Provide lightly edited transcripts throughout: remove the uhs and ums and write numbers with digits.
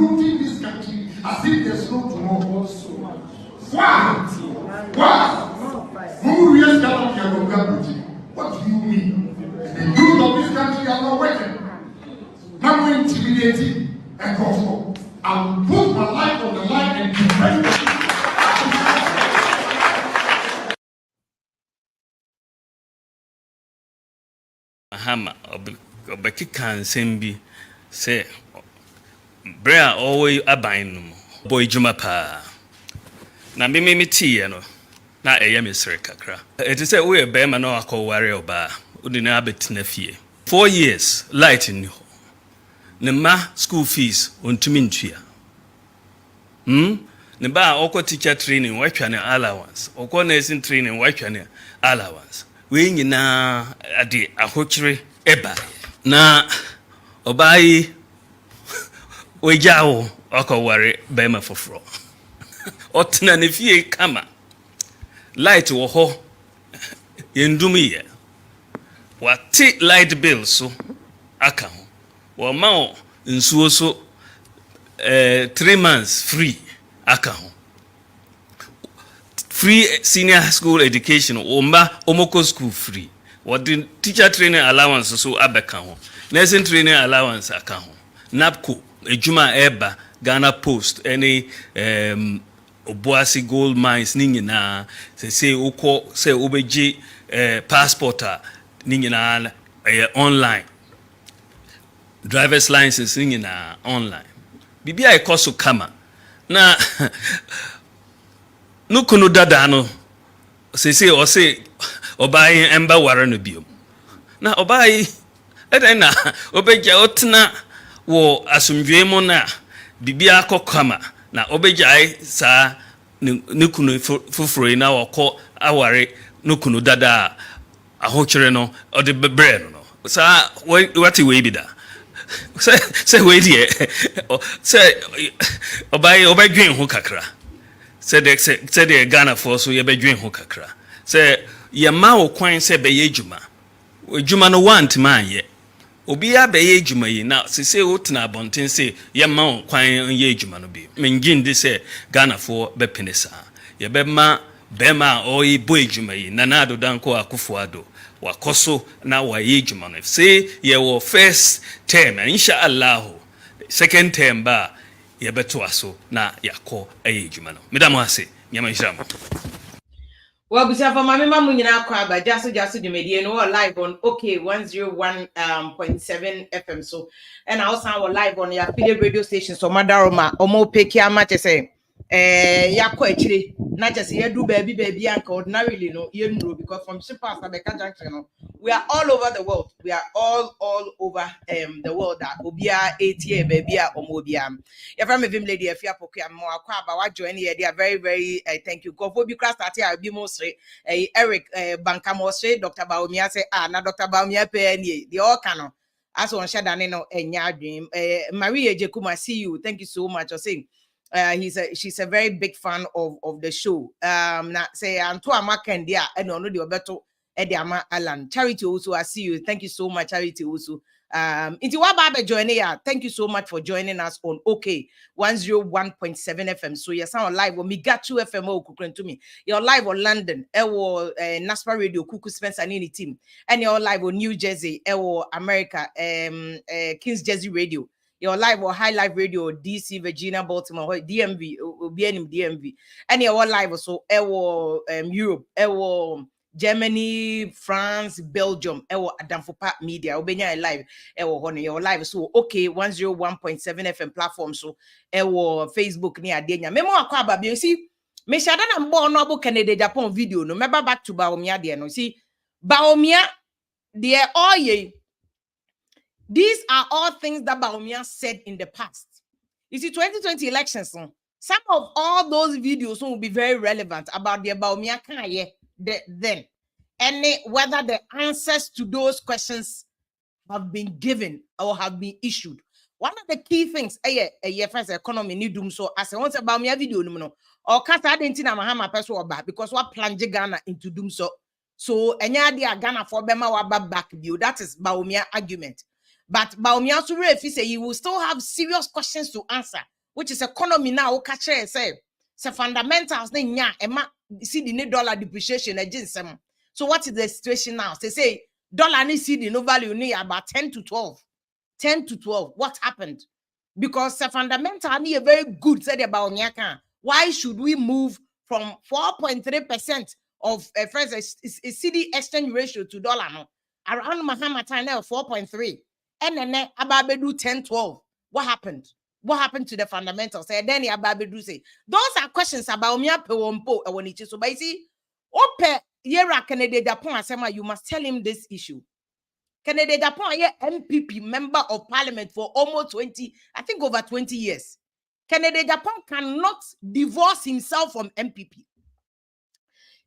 looting this country as if there's no tomorrow. Why? Who is Govt? What do you mean? The youth of this country are not working. Now we're intimidating and gospel. I will put my life on the line and defend it. Mahama obeki kansembi say bra always aban no boy juma pa na me tie no na eye mesre kakra it say we be ma no akoware oba udi na abetina fie 4 years light in ho ne ma school fees ontumi ntua ne ba okọ teacher training watwa ne allowance okọ nursing training watwa ne allowance we nyina ade ahokyere eba na obai we jawo akoware be ma foforo otena ne fie kama light wo ho yendumiye wati light bill so aka ho wo ma nsuo so 3 months free aka ho free senior school education omoko school free what the teacher training allowance so abeka ho nursing training allowance aka ho napco ejuma eba Ghana Post any obuasi gold mines ni nyina say ukọ say obeji passport ni nyina online driver's license ni nyina online bibia ekoso kama na nukunu dada no say o say obai emba ware no biom na obai na obeja otna wo asumdwe mo na bibia akokama na obejai sa nukunu fufuro na wako aware nukunu dada ahokyere no ode bebre no sa wati we bida say we die say obedwen ho kakra say de Ghana for so ye bedwen ho kakra say ye ma wo kwan say be ye ejuma no want man ye obi abeye ejuma yi na sese wotena abonten se ye ma kwan ye ejuma no bi mengindi se Ghana for be penesa ye be ma be ma oyi bo ejuma yi na na adodanko akufuado wakoso na wa ye ejuma no se ye wo first term inshallah second term ba ye beto aso na yakọ ejuma no medam ase nyama inshallah. Well, before my mama nyina kwa ba jaso the media no live on OK 101.7 FM so and also our live on your affiliate radio station so madaroma omo peki amache say yakọ achire na just ye do baby anka ordinarily no ye nro because from Shipas Abeka Junction no we are all over the world over the world that obia 80 baby omo bia ya from vim lady afia poku am akwa aba wa join here they are very very thank you Govt bi class start here bi mo sre Eric Banka mo sre Dr. Baumia say na Dr. Baumia pe ni the all cano as on shadane no enya dream Maria Jekuma see you thank you so much for saying she's a very big fan of the show na say Anto Amakendia and no the obeto Ediama Alan Charity also I see you thank you so much Charity also into Wababe joining ya thank you so much for joining us on OK 101.7 FM so you're sound live on Migatu FM o kukren to me you're live on London ewo Naspa Radio Kuku Spencer and any team and you're live on New Jersey ewo America Kings Jersey Radio. You're live or High Life Radio, DC, Virginia, Baltimore, DMV, DMV, and you're live also Europe, Germany, France, Belgium, Adamfopa Media, Obenya live, you're live so OK 101.7 FM platform so Facebook near Denya. Memo akwaba you see me shada na mbo no abo Ken Agyapong video no remember back to Baomia there no see Baomia there all ye. These are all things that Baumia said in the past. You see, 2020 elections, some of all those videos will be very relevant about the Baumia then. And whether the answers to those questions have been given or have been issued. One of the key things, first economy need doom so as I want about Baumia video, no, or Kata Dentina Mahama Peso back because what plunge Ghana into doom so. So, any idea Ghana for Bema back view, that is Baumia argument. But Baumia if say you will still have serious questions to answer, which is economy now. Catch say fundamentals. Then Emma see the dollar depreciation again. So what is the situation now? They say dollar need see the no value near about 10 to 12. 10 to 12. What happened? Because the fundamental need a very good said about Nyaka. Why should we move from 4.3% of a CD exchange ratio to dollar no? Around Mahama time now 4.3. And then Ababedu 10, 12. What happened? What happened to the fundamentals? And then Ababedu say, those are questions about Mia Pewompo and when it is so. But you see, Ope Yera Canada Japan Asema, you must tell him this issue. Canada Japan, MPP member of parliament for almost 20, I think over 20 years. Canada Japan cannot divorce himself from MPP.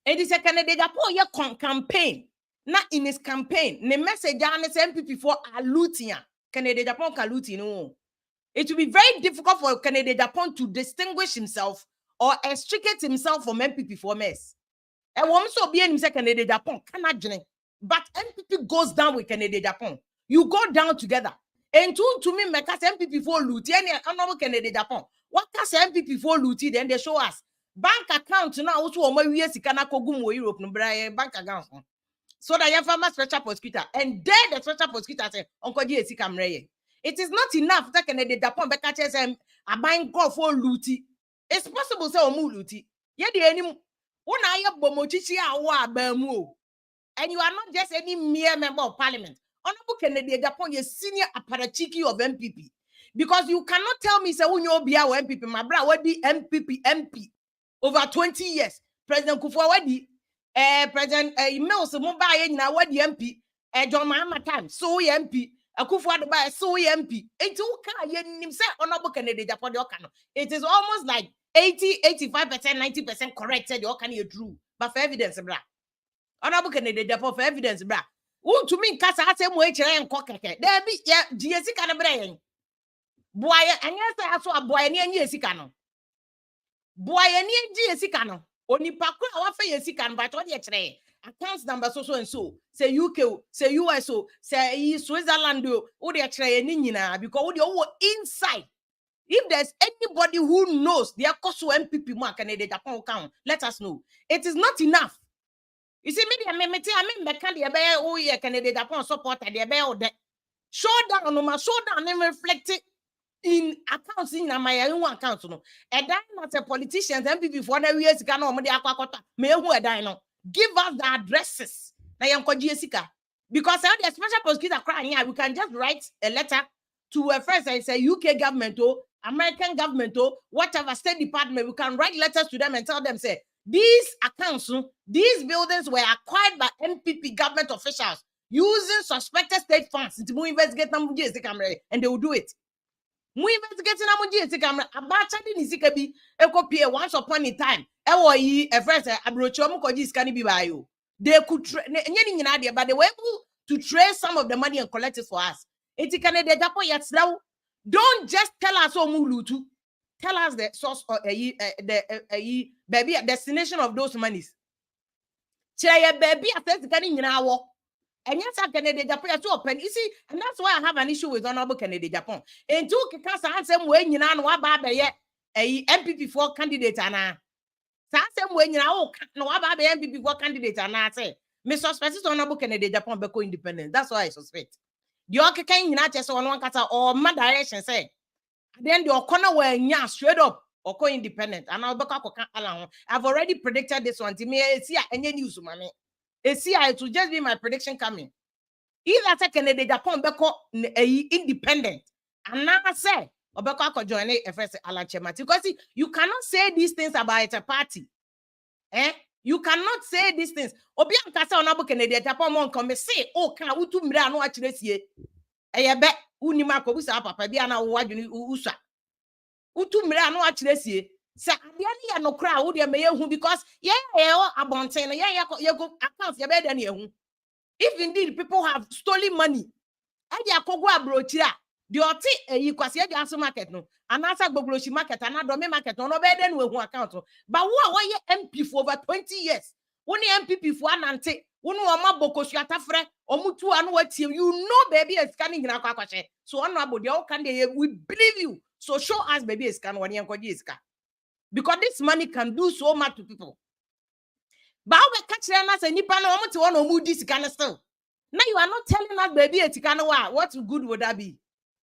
And it's a Canada Japan campaign. Not in his campaign. The message on his MPP for looting. Canada Japan can loot. It will be very difficult for Canada Japan to distinguish himself or extricate himself from MPP for mess. And one so be in Canada Japan cannot join. But MPP goes down with Canada Japan. You go down together. And to me, make us MPP for loot. And another Canada Japan. What does MPP for loot? Then they show us bank account now. Also, we years can go Europe no bank account. So that you have a special prosecutor, and then the special prosecutor say, "Uncle G.S Camre." It is not enough that Canada Japan be catch them a buying call for looty. It's possible say omu looty. Yet the any one I have bomochichi awa bemu. And you are not just any mere member of parliament. Honorable Canada Japan is senior apparatchiki of MPP. Because you cannot tell me, say, unyo be our MPP, my brother, what the MPP MP over 20 years. President Kufuor, what the President emails, mobile, now what the MP, John Mahama time, so MP, Kufuor the buy, so MP. It honorable Canada Japan, it is almost like 80, 85%, 90% corrected, you can you true. But for evidence, bra. Honorable Canada Japan for evidence, bra. Who to me, Casa has some way and cock. There be, yeah, GSC can a brain. Boy, and yes, I saw a boy near Yesikano. Boy, and near Yesikano. Only Paku, our face, can but what tray. Accounts number so and so. Say UK, say U.S. say Switzerland, or the tray and Nina, because you're inside. If there's anybody who knows their cost to MPP mark and Canada Japan account, let us know. It is not enough. You see, me, I mean, oh, yeah, Canada Japan support the showdown, and reflect it in accounts in my own account. No, and then not a politician, MPP for the years can only me who are dying. Give us the addresses. Because the special prosecutor crying here, we can just write a letter to a first I say UK government or American government or whatever State Department. We can write letters to them and tell them, say, these accounts, these buildings were acquired by MPP government officials using suspected state funds to investigate them, and they will do it. We investigate them, Abacha didn't see a copy once upon a time. A first can be by you. They could but they were able to trace some of the money and collect it for us. It's Canada Japan yet now. Don't just tell us Mulutu. Tell us the source or the baby destination of those monies. Say baby affects getting in our and yes, Canada Japan to open. You see, and that's why I have an issue with Honorable Canada Japan. And two can same way you know what a MPP for candidate and same way you know what MPP for candidate and I say me suspect Honorable Canada Japan be co-independent. That's why I suspect. The okay can you not just on one kata or my direction say. Then the corner were nya straight up or co-independent. And I'll back along. I've already predicted this one. To me, see any news, mommy. See, it will just be my prediction coming. Either take Canada Japan beko independent. And now I say, or beko join a first Alachemati. Because you cannot say these things about a party. You cannot say these things. Obianka say Honorable Canada Japan mon come say, oh, can utu mira no actually see. Be unima ko busa papa bia na wo adwene usa utu mira no akire sie se ade ne ya no kra wo de me yehu because ye abonten no ye go account ye be de ne yehu if indeed people have stolen money e de akogo abrochira de oti kwase ye de aso market no anasa gbogloshi market anado me market no be de no ehu account but wo ye MP for over 20 years wo ne MPP for anante Unu oma bokosu atafre omutu anu watie. You know baby is scanning hina kwa kwashe. So honorable they all can they we believe you. So show us baby is scan wani yanko jiska. Because this money can do so much to people. But we catch them as a nipa no omuti one omudi scan still. Now you are not telling us baby etikano wa. What good would that be?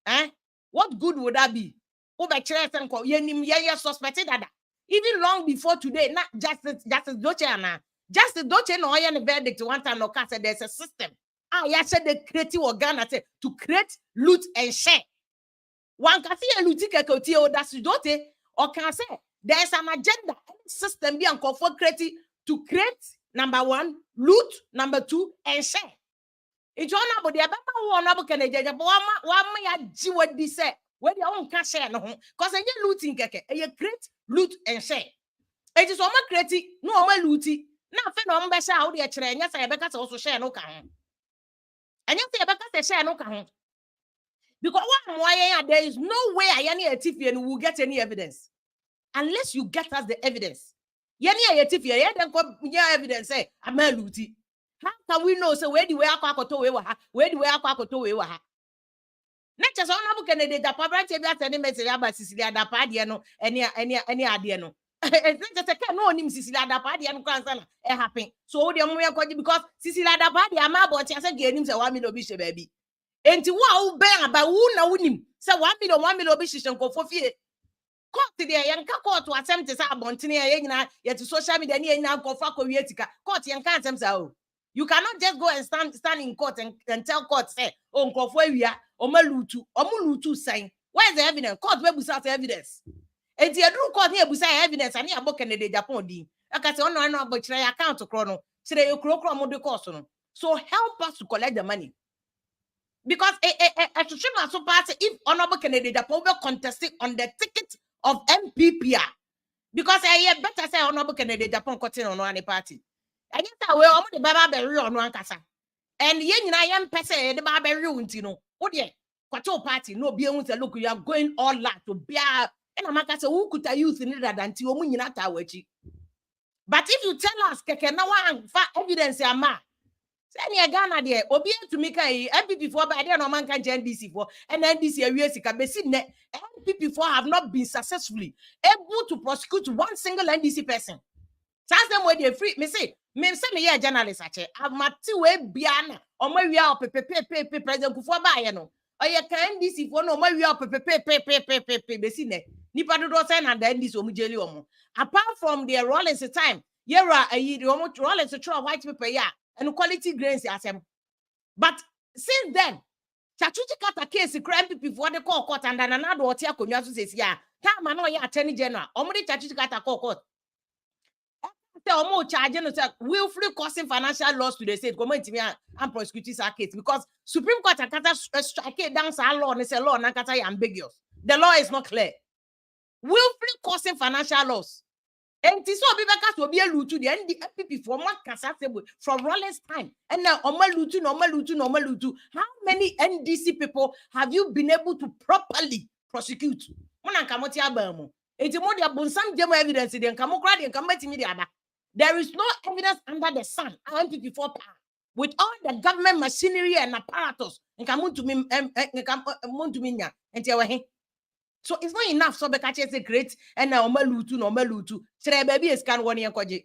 Eh? What good would that be? Suspected that even long before today, not Justice Doche and Justice Doche no the verdict one time no said there's a system. I said the creative organ to create, loot, and share. One can see a lutique or that's dote or can say there's an agenda system being called for creative to create number one, loot, number two, and share. It's one about the Ababa one about Ken Agyapong, but one may what this say. Where your own cash share no because I looting keke you create loot and share. It is almost creating no almost looting. Now fe no mbesa how dey chere nya say ebeka also share no ka ho. Anya say ebeka share no ka ho. Because there is no way any etifie will get any evidence unless you get us the evidence. Any etifie then come evidence say am looting. How can we know say where the way akwakoto we wa ha? Where the way akwakoto we wa ha? Not just honorable Kennedy, the public any message about Cecilia da Padia no, any adiano. It's not just a no name Cecilia da Padia and Cransana, it happened. So the Amoya because Cecilia da Padia, my boy, I said, get him, say 1 million bishop baby. And to wow, bang about who know him, so 1 million bishop and go for fear. Court today, young court to attempt to say Montinia, yet to social media, and now go for Koreatica, court and can't themselves. You cannot just go and stand in court and tell court, say, oh, Kofoya, Omulutu sign. Where's the evidence? Court where we start evidence. And the other court here we say evidence and here book and the Japan D. Like I say, oh no, but try account to chrono. Say you chrono the cost. So help us to collect the money. Because a so pass if honorable Kennedy Japan will contest it on the ticket of MPPR. Because I better say honorable Kennedy Japan continue on any party. I guess I will only the Baba Berry on one casa. And yen I am pese the Baba Berry, you know. Oh, dear, Quato party, no be able to look, you are going all that to bear. And I'm like, who could I use in it than to But if you tell us, Keke, no one evidence, ya ma. Send your Ghana there, Obi to make a MPP for, but I don't know man can NDC for, and NDC a US can be seen that MPP for have not been successfully able to prosecute one single NDC person. That's them where they free. Me say me a journalist ache. I'm mati we biana. O ma wi a pepe president Kufuor ba ye no. O ye kan NDC for no ma wi a pepe be si ne. Nipa do say na the NDC o mu jeli o mu. Apart from their Rollins time, yera ayi o mu Rollins throw white paper ya and quality grains asem. But since then, Chachuchi kata case crime people for the court and another oti akonwa so say ya. Time na o ya attorney general. O mu di Chachuchi kata court. Charging willfully causing financial loss to the state. Comment me and prosecute this case because Supreme Court and strike down our law and say law and ambiguous. The law is not clear. Willfully causing financial loss. And this will be a loot to the NDP for one cassable from Rollins time. And now normal. How many NDC people have you been able to properly prosecute? Evidence there is no evidence under the sun. MPP for power with all the government machinery and apparatus. So it's not enough. So because it's great and now malutu. Say baby is can one year koji.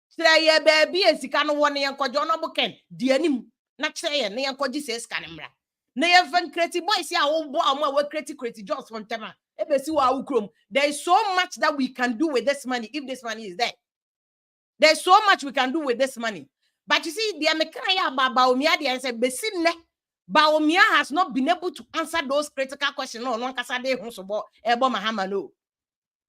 Say baby is can 1 year koji. Honorable Ken. Dianim. Not say ne koji says canimra. Ne even creative boys here. Oh, creative jobs from Tema. There is so much that we can do with this money if this money is there. There's so much we can do with this money. But you see, the American about Baumia, they say, Besine, Baumia has not been able to answer those critical questions. No, one Casade, Honsobo, Ebo Mahamano.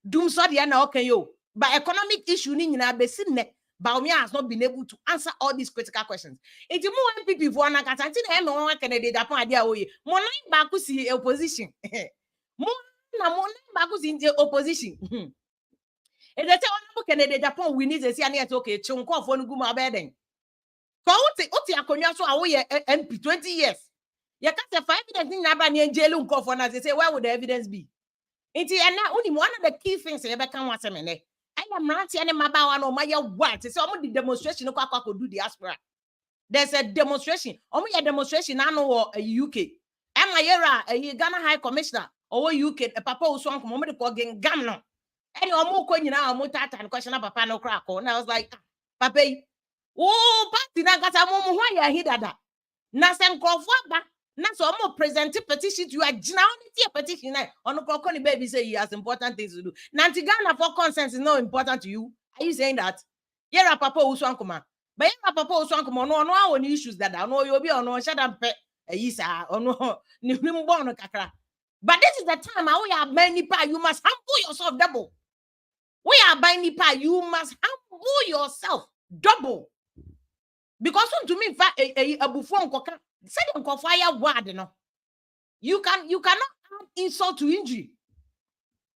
Doom so the okay, yo. But economic issue in Besine, Baumia has not been able to answer all these critical questions. It's more MPP for an Catantin and no one can upon idea. More like Bakusi opposition. More Bakus in the opposition. And they say, "Oh, Kennedy Agyapong, we need to see any okay. Chunko for no guma bedding. Oti akonya so awoye MP 20 years. You can't say evidence in Nabani and jail for us. They say, where would the evidence be? And now only one of the key things you ever can want to I am not any mabawa no my what. It's almost the demonstration of Kwako do diaspora. There's a demonstration. Only a demonstration I know UK. Am I era a Ghana High Commissioner or UK a papa who swung from the cooking gamno. And you're more coin now, more tata and question about papa no crack. And I was like, Papa, oh, party na got a moment why I hear that. Nasem Crawford, Naso more present petition to a generality petition on the baby say he has important things to do. Nanti Ghana for consent is not important to you. Are you saying that? Yeah, papa who swung come. But yeah, papa who swung come on no one issues that I know you'll be on no shut up pet a yisa or no new born kakra. But this is the time we are many pa, you must humble yourself double. We are buying nipa, you must humble yourself double. Because to me, a buffon coca said on fire word no. You cannot add insult to injury.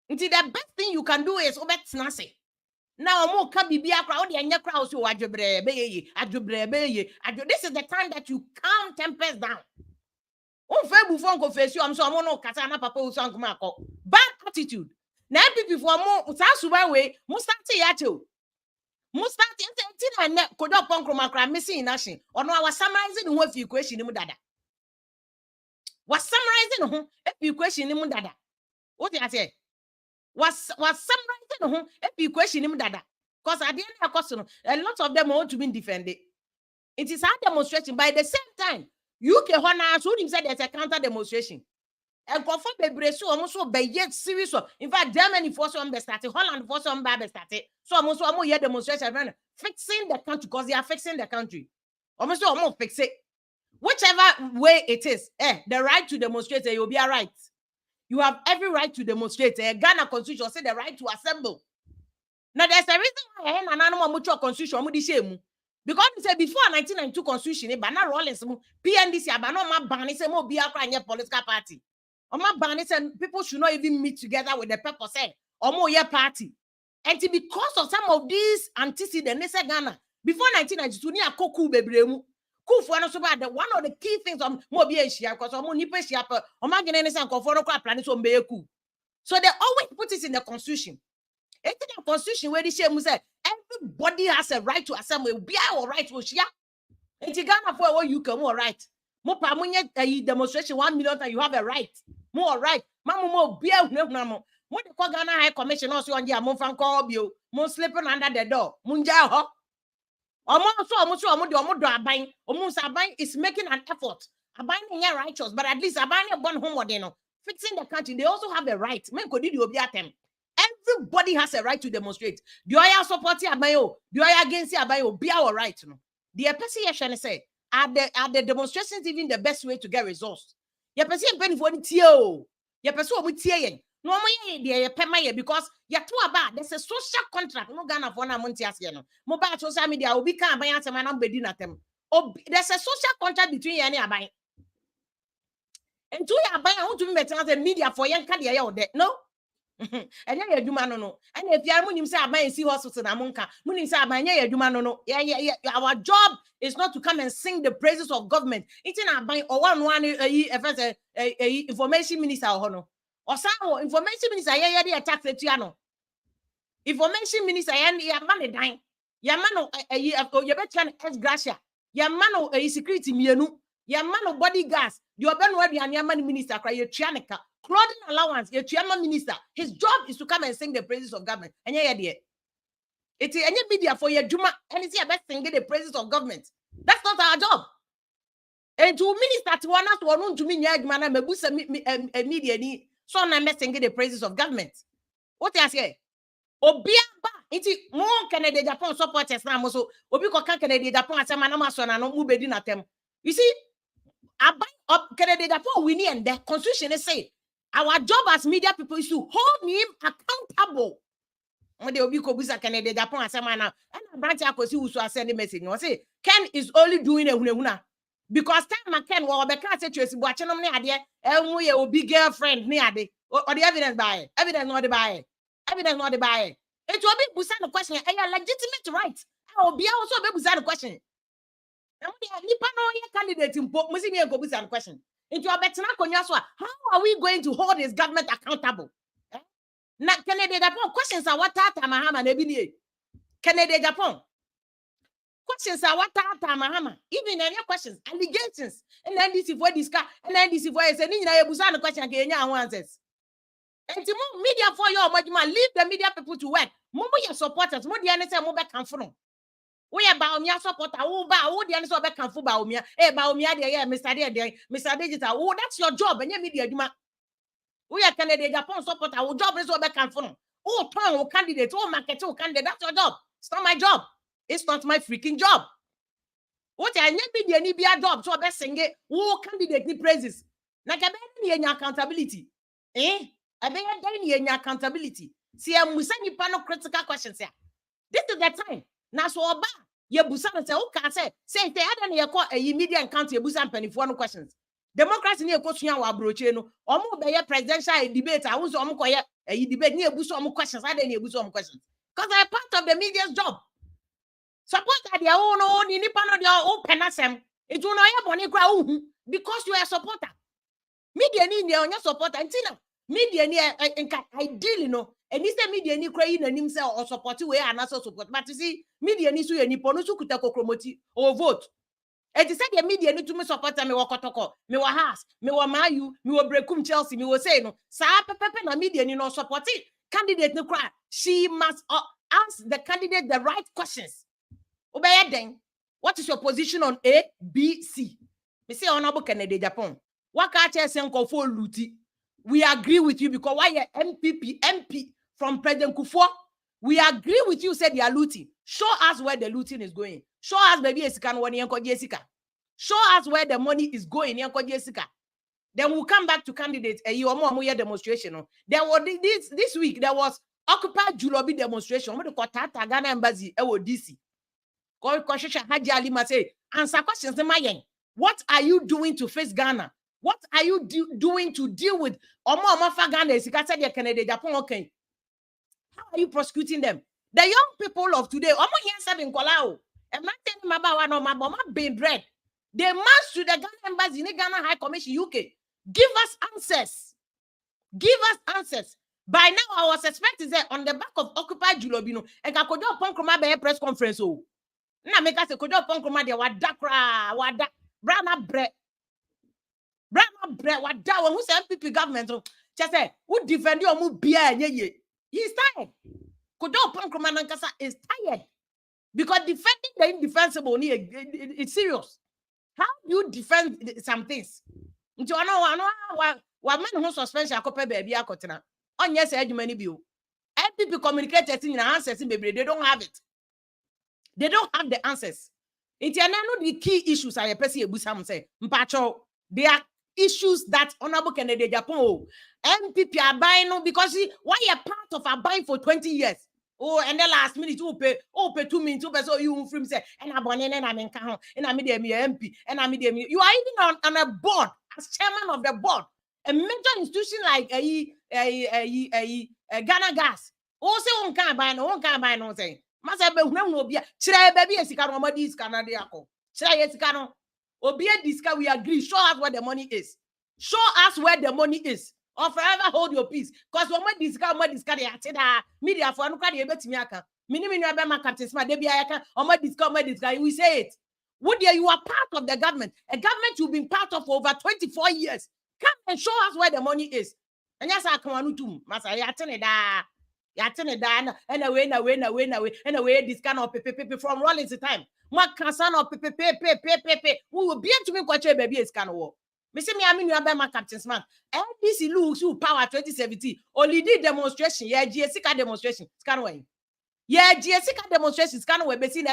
Until the best thing you can do is obet snazzy. Now more can be a crowd and your crowd so this is the time that you calm tempers down. Buffon confess you, I'm so no katana papa usang marco. Bad attitude. Now people for more Sasuba way, Mustati yato. Mustati and net could up on chroma missing in ashing. Or no, I was summarizing what you question him dada. Was summarizing if you question him dada. What did I say? Was summarizing if you question him dada. Because at the end of the question, a lot of them want to be defended. It is a demonstration. By the same time, UK Honor who said there's a counter demonstration. And confirm the brace almost so by yet series of in fact Germany for some started, Holland for some started. So almost one more year demonstration fixing the country because they are fixing the country. Almost fix it. Whichever way it is, the right to demonstrate, you'll be all right. You have every right to demonstrate. Ghana Constitution say the right to assemble. Now there's a reason why an animal mutual constitution because they say before 1992 constitution, Bana Rollins, PNDC, Abano ban say mo be a political party. And people should not even meet together with the purpose or more year party. And because of some of these antecedents, Ghana before 1992, near Koku Bebremu, Kufu so bad. One of the key things on Mobiasia because of Monipeshia or Maganese and Conforto planet on Beku. So they always put it in the constitution. It's in the constitution where the shame said everybody has a right to assemble, be our right to share. And Ghana for what you can more right. More demonstration 1 million and you have a right. More right. Mamu mo beer no. What the Ghana High Commission also on the Monfan call you, Mon sleeping under the door. Munja ho. Almost is making an effort. Abine is righteous, but at least Abine born home fixing the country. They also have a right. Everybody has a right to demonstrate. Do I support Abayo? Do I against Abayo? Be our right. The person say, are the demonstrations even the best way to get results? Your person penny for the TO. Your person with TN. No more because you're too bad. There's a social contract. No Ghana for na Montias. Mobile social media will become by answer man bedin at them. There's a social contract between you and Abai. And two Abai, I want to meet the media for young Kadia or that. No. And yeah, you man no. And if you are Munim say Abai see hospital na Monka, Munim say Abai, yeah, you man no. Yeah. Our job is not to come and sing the praises of government. It's in Abai or one information minister or no. Or some information minister, yeah, attack the Tiano. Information minister, yeah, man, dying. Ya man, you better as Gracia. Ya man, a security mienu. Ya man, body gas. You are Ben Wadi and Yaman minister, cry your Chianica. Clothing allowance, your chairman minister. His job is to come and sing the praises of government. And yeah, dear. It's any media for your Juma, and it's your best singing the praises of government. That's not our job. And to minister to one to one to me, Yagmana, Mebusa media. So I'm singing the praises of government. What I say? Obiaba, it's more Canada Japan supporters now. So Obiko Canada Japan, as a man, no mubedi na them. You see, up Canada Japan, we need and the constitution is say our job as media people is to hold him accountable. When they Obiko Busa Canada Japan, as a man, and a branch I could see who send a message. No, say Ken is only doing a huna. Because time Ken will be can't say watching them near and we will be girlfriend near the or the evidence by it. Evidence not the buy. Evidence not the buy. It will be Busan the question. And your legitimate right. I will be also be Busan the question. And we are Nipano candidate in Muslim go Busan question. Into a better how are we going to hold his government accountable? Not Canada Japan questions are what Tata Mahama Nebini. Canada Japan. questions are what Mahama. Even any questions, allegations, and then this is what this car, and then this is what I said. You busan question again. Answers. And the more media for your man, leave the media people to work. More your supporters, more the answer, more back and from. We are Baumia supporter, who the answer back and for Baumia, Baumia, Mr. Digital. Oh, that's your job, and your media. We are Canada Japan supporter, our job is back and from. Oh, tongue, candidate, oh, market, oh, candidate, that's your job. It's not my job. It's not my freaking job. What I need any be a job, so I best sing it. Oh, candidate need praises. Like I beg any accountability. I beg any accountability. See, I'm using panel critical questions here. This is the time. Now, so about your busan say, okay, say, they had any a media encounter, your busan penny for no questions. Democrats near question our brocheno, or more by a presidential debate. I was on a debate near busan questions. I didn't use some questions because I'm part of the media's job. Suppose that their own in the panel, their own penasem. It will not have because you are a supporter. Media need your supporter. And Tina, media near ideally no. And this media need crying and himself or support you and also support. But you see, media needs to any ponusu kutako kromoti or vote. And it said the media need to me support me wakotoko, me wa has, me wa mayu, me wa brekum Chelsea, me wa say no. Sa pepe na media need no support it. Candidate no cry. She must ask the candidate the right questions. What is your position on A, B, C? Me say Honorable Ken Agyapong. What can't you say for Luti? We agree with you because why MP from President Kufuor? We agree with you, said they are looting. Show us where the looting is going. Show us maybe a second one Jessica. Show us where the money is going, Jessica. Then we'll come back to candidates a year demonstration. There was this week, there was Occupy Julobi demonstration. What the Tata Ghana Embassy, DC. Answer questions. What are you doing to face Ghana? What are you doing to deal with Ghana? How are you prosecuting them? The young people of today, being bred. They march to the Ghana Embassy, Ghana High Commission, UK. Give us answers. Give us answers. By now, I was expecting that on the back of Occupy Julobino, and Kakojo Ponkroma be a press conference. Na make us a Kojo Ponkroma de wada brana bre wada who say MPP government just say who defend you mu bia ye. He's tired. Kojo Ponkroma nankasa is tired because defending the indefensible it's serious. How do you defend some things? Nti ono wa man who suspension akope baby akotena. Onye say adwumani bio. MPP communicated in answers in baby, they don't have it. They don't have the answers. The key issues are there are issues that Honorable Ken Agyapong MPP are buying because why you part of a buying for 20 years? Oh, and the last minute you pay 2 minutes, so you free say, and I'm in count, and I'm MP, and I'm you are even on a board as chairman of the board, a major institution like a Ghana Gas. Also, one can't buy no thing. Masa be hunu obi chire baby esika no madi iska na de akọ chire esika no obi diska we agree. Show us where the money is. Show us where the money is or forever hold your peace because when diska de atida media for anu ka de betimi aka mini be ma captain smart de bia aka o diska we say it. Would you are part of the government, a government you've been part of for over 24 years. Come and show us where the money is. And yes, I come on to masa ya tene da and away this kind of pepe from Rollins time. What concern of pepe we will be able to make what baby is kind of war. Me say me I mean you are my Captain Smart. NDC lose you power 2017. Only did demonstration. Yeah, GSC demonstration. Scan way. Yeah, GSC demonstration. Scan way. Be seen.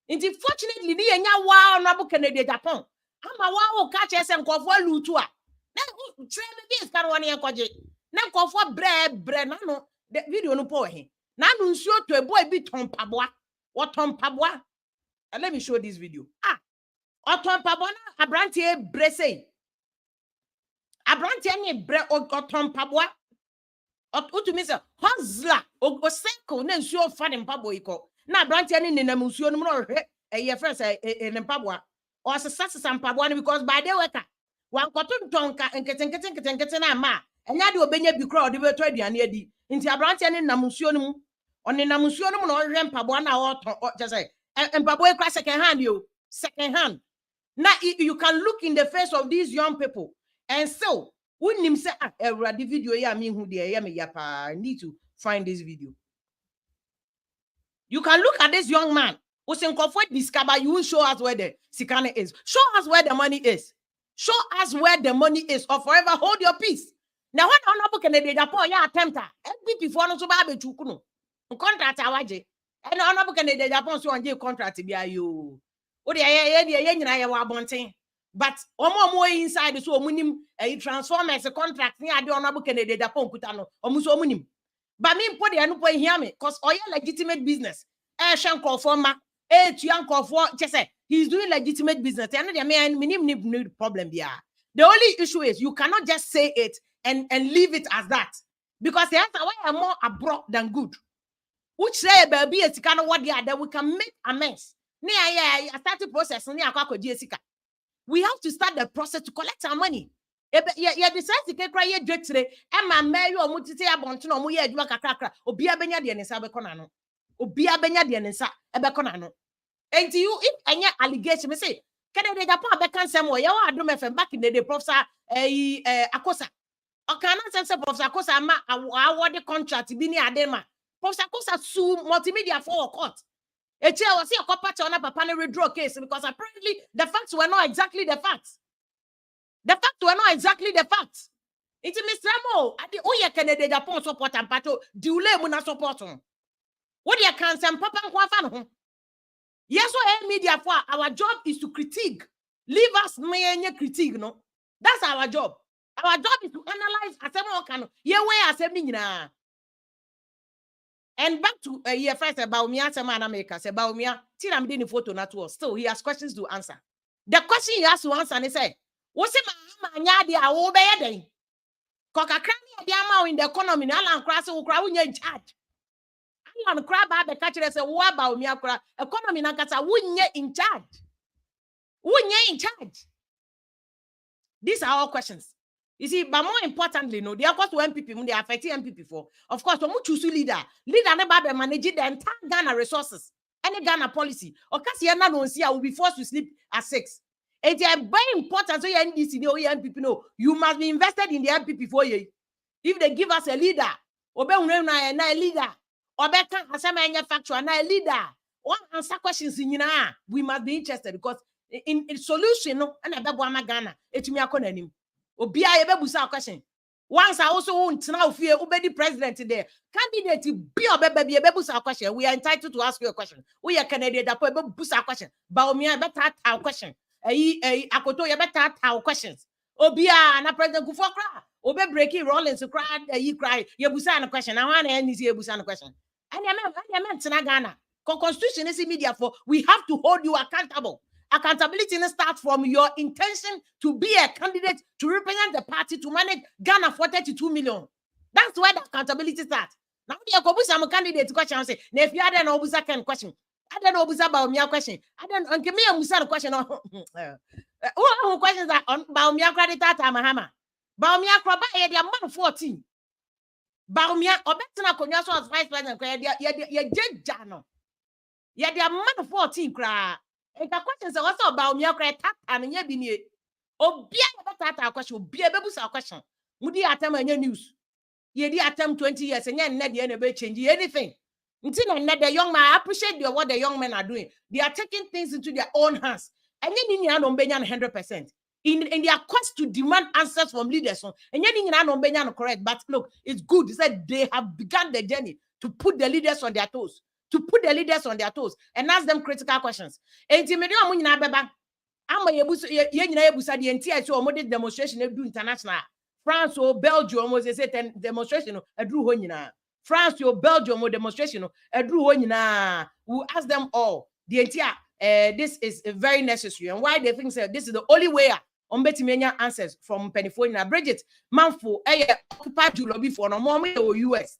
Unfortunately, ni enya wa Honorable Ken Agyapong. Ama wa o catch SM kofo lutu a. Na try baby is kind of one here koje. Na kofo bre na no. The video no po he. Na no nsuo to a boy bi ton paboa. What ton paboa? And let me show this video. Oton paboa na abrantie bre say. Abrantie ni bre oton paboa. Utumi say hozla osenko na nsuo fa ne mpaboa iko. Na abrantie ni nenam nsuo no no hwe eye friends ne mpaboa. O sesa mpaboa because by the worker wan koton tonka nkete na ma. Enya de obenya bi kra ode beto aduane adi. Nti abrantie ne nam nsuo no mu. One nam nsuo no mu na ohwe mpaboa na oton just say and Baboy cry second hand, you second hand. Now you can look in the face of these young people and so when him say the video yeah me who there yeah me yapa I need to find this video. You can look at this young man who's in comfort discover you will show us where the sikane is. Show us where the money is. Show us where the money is or forever hold your peace. Now what honorable Ken Agyapong ya attempt MPP for no so ba be chukuno. Contract awaje. And honorable Ken Agyapong so on contract bia you. O de ye nyina ye wa bonten. But omo inside so omunim transformers contract ni ade honorable Ken Agyapong kuta no. Omu so omunim. But me put the no hear me because oil legitimate business. Shan call for ma tuan call for just say he's doing legitimate business. And the man need problem there. The only issue is you cannot just say it and leave it as that. Because the answer why are more abrupt than good. Which say baby is kind of what they are that we can make amends. I started process we have to start the process to collect our money. Yeah, decide to get cry ye dread today. And my mayor or mutite abonton or muya kakra, or be a benya de nesa beconano, or be a benya de nesa ebeconano. And to you, if any allegation, say, can I get a becan somewhere? You are doing back in the day, Professor Akosa. Or can I sense Professor Akosa? I want the contract to be near Adema. Professor Akosa sue multimedia for court. A chair was here a copper on a papa withdraw case because apparently the facts were not exactly the facts. The facts were not exactly the facts. It's Mr. Mo. At the Oya Ken Agyapong support and pato, Dule Muna support him. What you can say, Papa Kwafan? Yes, so media for our job is to critique. Leave us me critique, no. That's our job. Our job is to analyze asemo can ye way assembly na. And back to a year first about me answer man America say about me till I'm doing the photo not to us. Still he has questions to answer. The question he has to answer and he say what's it my nyadi a wo be yeden koka krani ade ama in the economy na lan kra se wo kra wo nya in charge lan kra ba be ka kire se wo aba o mi akra economy na kasa wo nya in charge these are all questions you see but more importantly no they are cost to MPP they affect MPP for of course we choose leader ne ba be manage the entire Ghana resources any Ghana policy or kasi na no see will be forced to sleep at 6. It's very important so you NDC know MPP know you must be invested in the MPP for you. If they give us a leader, obe na leader, obe can asema factual na leader. One answer questions in we must be interested because in solution no and abebo ama Ghana etumi akona nim. Obi a yebebusa question. Once I also want to now fear obedi president there. Candidate be obebi yebebusa question. We are entitled to ask you a question. We are Canadian that yebebusa question. Ba omi better our question. Akoto you better our questions. Obia na president Kufokra. Obe breaking Rollins cry you busa na question. I want any see busa na question. And I meant na Ghana. Constitution is media for we have to hold you accountable. Accountability starts from your intention to be a candidate to represent the party to manage Ghana for 32 million. That's where the accountability starts. Now you go busa a candidate question say, if you had an obusa can question. I don't know about me question. I don't give me a musa question. Who questions that on Baumia credit at Mahama? Baumia craba a man 14. Baumia or better Conyaso as vice president. Ye jano. Ye dear man 14 cry. And the questions are also about Baumia credit and ye be oh be a question, be a babusa question. Would you attempt any news? Ye did attempt 20 years and yet net the end change anything. Until the young man, I appreciate what the young men are doing. They are taking things into their own hands. And then you don't 100%. In their quest to demand answers from leaders. And then you don't correct. But look, it's good. They said they have begun the journey to put the leaders on their toes. And ask them critical questions. And I'm a demonstration international. France or Belgium was a demonstration France or Belgium or demonstration we ask them all the entire this is very necessary and why they think this is the only way on betimenya answers from Pennyphone Bridget Manfo occupied Julobi for no more or US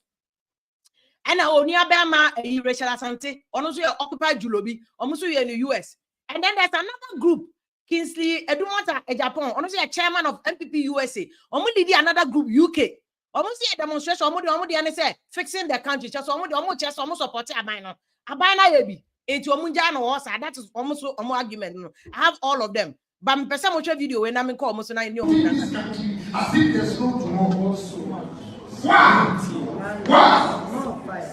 and only Abama Rachel Asante also occupied Julobi almost in the US and then there's another group Kingsley Edumota Agyapong honestly a chairman of MPP USA only another group UK almost a demonstration almost say fixing the country just almost support abina yebi Into omunja no osa. That is almost argument. No. I have all of them. But me person watch video when I'm in call almost na any of them. As if there's no tomorrow. Why?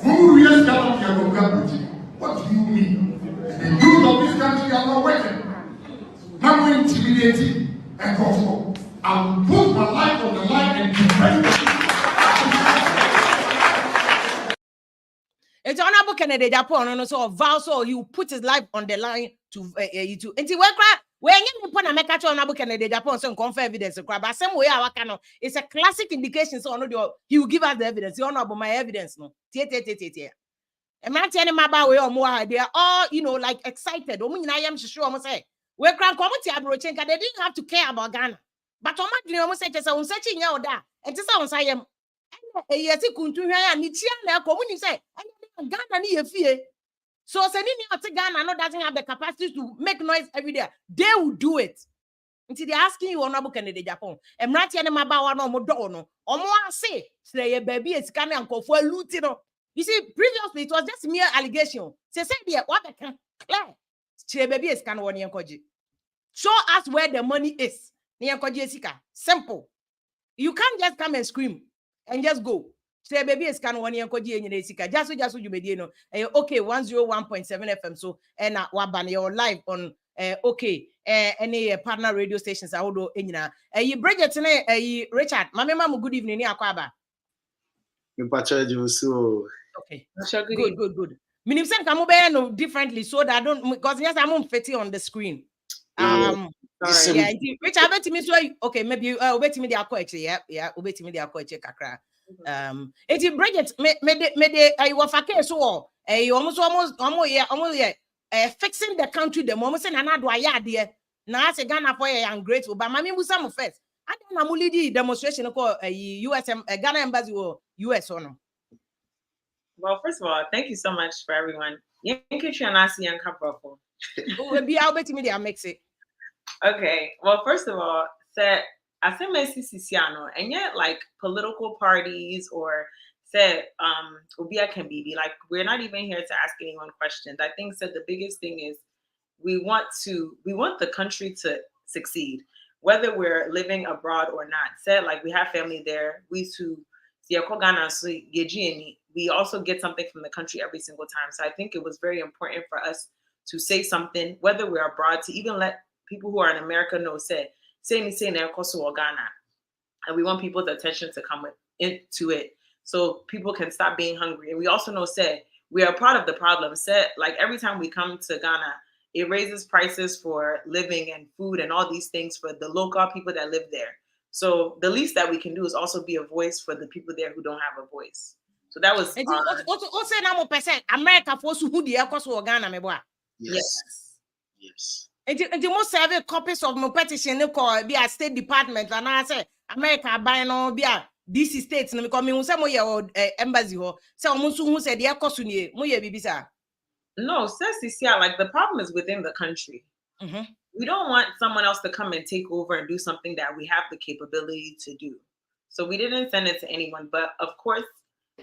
Who U.S Govt? What do you mean? The youth of this country are not working. Now we're intimidating and gospel. I will put my life on the line and defend it. It's Honorable Ken Agyapong, and also vow so he will put his life on the line to until when you put a make Honorable Ken Agyapong so confirm evidence. But same way I can it's a classic indication. So he will give us the evidence. You know about my evidence, no. And man telling my about way or more, they are all like excited. I am sure almost say we can come to Abrochenka. They didn't have to care about Ghana, but I'm almost say just on searching out that and just on say yes, he couldn't hear and it's say Ghana ni efie. So sending out to Ghana no doesn't have the capacity to make noise every day. They will do it. Until they're asking you Honorable Ken Agyapong. And right here, my bow no more no. Or more say baby is coming and call for looting. You see, previously it was just mere allegation. Say what I can clear. Say baby is can one yankoji. Show us where the money is. Simple. You can't just come and scream and just go. Say baby is can one yankoji and yesika. Just you may know. Okay, 101.7 FM. So and waban your live on okay. Any partner radio stations. I would do. You Bridget tonight. Richard. My mama, good evening. Akwaba. Okay. Good. Meaning some come no differently so that I don't because yes, I'm fitting on the screen. Yeah. Which I bet me so okay, maybe wait me the aqua yeah, wait me the aqua kakra. It Bridget me I was a case so almost fixing the country the moment and another yeah now as a Ghana for I'm grateful but my some first. I don't know the demonstration called U.S Ghana embassy or U.S or no. Well, first of all, thank you so much for everyone. I'll bet me they mix it. Okay. Well, first of all, I said and yet like political parties or said Ubia can be like we're not even here to ask anyone questions. I think the biggest thing is we want the country to succeed, whether we're living abroad or not. Said like we have family there. We also get something from the country every single time. So I think it was very important for us to say something, whether we're abroad, to even let people who are in America know, say Ghana. And we want people's attention to come into it so people can stop being hungry. And we also know, we are part of the problem. Like every time we come to Ghana, it raises prices for living and food and all these things for the local people that live there. So the least that we can do is also be a voice for the people there who don't have a voice. So that was also now America force who the Ghana me boy. Yes. And the most several copies of my petition be a State Department and I say America buying all be a DC states no because me who say mo embassy ho say almost who said the cost ni mo ye bibisa. No, like the problem is within the country. Mm-hmm. We don't want someone else to come and take over and do something that we have the capability to do. So we didn't send it to anyone. But of course,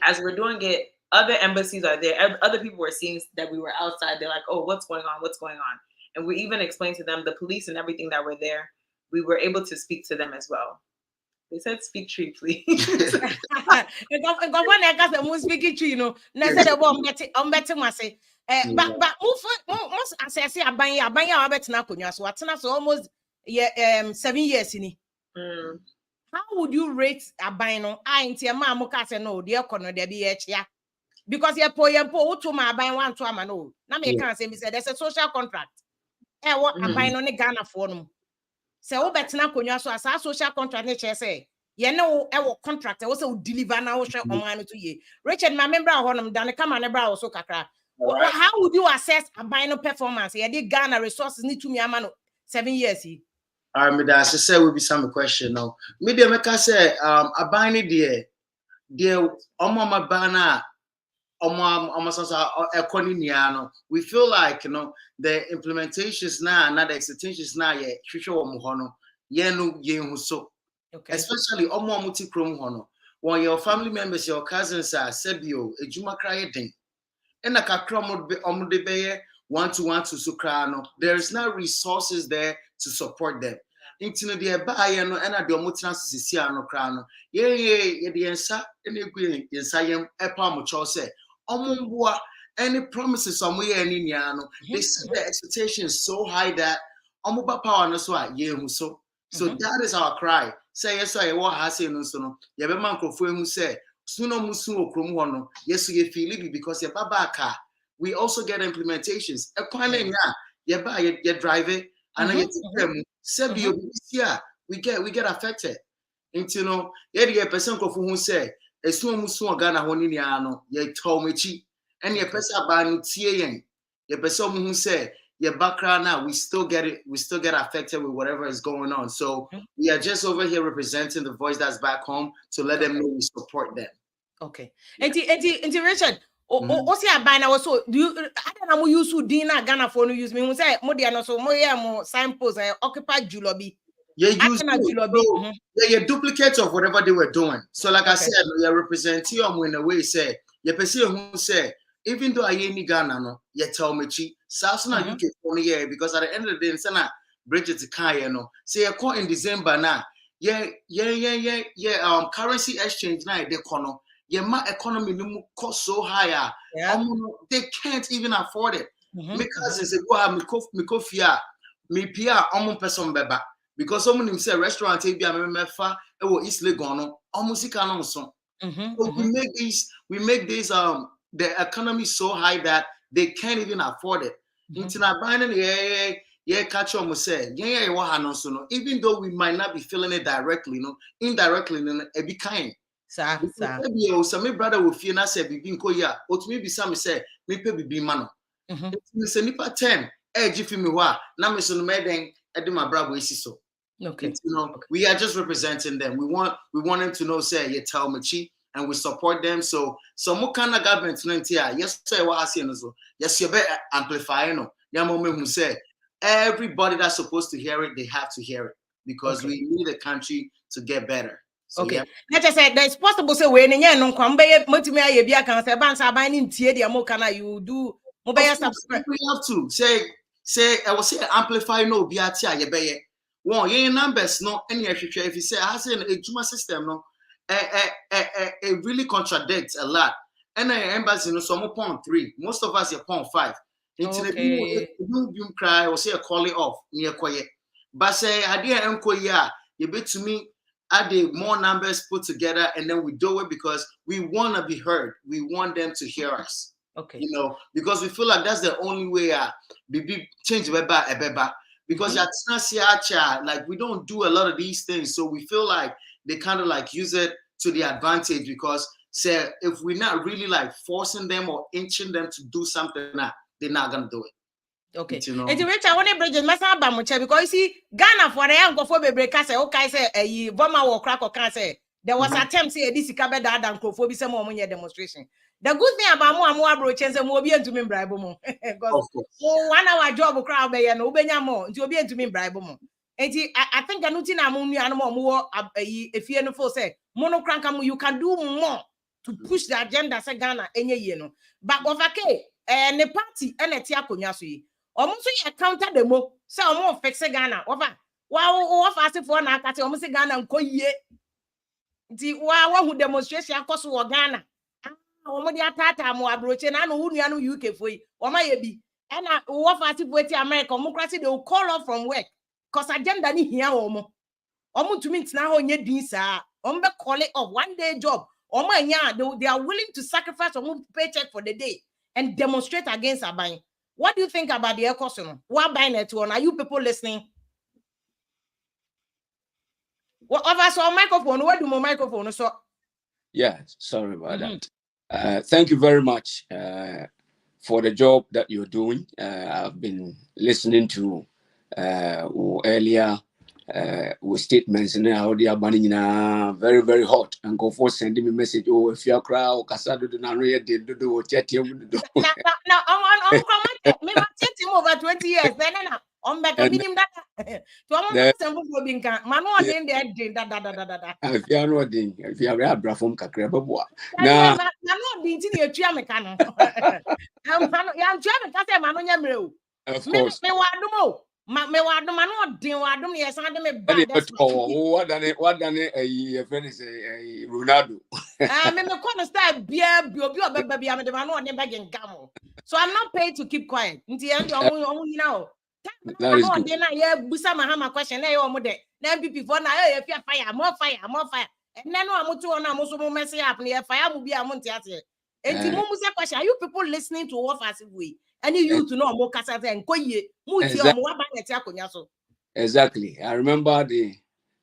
as we're doing it, other embassies are there. Other people were seeing that we were outside. They're like, oh, what's going on? What's going on? And we even explained to them, the police and everything that were there, we were able to speak to them as well. They said, speak tree, please. But most as I say, Abanya betina kunya so atena so almost 7 years in. How would you rate Abano? I ain't your mama say no, dear corner there be here. Because you're po to my Aban one to amano. Now me can't say me said there's a social contract. What Abano ne Ghana for them. So betina kunya so as a social contract nature say. No, our contract also deliver now share on 2 years. Richard, my member of honum done come on about also kakra. How would you assess a bino performance? You did Ghana resources need to me a 7 years. That's say will be some question now. Media make us say a biny dear Omama Bana Omama we feel like the implementations now, not the extensions now yet, so okay. Especially Omomuti Chrome Hono. When your family members, your cousins are Sebio, a Juma crying. And a cacrom would be one to Sukrano. There is no resources there to support them. Into the Bayano and a Domutrans Siciano Crano. Yeah, the answer, and agree in Sayam Epamucho say, Omumwa, any promises somewhere in Yano. They see the expectation is so high that Omuba power no so so. So that is our cry. Say yes, I what has no so. Yabeman Kofu say, Suno Musu Krumwono, yes, you feel it because your babaka. We also get implementations. A quality, yeah, buy you drive it, and I we get affected. And you know, yeah, person who say, as soon as Ghana honiniano, ye told me cheap, and your person by Nutien, your person who say, your background now, we still get affected with whatever is going on. So we are just over here representing the voice that's back home to let them know we support them. Okay. And Richard, see a banner also. Do you I don't know use Dina Ghana for no use me who say Modiano so more signpost occupy Julobi. Yeah, you're duplicates of whatever they were doing. So, like I said, you're representing them in a way. Say, you person who say, even though I ain't Ghana, no, you tell me, South UK for year because at the end of the day, sana Bridget Kaya, no, say a call in December now. Yeah. Currency exchange now, they kono. Yeah, my economy cost so higher. They can't even afford it. Because they say, go have me kofia, me pia, person beba. Because someone him say restaurant be mefa e wo East Legon almost canon so. We make these the economy so high that they can't even afford it. Internet buying catch on say even though we might not be feeling it directly, indirectly it be kind. Some brother will feel na say bibi nko ya otumi bi some say me pe bibi mano. Say nipa 10 jifi me ho a na me so no meden e de my brother esi so. Okay. We are just representing them. We want them to know, say, you tell me, and we support them. So what kind of government yes, sir, what I see yes, you better amplify, who say everybody that's supposed to hear it, they have to hear it because we need the country to get better. So, okay. Let us say there's possible say when no kwambe motimia ye bia kan say ban sa ban ni ntie dia mo kana you do mo be subscribe. We have to say I will say amplify no biatia ye be. One, your numbers no any if you say I say a Juma system no it really contradicts a lot. And I embassy no some 0.3. Most of us are 0.5. You cry or say a call it off near quiet. But say idea enkoya you bet to me add more numbers put together and then we do it because we want to be heard. We want them to hear us. Okay. Because we feel like that's the only way be change beba. Because like we don't do a lot of these things, so we feel like they kind of like use it to the advantage because say if we're not really like forcing them or inching them to do something, they're not gonna do it. Okay. And to Richard, I want to bridge because you see Ghana for the young for baby say okay say a bomber or crack or can say there was attempt say this cabe that and crofobia some more demonstration. The good thing about more approach and more be to me bribe more. Because 1 hour job crowd be no benya more to be to me bribe more. And I think anuti na mu animal more if you no for say monocrank you can do more to push the agenda say Ghana enye ye no. But of okay the party and eti akonya so yi. Omo so ye counter the mo say omo fix Ghana over. Wa fast for na akate omo say Ghana nko yie. Nti wa hu demonstration akoso wo Ghana. Omo dia tata mo abroche na no hu nua no UK foi o ma ye bi e na wo fati poeti America mo krasi they will call off from work cause agenda ni hia omo tumi ntina ho nye din sa omo be call it off 1 day job omo anya they are willing to sacrifice omo paycheck for the day and demonstrate against aban. What do you think about the economy? What buying it on? Are you people listening? What over so microphone? What do my microphone so? Yeah, sorry about that. Thank you very much for the job that you're doing. I've been listening to earlier with statements and how they are banning very, very hot and go for sending me a message. Oh, if you're crowd, Casado do not really do chat him. Now, I'm chat him over 20 years. Then I'm back to him that. To almost simple for being Manuel in there, if you are not doing, if you have a from Kakrababua. Now, no di nti na etua me ka no. Ya ntua me ka say ma no nya mre o. Of course. Me wa dum o. Me wa dum ma no din wa dum ye san de me ba. What done a friend is a Ronaldo. Me call the style bia obi obeba bia me de ma no ne ba gengam. So I'm not paid to keep quiet. Nti e de omo nyina o. That is good. Then I busa mahama question na yo mo de. Na MPP for na e fire, more fire. And then no amutu on amuso mo mess up na fire mu bia mo ntiate. Enti mo musa question, are you people listening to what fast way? Any you to know mo kasa say enkoye. Mu ti o mo wa ba neti akonya so. Exactly. I remember the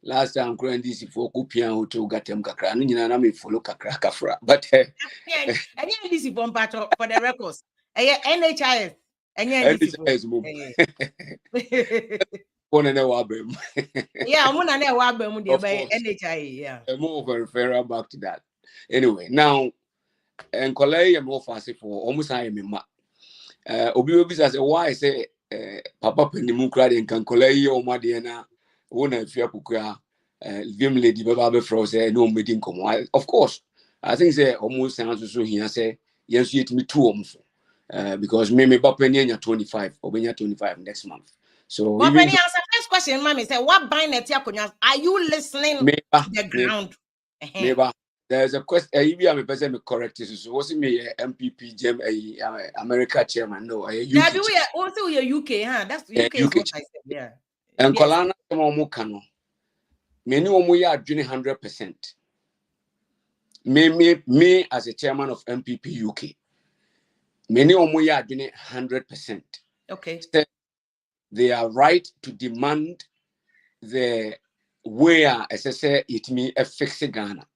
last time this for Kupian who to Gatem Kakra. No nyina na me follow Kakra Kafra. But any this for the records. NHIS. NHIS move. One and a yeah, I'm gonna know what NHIS. Yeah. More referral back to that. Anyway, now and Kolei and more fancy for almost I am Obi says why say Papa Penimukra and can Kolei or Madiana one of Fiapukra Vim Lady Baba Froze no meeting come. Of course, I think they almost sounds so here say yes, you me two because maybe Bapenia 25 or 25 next month. So but when you answer first question, mommy say what buying are you listening to the ground? Maybe there's a question. Maybe I'm a person correct. So what's me MPP Gem America chairman? No, UK. Also your UK, huh? That's UK. Is what I said. Yeah. And Kolana Mokano. Many omu ya doing 100%. Me as a chairman of MPP UK. Many omu ya doing 100%. Okay. They are right to demand the where as I say it me a fix Ghana.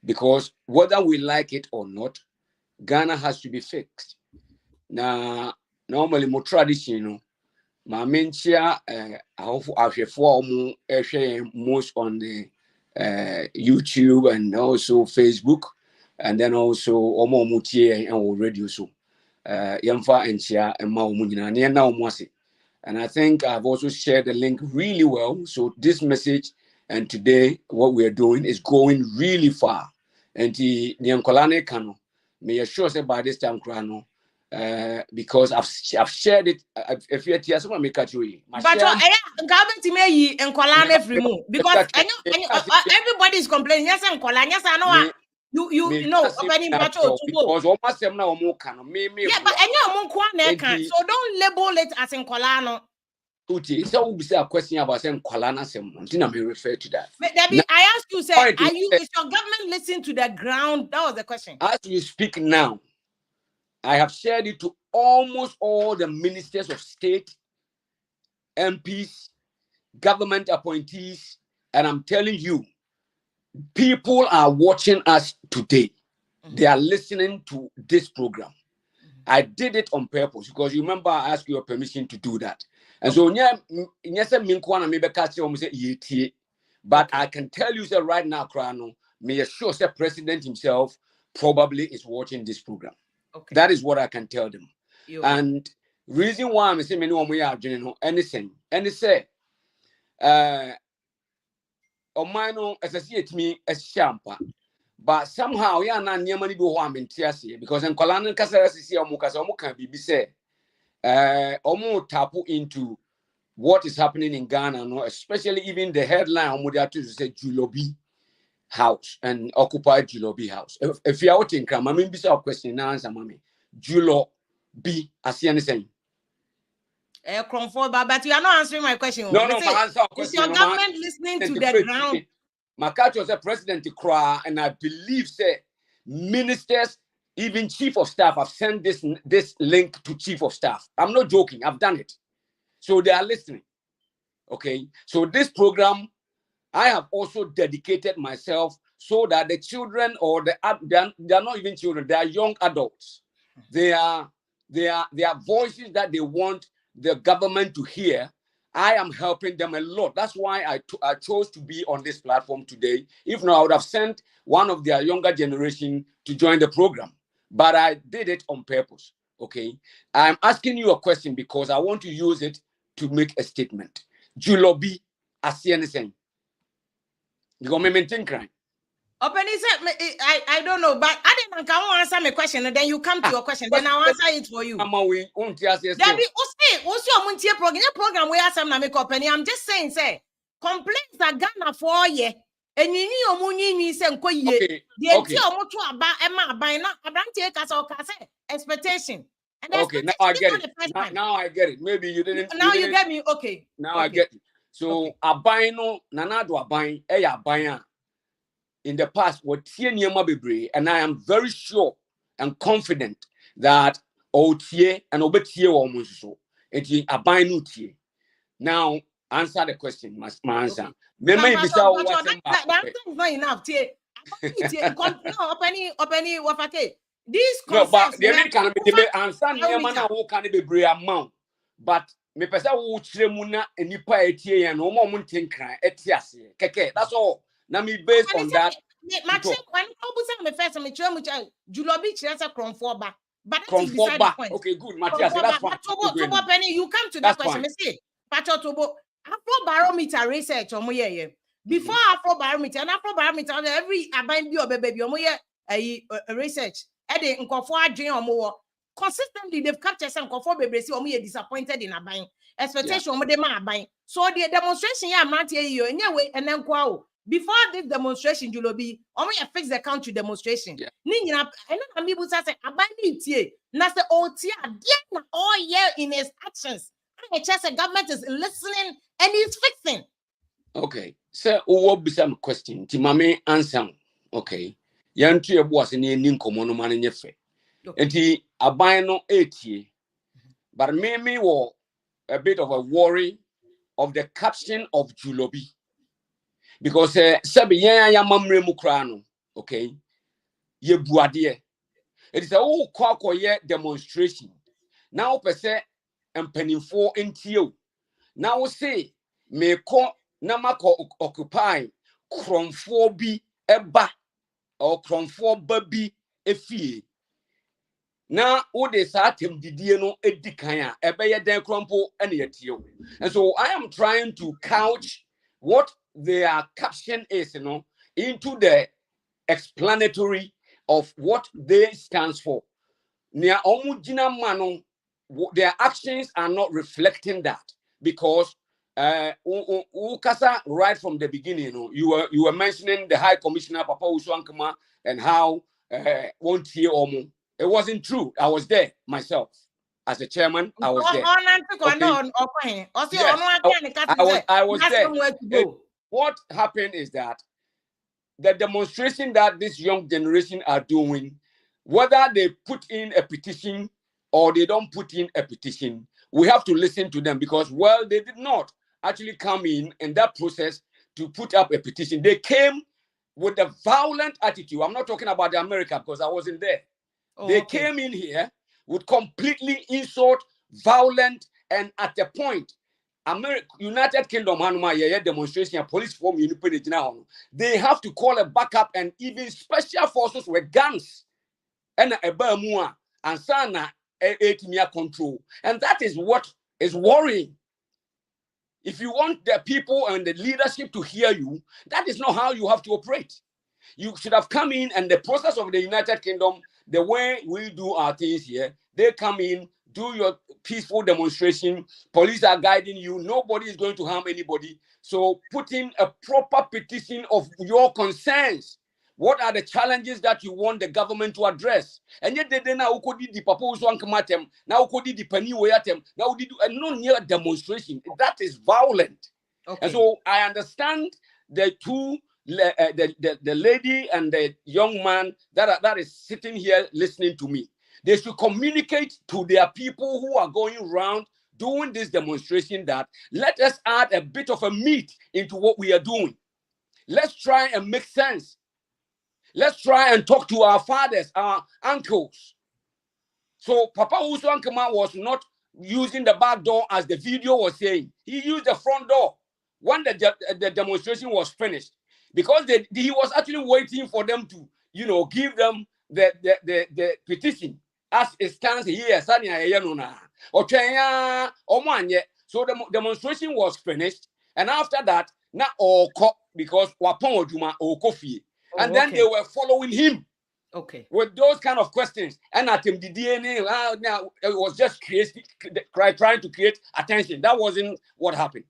Because whether we like it or not, Ghana has to be fixed. Now, normally more traditional. My mentia most on the YouTube and also Facebook, and then also Omo Mutie and radio so Yamfa and Chia and Maumunina near now Mwasi. And I think I've also shared the link really well. So this message and today what we're doing is going really far. And the Nyankolane Kano may assure say by this time Krano. Because I've shared it. If you're here, someone make a tree. But government may and Kolane remove because I know everybody is complaining. Yes, and Kolane. Yes, I know. You know opening patrol to go. Because almost them now more can yeah, but I know so don't label it as in Kolano. So we say a question about saying Kolana someone. Didn't I refer to that? Debbie, I asked you, say, is your government listening to the ground? That was the question. As we speak now, I have shared it to almost all the ministers of state, MPs, government appointees, and I'm telling you, people are watching us today. They are listening to this program. I did it on purpose because you remember I asked your permission to do that. And so, but I can tell you that right now, Krano, may assure the president himself probably is watching this program. Okay. That is what I can tell them. And reason why I'm saying many we are doing anything, and they say, Omano as I see it me as champa. But somehow, yeah, not near money go home in Tiasi because in Colana Casarasi Omuka can be said. Omo tapu into what is happening in Ghana, no, especially even the headline Omudiatu said Julobi House and occupied Julobi House. If you are out in Kram, I mean, this question now answer, mommy. Julo B, I see anything. But you are not answering my question. No, my answer is your government listening to the ground? Makato was a president to cry, and I believe say ministers, even chief of staff, have sent this link to chief of staff. I'm not joking, I've done it. So they are listening. Okay. So this program, I have also dedicated myself so that the children or they are not even children, they are young adults. They are voices that they want the government to hear. I am helping them a lot. That's why I chose to be on this platform today. If not, I would have sent one of their younger generation to join the program. But I did it on purpose. Okay. I'm asking you a question because I want to use it to make a statement. Julobi, I see anything. You go maintain crime. Open is I don't know, but I didn't come answer my question, and then you come to your question. Then I'll answer it for you. We won't ask you. Debbie, what's your Muntia program where some make up penny? I'm just saying, say, complaints are Ghana for ye, and you knew Muni send Koye. The entire motor about Emma by now, I don't take us all expectation. And okay, now I get it. Now I get it. Maybe you didn't. Now you get me. Okay. Now I get it. So a buy no, Nanado a buying, a buyer. In the past, what Tienema Bebre, and I am very sure and confident that Otie and Obetie almost so. It is a binutie. Now, answer the question, my answer. Maybe that's not enough. Open wafate. These concepts. No, but the American answer Niamana who can be brave amount. But me pesa wo chiremuna enipa etie and no more muntin cry etiase. Keke, that's all. Now me based on that. Julobi chiresa kronfoba. But okay, good, Matthias. That's fine. Penny, you come to that question. Me say, Pachotobo, Afrobarometer research before Afrobarometer and Afrobarometer every abine bio baby a research. Ede nkofo adwen omo consistently they've captured some nkofo baby see omo disappointed in abine. Expectation omo dey ma abine. So the demonstration here amount here anyway and then before this demonstration, Julobi, only fix the country demonstration. Nina, and then people say, "Abandon it." Now say, "Oh, dear, all year in his actions." And the government is listening and he's fixing. Okay, so what be some question? Timame answer. Okay, yantu was in any common man in your face. And he abandon 80, but maybe war a bit of a worry of the caption of Julobi. Because sabi ya mamre mukrano, okay, ye buadie. It is a whole kwakoye demonstration. Now per se empenifo intio. Now say me ko namako occupy kromfo bi eba or kromfo babi efie. Now all the satim didie no edikanya ebeye den krompo ene yetio. And so I am trying to couch what their caption is, into the explanatory of what they stands for. Their actions are not reflecting that because Ukasa right from the beginning, you were mentioning the High Commissioner Papa Uswankama and how won't hear Omo. It wasn't true. I was there myself. As a chairman, I was there. I was there. What happened is that the demonstration that this young generation are doing, whether they put in a petition or they don't put in a petition, we have to listen to them because, well, they did not actually come in that process to put up a petition. They came with a violent attitude. I'm not talking about the America because I wasn't there. They came in here with completely insult, violent, and at the point, United Kingdom demonstration, police form, they have to call a backup and even special forces with guns and a Burmua and Sana control. And that is what is worrying. If you want the people and the leadership to hear you, that is not how you have to operate. You should have come in and the process of the United Kingdom, the way we do our things here, they come in, do your peaceful demonstration. Police are guiding you. Nobody is going to harm anybody. So put in a proper petition of your concerns. What are the challenges that you want the government to address? And yet they now could the proposal on Kamatem, now could the penny wayatem, now did a non-year demonstration. That is violent. Okay. And so I understand the two, the lady and the young man that is sitting here listening to me. They should communicate to their people who are going around doing this demonstration that let us add a bit of a meat into what we are doing. Let's try and make sense. Let's try and talk to our fathers, our uncles. So Papa Uswankama was not using the back door as the video was saying. He used the front door when the demonstration was finished because he was actually waiting for them to, give them the petition. As it stands here, so the demonstration was finished, and after that, now all because wapon ojuma or coffee. And then they were following him. Okay. With those kind of questions. And at him, the DNA, now it was just trying to create attention. That wasn't what happened.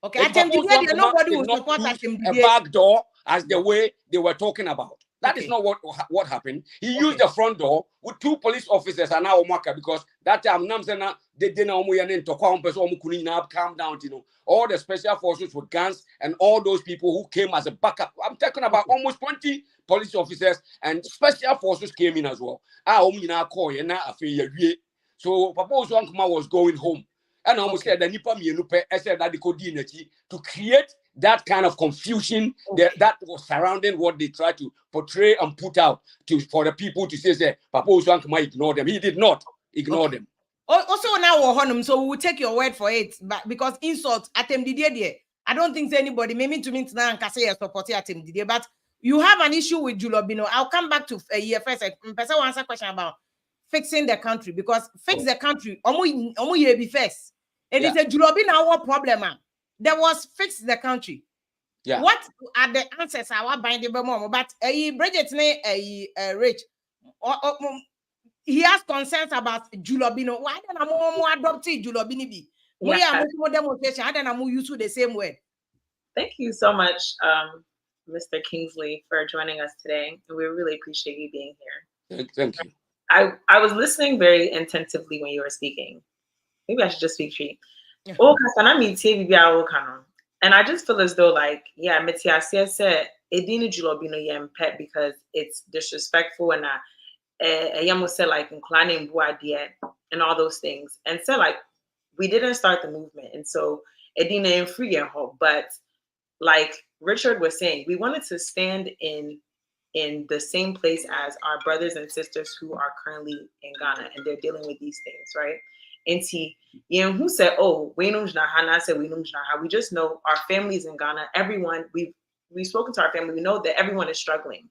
Okay, at him, nobody will support at him. A back door as the way they were talking about. That is not what happened. He used the front door with 2 police officers and now because that time they didn't calm down, you know. All the special forces with guns and all those people who came as a backup. I'm talking about almost 20 police officers and special forces came in as well. So Papa Oswankuma was going home. And I almost said that I said that they could to create that kind of confusion that was surrounding what they tried to portray and put out for the people to say, Papa Oswankuma ignored them. He did not ignore them. Also now, so we will take your word for it, but because insult at him Didier, I don't think anybody maybe to me now and say support at him Didier, but you have an issue with Julobino. I'll come back to a year first. Person will answer question about fixing the country because fix the country. Omu ye be first. And it's a Julobino what problem. There was fix the country. Yeah. What are the answers? I want binding mom, but Bridget Rich. He has concerns about Julobino. Why don't I more adopted Julobini be? We are more demonstration. I don't know use the same word. Thank you so much, Mr. Kingsley, for joining us today. We really appreciate you being here. Thank you. I was listening very attentively when you were speaking. Maybe I should just speak tree. And I just feel as though, like, yeah, Metiasia said, Edini Julobino yem pet because it's disrespectful and Yamo said like inclining Buadia and all those things. And so like we didn't start the movement. And so Edina and free and hope. But like Richard was saying, we wanted to stand in the same place as our brothers and sisters who are currently in Ghana and they're dealing with these things, right? And who said, oh, we just know our families in Ghana, everyone, we've spoken to our family, we know that everyone is struggling.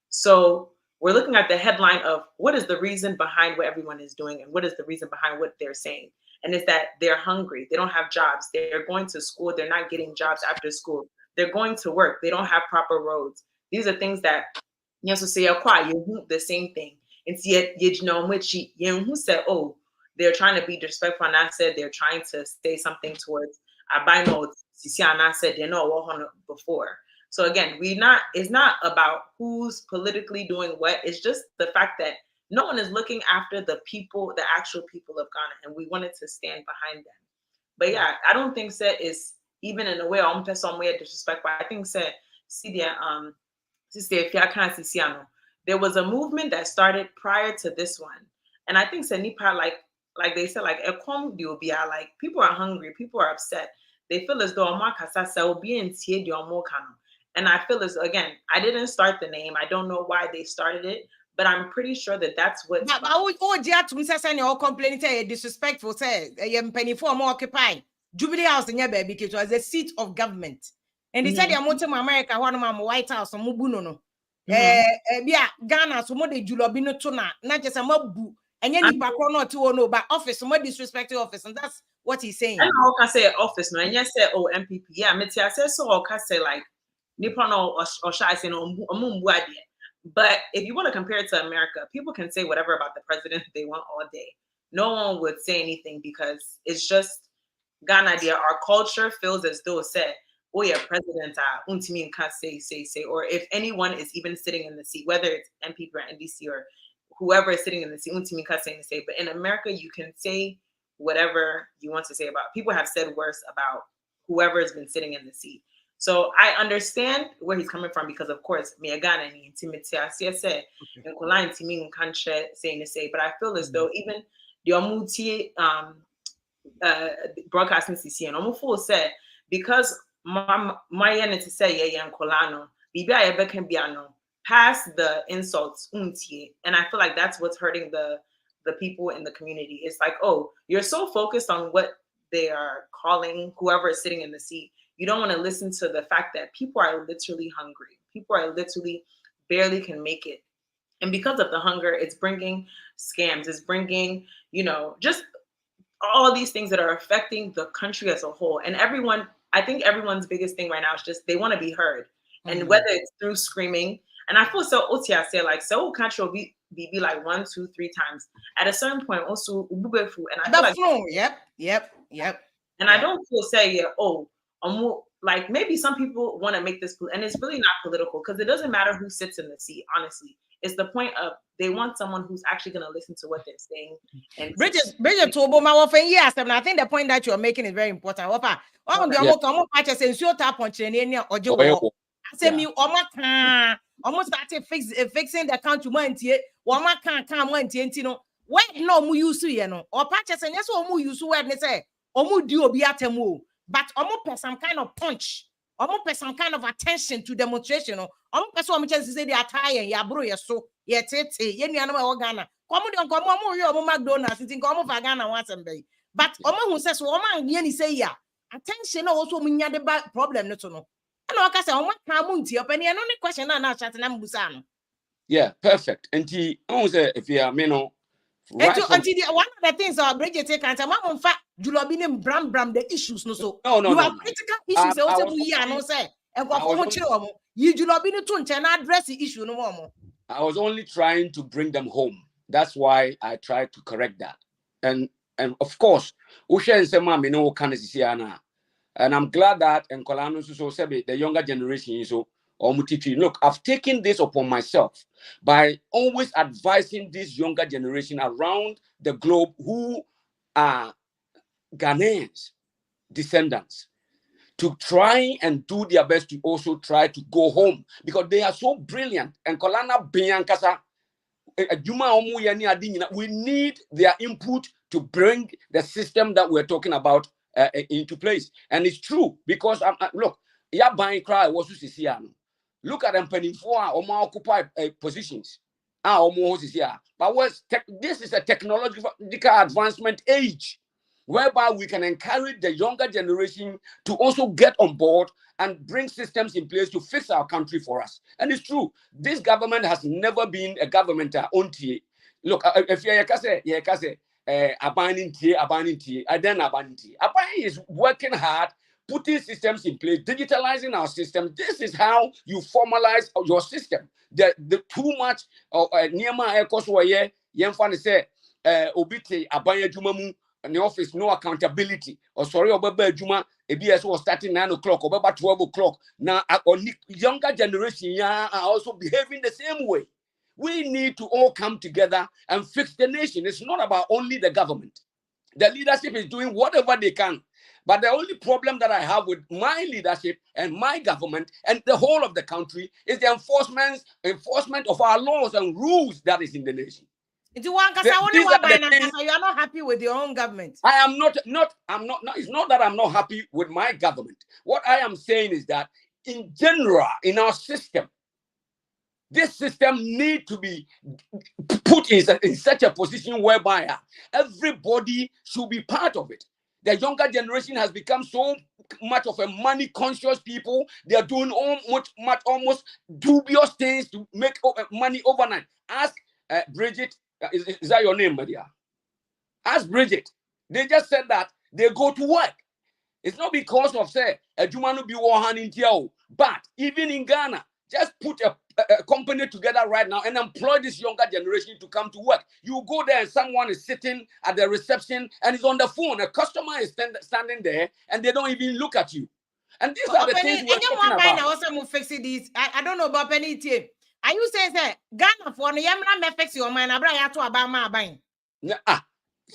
So we're looking at the headline of what is the reason behind what everyone is doing and what is the reason behind what they're saying. And it's that they're hungry, they don't have jobs, they're going to school, they're not getting jobs after school, they're going to work, they don't have proper roads. These are things that you say the same thing. And who said, oh, they're trying to be disrespectful, and I said they're trying to say something towards Abino Sisi, and I said they know before. So again, it's not about who's politically doing what. It's just the fact that no one is looking after the people, the actual people of Ghana, and we wanted to stand behind them. But yeah, I don't think that is even in a way some way disrespectful. I think that there was a movement that started prior to this one, and I think Nipa like they said, like people are hungry, people are upset. They feel as though and I feel as, again, I didn't start the name. I don't know why they started it, but I'm pretty sure that that's what. But you're complaining, disrespectful, say, penny for more occupying Jubilee House in your baby, because it was a seat of government. And they said, I'm to America, one of my White House, or Mubuno. Ghana, so more de Julobino tuna, not just a mobu, and any background or two, no, but office, more disrespectful office, and that's what he's saying. And I can say office, no, and yes, say, oh, MPP, yeah, Metia says so, I can say, like, Nippon or Shy say no. But if you want to compare it to America, people can say whatever about the president they want all day. No one would say anything because it's just Ghana. Our culture feels as though said, "Oh yeah, president untimin can't say," or if anyone is even sitting in the seat, whether it's MPP or NDC or whoever is sitting in the seat, untimin can't say. But in America, you can say whatever you want to say about. People have said worse about whoever has been sitting in the seat. So I understand where he's coming from because, of course, me Ghana and intimidate. I say, and Kola intimidate can't saying to say, but I feel as though even the Omuti broadcasting CC and Omufu said because my unit to say yeah and Kolano, Bibi Ayebe can be past the insults unti, and I feel like that's what's hurting the people in the community. It's like, oh, you're so focused on what they are calling whoever is sitting in the seat. You don't want to listen to the fact that people are literally hungry. People are literally barely can make it. And because of the hunger, it's bringing scams. It's bringing, just all these things that are affecting the country as a whole. And I think everyone's biggest thing right now is just they want to be heard. And whether it's through screaming, And I feel so Otia say like so country will be like 1, 2, 3 times. At a certain point, also ububefu, and I feel like yep. And I don't feel say like maybe some people want to make this, and it's really not political because it doesn't matter who sits in the seat. Honestly, it's the point of they want someone who's actually going to listen to what they're saying. And Bridget Tobo, my wife, yes, and I think the point that you're making is very important. Almost started fixing the country money. One can't come one no. Why no mu use or patches and yes, or mu use word they say, or do be at a move, but almost some kind of punch, almost some kind of attention to demonstration. Almost so much as say they are tired, ya bro, so yet any animal organa. Come on, you McDonald's, sitting come over Ghana once and bay. But who says, woman, yenny say ya. Attention also mean ya the problem, not to know. And I say, what can up any question and not chatting and busano. Yeah, perfect. And he owns if you are meno. Right One of the things our Bridget take and in fact, Julobin bram the issues no so. No. You have critical issues also we are no say. And you Julobin to address the issue no more. I was only trying to bring them home. That's why I tried to correct that. And of course, Usha and Sema Mino Kanisiana. And I'm glad that and Kolano so Sebi, the younger generation so or Mutifi. Look, I've taken this upon myself by always advising this younger generation around the globe who are Ghanaians, descendants, to try and do their best to also try to go home because they are so brilliant. And Kolana Biankasa, we need their input to bring the system that we're talking about into place. And it's true because look, yeah, buying cry was look at them penny for or more occupied positions. But this is a technological advancement age whereby we can encourage the younger generation to also get on board and bring systems in place to fix our country for us. And it's true, this government has never been a government onti. Look, if you say abaning tea, is working hard, putting systems in place, digitalizing our system. This is how you formalize your system. The too much of Niema Ekoswaye, Yemfani say, Obiti, Abaya Jumamu, and the office, no accountability. Or sorry, Obaba Juma, ABS was starting 9 o'clock, or about 12 o'clock. Now, younger generation are also behaving the same way. We need to all come together and fix the nation. It's not about only the government. The leadership is doing whatever they can. But the only problem that I have with my leadership and my government and the whole of the country is the enforcement of our laws and rules that is in the nation. You are not happy with your own government. I am not. It's not that I'm not happy with my government. What I am saying is that in general, in our system, this system needs to be put in such a position whereby everybody should be part of it. The younger generation has become so much of a money-conscious people. They are doing almost dubious things to make money overnight. Ask Bridget, is that your name, Maria? Ask Bridget. They just said that they go to work. It's not because of, say, a Jumanu be Wahan in Tiao, but even in Ghana, just put a company together right now and employ this younger generation to come to work. You go there and someone is sitting at the reception and is on the phone. A customer is standing there and they don't even look at you. And these are the things we're talking about. I don't know about Penny. Are you saying that Ghana for the Yamna me fix your mind?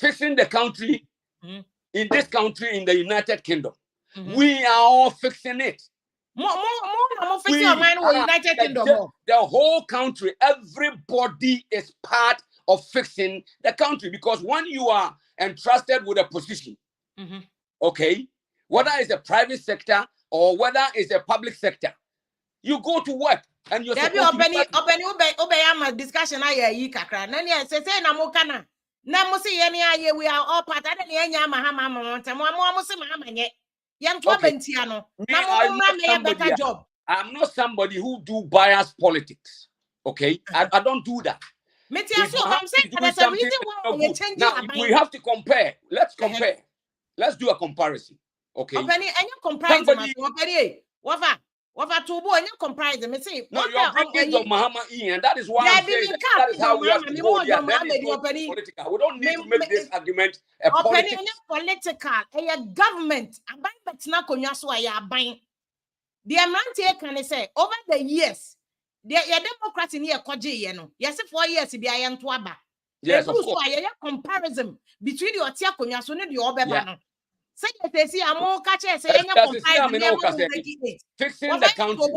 Fixing the country in this country in the United Kingdom. We are all fixing it. More fixing your mind with United Kingdom. The whole country, everybody is part of fixing the country because when you are entrusted with a position, okay, whether it's a private sector or whether it's a public sector, you go to work. And you're supposed to discussion. We are all part of the I'm not somebody who do bias politics. Okay, I don't do that. Now we have to compare. Let's compare. Let's do a comparison. Okay. Over to boy, you comprise them. Say, no, you are bringing John Mahama in, and that is why I'm saying that is how we have to go. Yeah, then it's not political. We don't need to make this argument a politics. Political, a government. But not buying. The amount can say over the years, the Democrats in here, yes, 4 years, be I am to Yes, of course. Comparison between your Tiakonya, so the Obama. Say they see a more catcher, say, fixing the country.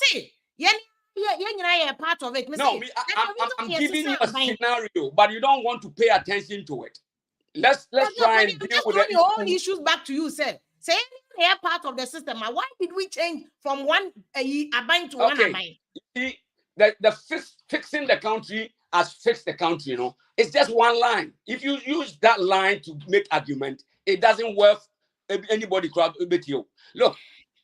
Say, you're part of it. No, I'm giving you a scenario, but you don't want to pay attention to it. Let's try and deal with it. Your own issues back to you, sir. Say they're part of the system. Why did we change from one abine to one abine? See, the fixing the country as fix the country, you know, it's just one line. If you use that line to make argument, it doesn't work. Anybody crowd with you. Look,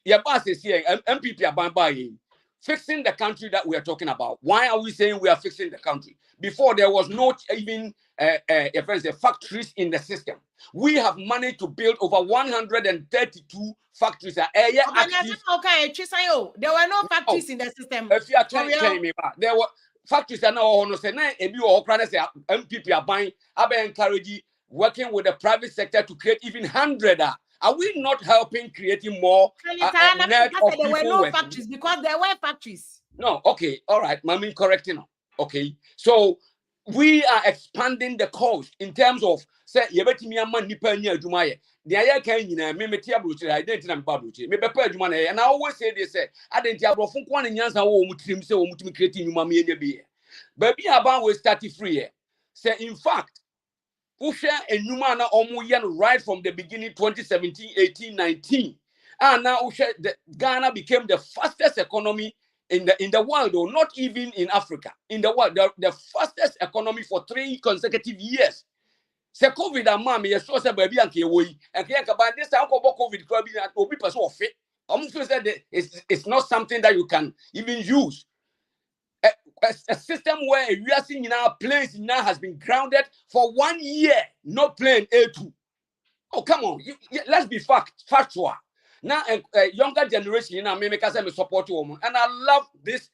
your boss is here. MPP are buying. Fixing the country that we are talking about. Why are we saying we are fixing the country? Before there was not even factories in the system. We have managed to build over 132 factories. There were no factories in the system. If you are telling me, there were factories are now no say MPP are buying. I encourage working with the private sector to create even 100. Are we not helping creating more? There were no factories because there were factories. No, okay, all right, Mami, correcting now. Okay, so we are expanding the coast in terms of say the aya can me metia bruche identity and babuche me bepa adwuma na and I always say this say identity abrofo ko an nyansa wo mutrim say wo mutumi creating nyuma me enya bi baby aban we start free here say in fact Usha and Numana Omuyan right from the beginning 2017, 18, 19. And now Usha Ghana became the fastest economy in the world, or not even in Africa, in the world, the fastest economy for 3 consecutive years. Se COVID and mommy, yes, so say baby and Kiwi, and Kiaka this time COVID will be person of it. Said it's not something that you can even use. A system where we are seeing in our planes now has been grounded for 1 year, no plane A2. Oh, come on, let's be factual. Now, a younger generation, you know, make us a support woman, and I love this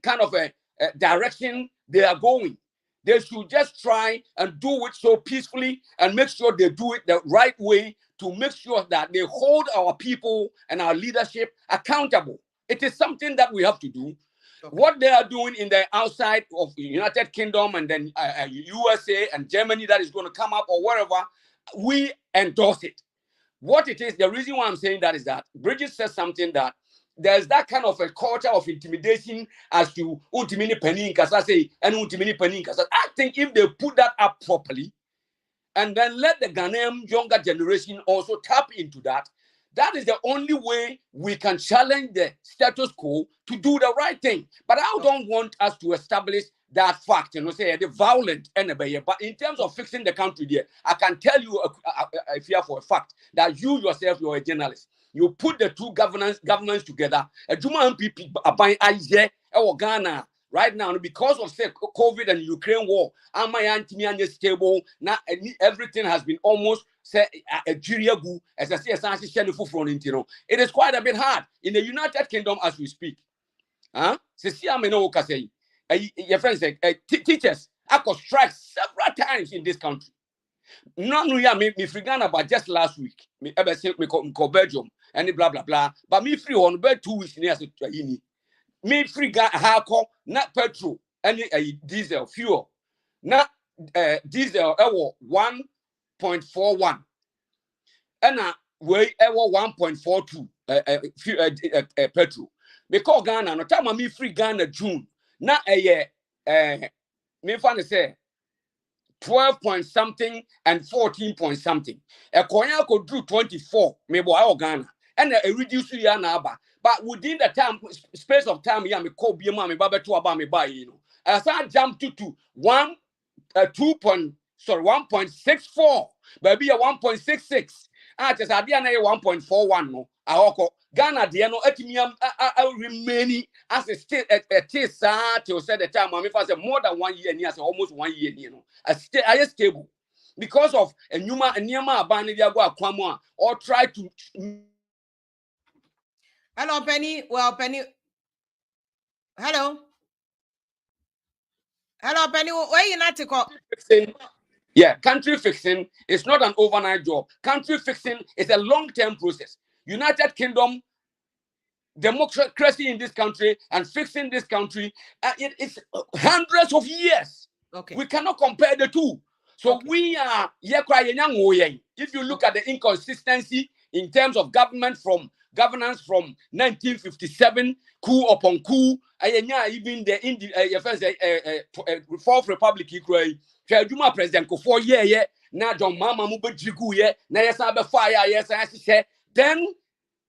kind of a direction they are going. They should just try and do it so peacefully and make sure they do it the right way to make sure that they hold our people and our leadership accountable. It is something that we have to do. Okay. What they are doing in the outside of the United Kingdom and then USA and Germany that is going to come up or wherever, we endorse it. What it is, the reason why I'm saying that is that Bridget says something that there's that kind of a culture of intimidation as to ultimini penny kasa say and ultimini penny kasa. I think if they put that up properly and then let the Ghanaian younger generation also tap into that, that is the only way we can challenge the status quo to do the right thing. But I don't want us to establish that fact, you know, say the violent enemy. But in terms of fixing the country there, I can tell you I fear for a fact that you yourself, you're a journalist. You put the two governments together. A Juma MPP by Aye or Ghana right now because of say COVID and Ukraine war. Am I anti stable now? Everything has been almost say a juriagu as I say it is quite a bit hard in the United Kingdom as we speak. Huh? Your friends say teachers I could strike several times in this country. None me free Ghana, but just last week me ever say me Belgium and blah blah blah. But me free on bed 2 weeks near me free Ghana hako not petrol any diesel fuel not diesel 1.41 and we 1.42 petrol because Ghana no time me free Ghana June na me fan say 12 point something and 14 point something. A Korea could do 24, maybe Ghana, and a reduce Yanaba. But within the time space of time, me call be mammy baba to about me by you know. As I jump to 1.64, baby a 1.66. I just had 1.41 no. Ghana Diano Etimium remaining as a state at Tessa till said the time if I said more than 1 year near almost 1 year, you know, I stable because of a Numa and Niama Banidia Kwamwa or try to Hello, Penny. Well, Penny. Hello. Hello, Penny. Where you not to call? Yeah, country fixing is not an overnight job. Country fixing is a long-term process. United Kingdom, democracy in this country and fixing this country, it's hundreds of years. Okay. We cannot compare the two. So okay. we are, if you look at the inconsistency in terms of governance from 1957, coup upon coup, even the Fourth Republic, President Kufo, now John Mama Mubajigu, now yes, I fire, yes, I say, then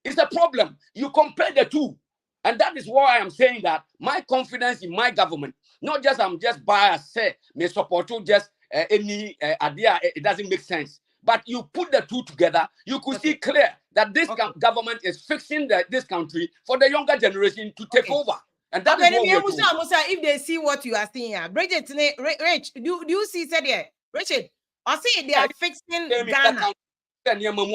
it's a problem. You compare the two. And that is why I am saying that my confidence in my government, not just I'm just biased, say, may support you just any idea, it doesn't make sense. But you put the two together, you could see clear that this government is fixing this country for the younger generation to take over. And that is what we are doing. If they see what you are seeing here, Bridget, Rich, do you see, said here, Richard, I see they are fixing Ghana. But I know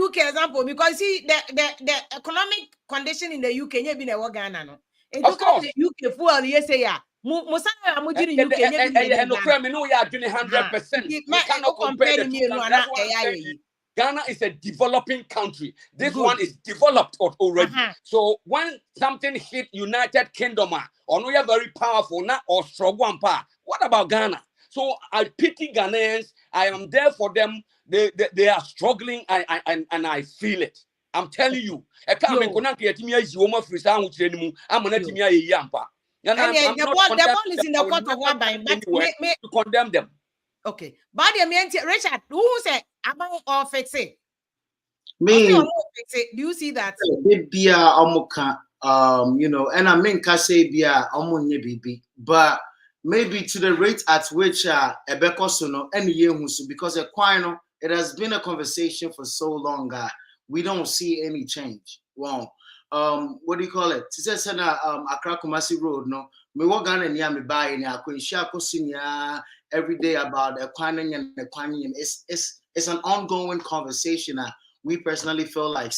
UK example because see the economic condition in the UK, you been a Ghana no. Of course, the UK fuel yes yeah. Musa Mujini UK and no crime, no, you are doing 100%. You cannot compare the two. That's what I'm saying. Ghana is a developing country. This one is developed already. So when something hit United Kingdom, or no, you're very powerful now or strong one part. What about Ghana? So I pity Ghanaians. I am there for them. They are struggling, and I feel it. I'm telling you. The ball is in the court of one by to condemn them. Okay. But Richard, who said about or fix it? Me, do you see that? You know, and I mean, say bia baby, but maybe to the rate at which Ebekosono any year because it has been a conversation for so long, we don't see any change. Wow. What do you call it? Accra Kumasi Road, no. Me walk on and me buy in every day about equine and equine. It's an ongoing conversation. We personally feel like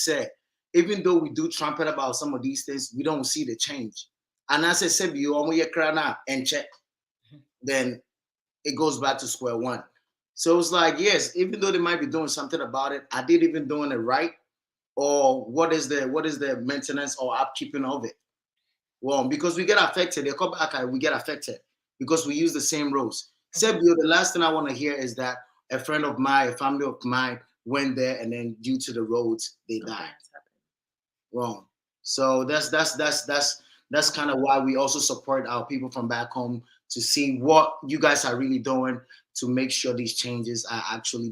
even though we do trumpet about some of these things, we don't see the change. And as I said, you almost and check, then it goes back to square one. So it's like, yes, even though they might be doing something about it, are they even doing it right? Or what is the maintenance or upkeeping of it? Well, because we get affected, they come back and we get affected because we use the same roads. Sebio, the last thing I want to hear is that a friend of mine, a family of mine went there and then due to the roads, they died. Wrong. So that's kind of why we also support our people from back home to see what you guys are really doing to make sure these changes are actually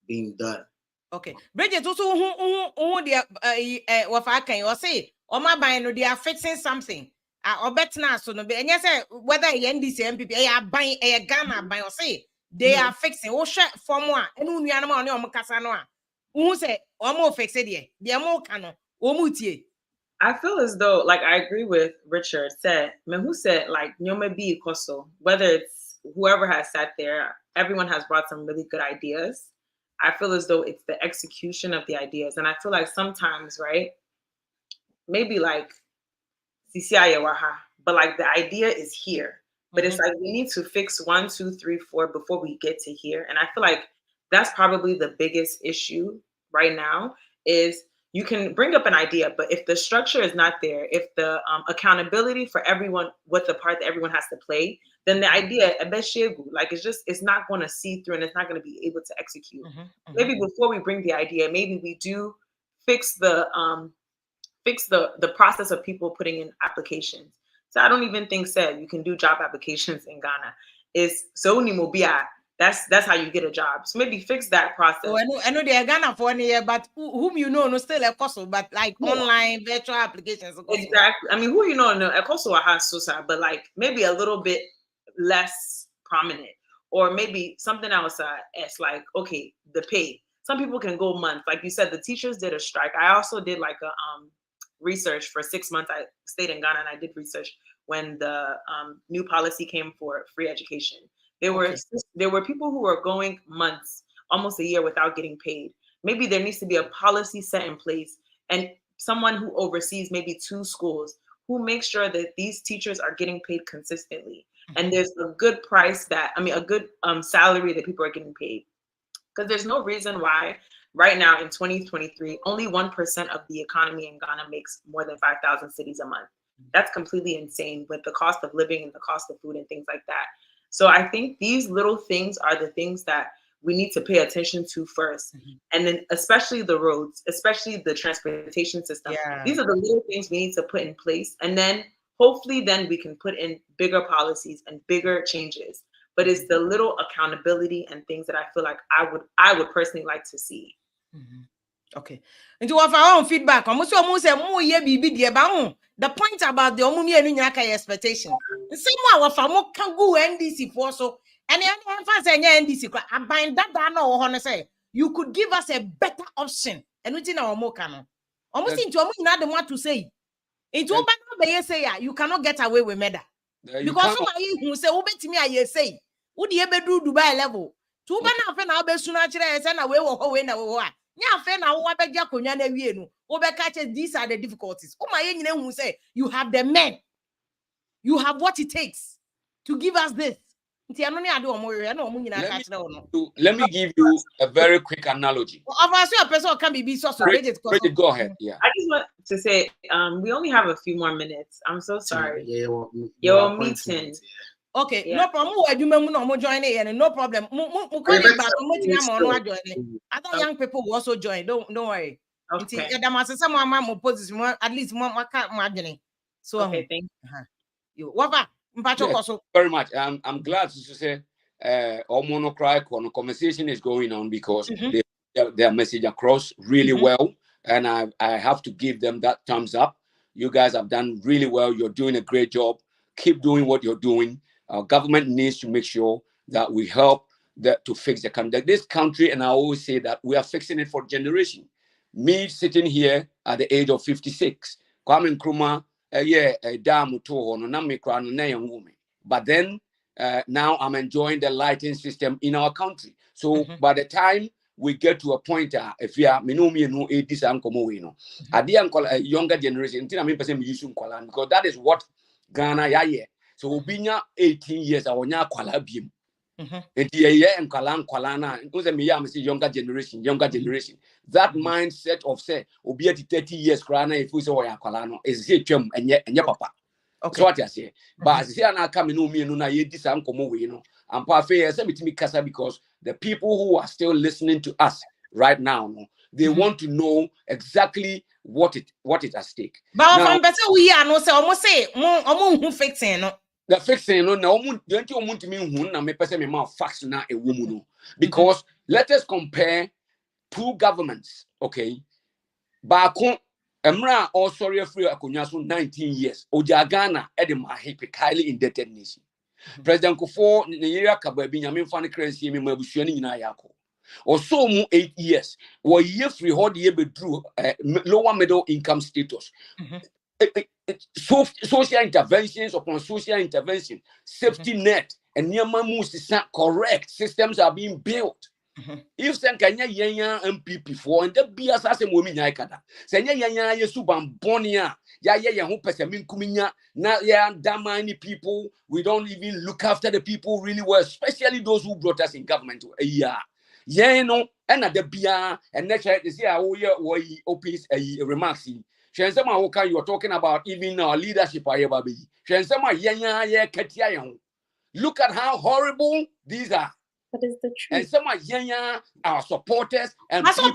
being done. Okay. Bridget, also who what I can you say, or my buying, they are fixing something. Or better now, so no, and yes, whether NDC MPP, I buying a Ghana by or say they are fixing. Oh, shit, from one, and who animal on Casanoa. Who say, or more fix it, they are more canon, or mutie. I feel as though, like, I agree with Richard said, who said, like, Nyome B Koso, whether it's whoever has sat there, everyone has brought some really good ideas. I feel as though it's the execution of the ideas. And I feel like sometimes, right, maybe like CCI Waha, but like the idea is here. But it's like we need to fix 1, 2, 3, 4 before we get to here. And I feel like that's probably the biggest issue right now is you can bring up an idea, but if the structure is not there, if the accountability for everyone, what the part that everyone has to play, then the idea, like it's not going to see through and it's not going to be able to execute. Maybe before we bring the idea, maybe we do fix the process of people putting in applications. So I don't even think you can do job applications in Ghana. It's so nimobia. That's how you get a job. So maybe fix that process. Oh, I know they are Ghana for 1 year, but whom you know, no still a cost, but like online virtual applications. Exactly. I mean, who you know, no, a cost has Susa, but like maybe a little bit less prominent, or maybe something else. It's like, okay, the pay. Some people can go months. Like you said, the teachers did a strike. I also did like a research for 6 months. I stayed in Ghana and I did research when the new policy came for free education. There were people who were going months, almost a year without getting paid. maybe there needs to be a policy set in place and someone who oversees maybe 2 schools who makes sure that these teachers are getting paid consistently. And there's a good price a good salary that people are getting paid. Because there's no reason why right now in 2023, only 1% of the economy in Ghana makes more than 5,000 cedis a month. That's completely insane with the cost of living and the cost of food and things like that. So I think these little things are the things that we need to pay attention to first. And then especially the roads, especially the transportation system. Yeah. These are the little things we need to put in place. And then hopefully then we can put in bigger policies and bigger changes. But it's the little accountability and things that I feel like I would personally like to see. Okay. And to offer our own feedback, the point about the omumi expectation. The same one of our can go NDC for so and NDC I bind that down say you could give us a better option and within our more canon. Almost into not the one to say. Into say you cannot get away with murder. Because somebody who say to me I say would you ever do Dubai level? Two man after now be sooner and away or na these are the difficulties. Who say you have the men, you have what it takes to give us this. Let me give you a very quick analogy. Bridget, go ahead. Yeah. I just want to say, we only have a few more minutes. I'm so sorry. Your meeting. Okay, no problem. No problem. Other young people will also join. Don't worry. Okay. At least so okay, thank you. Yes, very much. I'm glad to say conversation is going on because their message across really well, and I have to give them that thumbs up. You guys have done really well. You're doing a great job. Keep doing what you're doing. Our government needs to make sure that we help to fix the country. This country, and I always say that we are fixing it for generation. Me sitting here at the age of 56, Kwame Nkrumah, but then now I'm enjoying the lighting system in our country. So by the time we get to a point, if you are younger generation, because that is what Ghana so Obinya 18 years awonya kwala biem. Enti and kwala younger generation. That mindset of say obi at 30 years krana if we say kwala no is say twem enye papa. Okay. So what you say? But as say na come no me no na ye dis ankomo we no. And pa fe say metimi kasa because the people who are still listening to us right now, they want to know exactly what it at stake. But now, we are no say almost say who fixing no. The fixing no don't you want to mean na me person me ma facts na a woman because let us compare two governments, okay? Baako Emra or sorry free akonya so 19 years Ojagana edema highly indebted nation. President Kufuor Nigeria kababi nyame mfa ne currency me mabusuani nyina yako. Also 8 years or year free hold ye bedru lower middle income status. Social interventions upon social intervention, safety net, and near moves correct. Systems are being built. If sen kanya yenya MPP for and the be assassin women yakada. Senya yenya yesuban bonia, ya who pesamin kuminya, na ya damani people. We don't even look after the people really well, especially those who brought us in government to a year. Yeah, no, and at the bia, and next year this year, opens a remarks. You are talking about even our leadership. Look at how horrible these are. That is the truth. And some our supporters and people,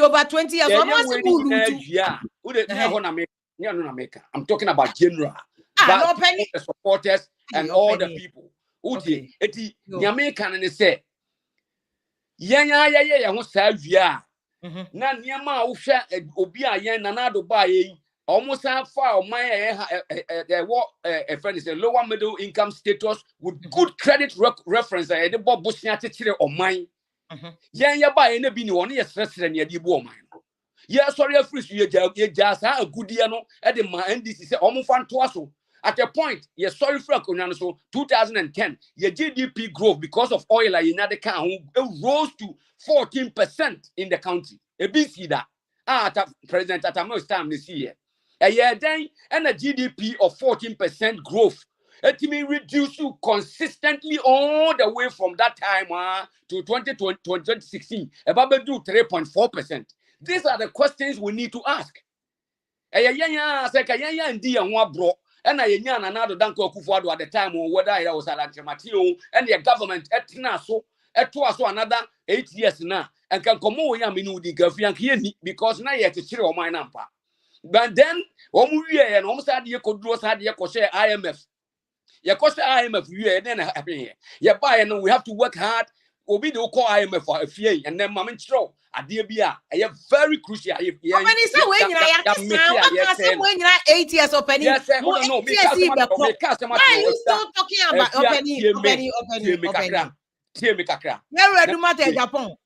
over 20 years. I'm talking about general. But the supporters and all the people. Okay. Say na niema uhwe obi ayen nanado ba yen almost far my a friend is a lower middle income status with good credit reference the bob busia titire o man yen ya ba yen bi ni won ye sresre ne ade bu o man ye sorry free so ye ja sa agudie no e de ma ndc se omo fa nto aso At a point, yes, sorry for a so 2010, your GDP growth because of oil in another count rose to 14% in the country. A BC that President at a most time this year. A year then and a GDP of 14% growth. It may reduce you consistently all the way from that time to 2016. About do 3.4%. These are the questions we need to ask. And I yan another Danko Kufuado at the time whether I was Alantematio and the government at Naso at another 8 years now and can come over Yaminu the Gafian because now you have to chill on my number. But then, and almost had you could do had your IMF. Your cost IMF, you are then happy. You buy and we have to work hard. Obi do call IMF for a fee and then Mamma Show at DBA. I am very crucial. When you say when you are 8 years opening, yes, no, you still talking about opening.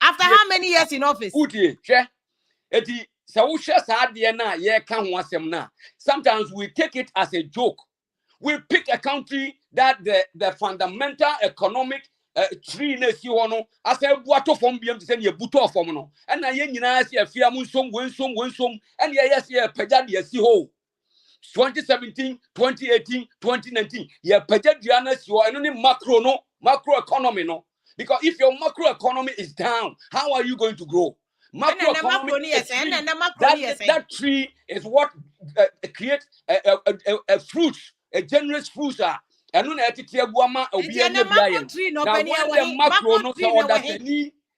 After how many years in office? Sometimes we take it as a joke. We pick a country that the fundamental economic tree na si ho no asa buato fom biem te se ne buto fom no and na ye nyina se afia mu nsom and ye yes ye pagya de si ho 2017 2018 2019 ye pagya dua na si ho eno ne macro economy no, because if your macro economy is down, how are you going to grow? Macro economy that tree is what creates a fruit, a generous fruit. And no etiquette buama obi enya biaye. Now when the macro no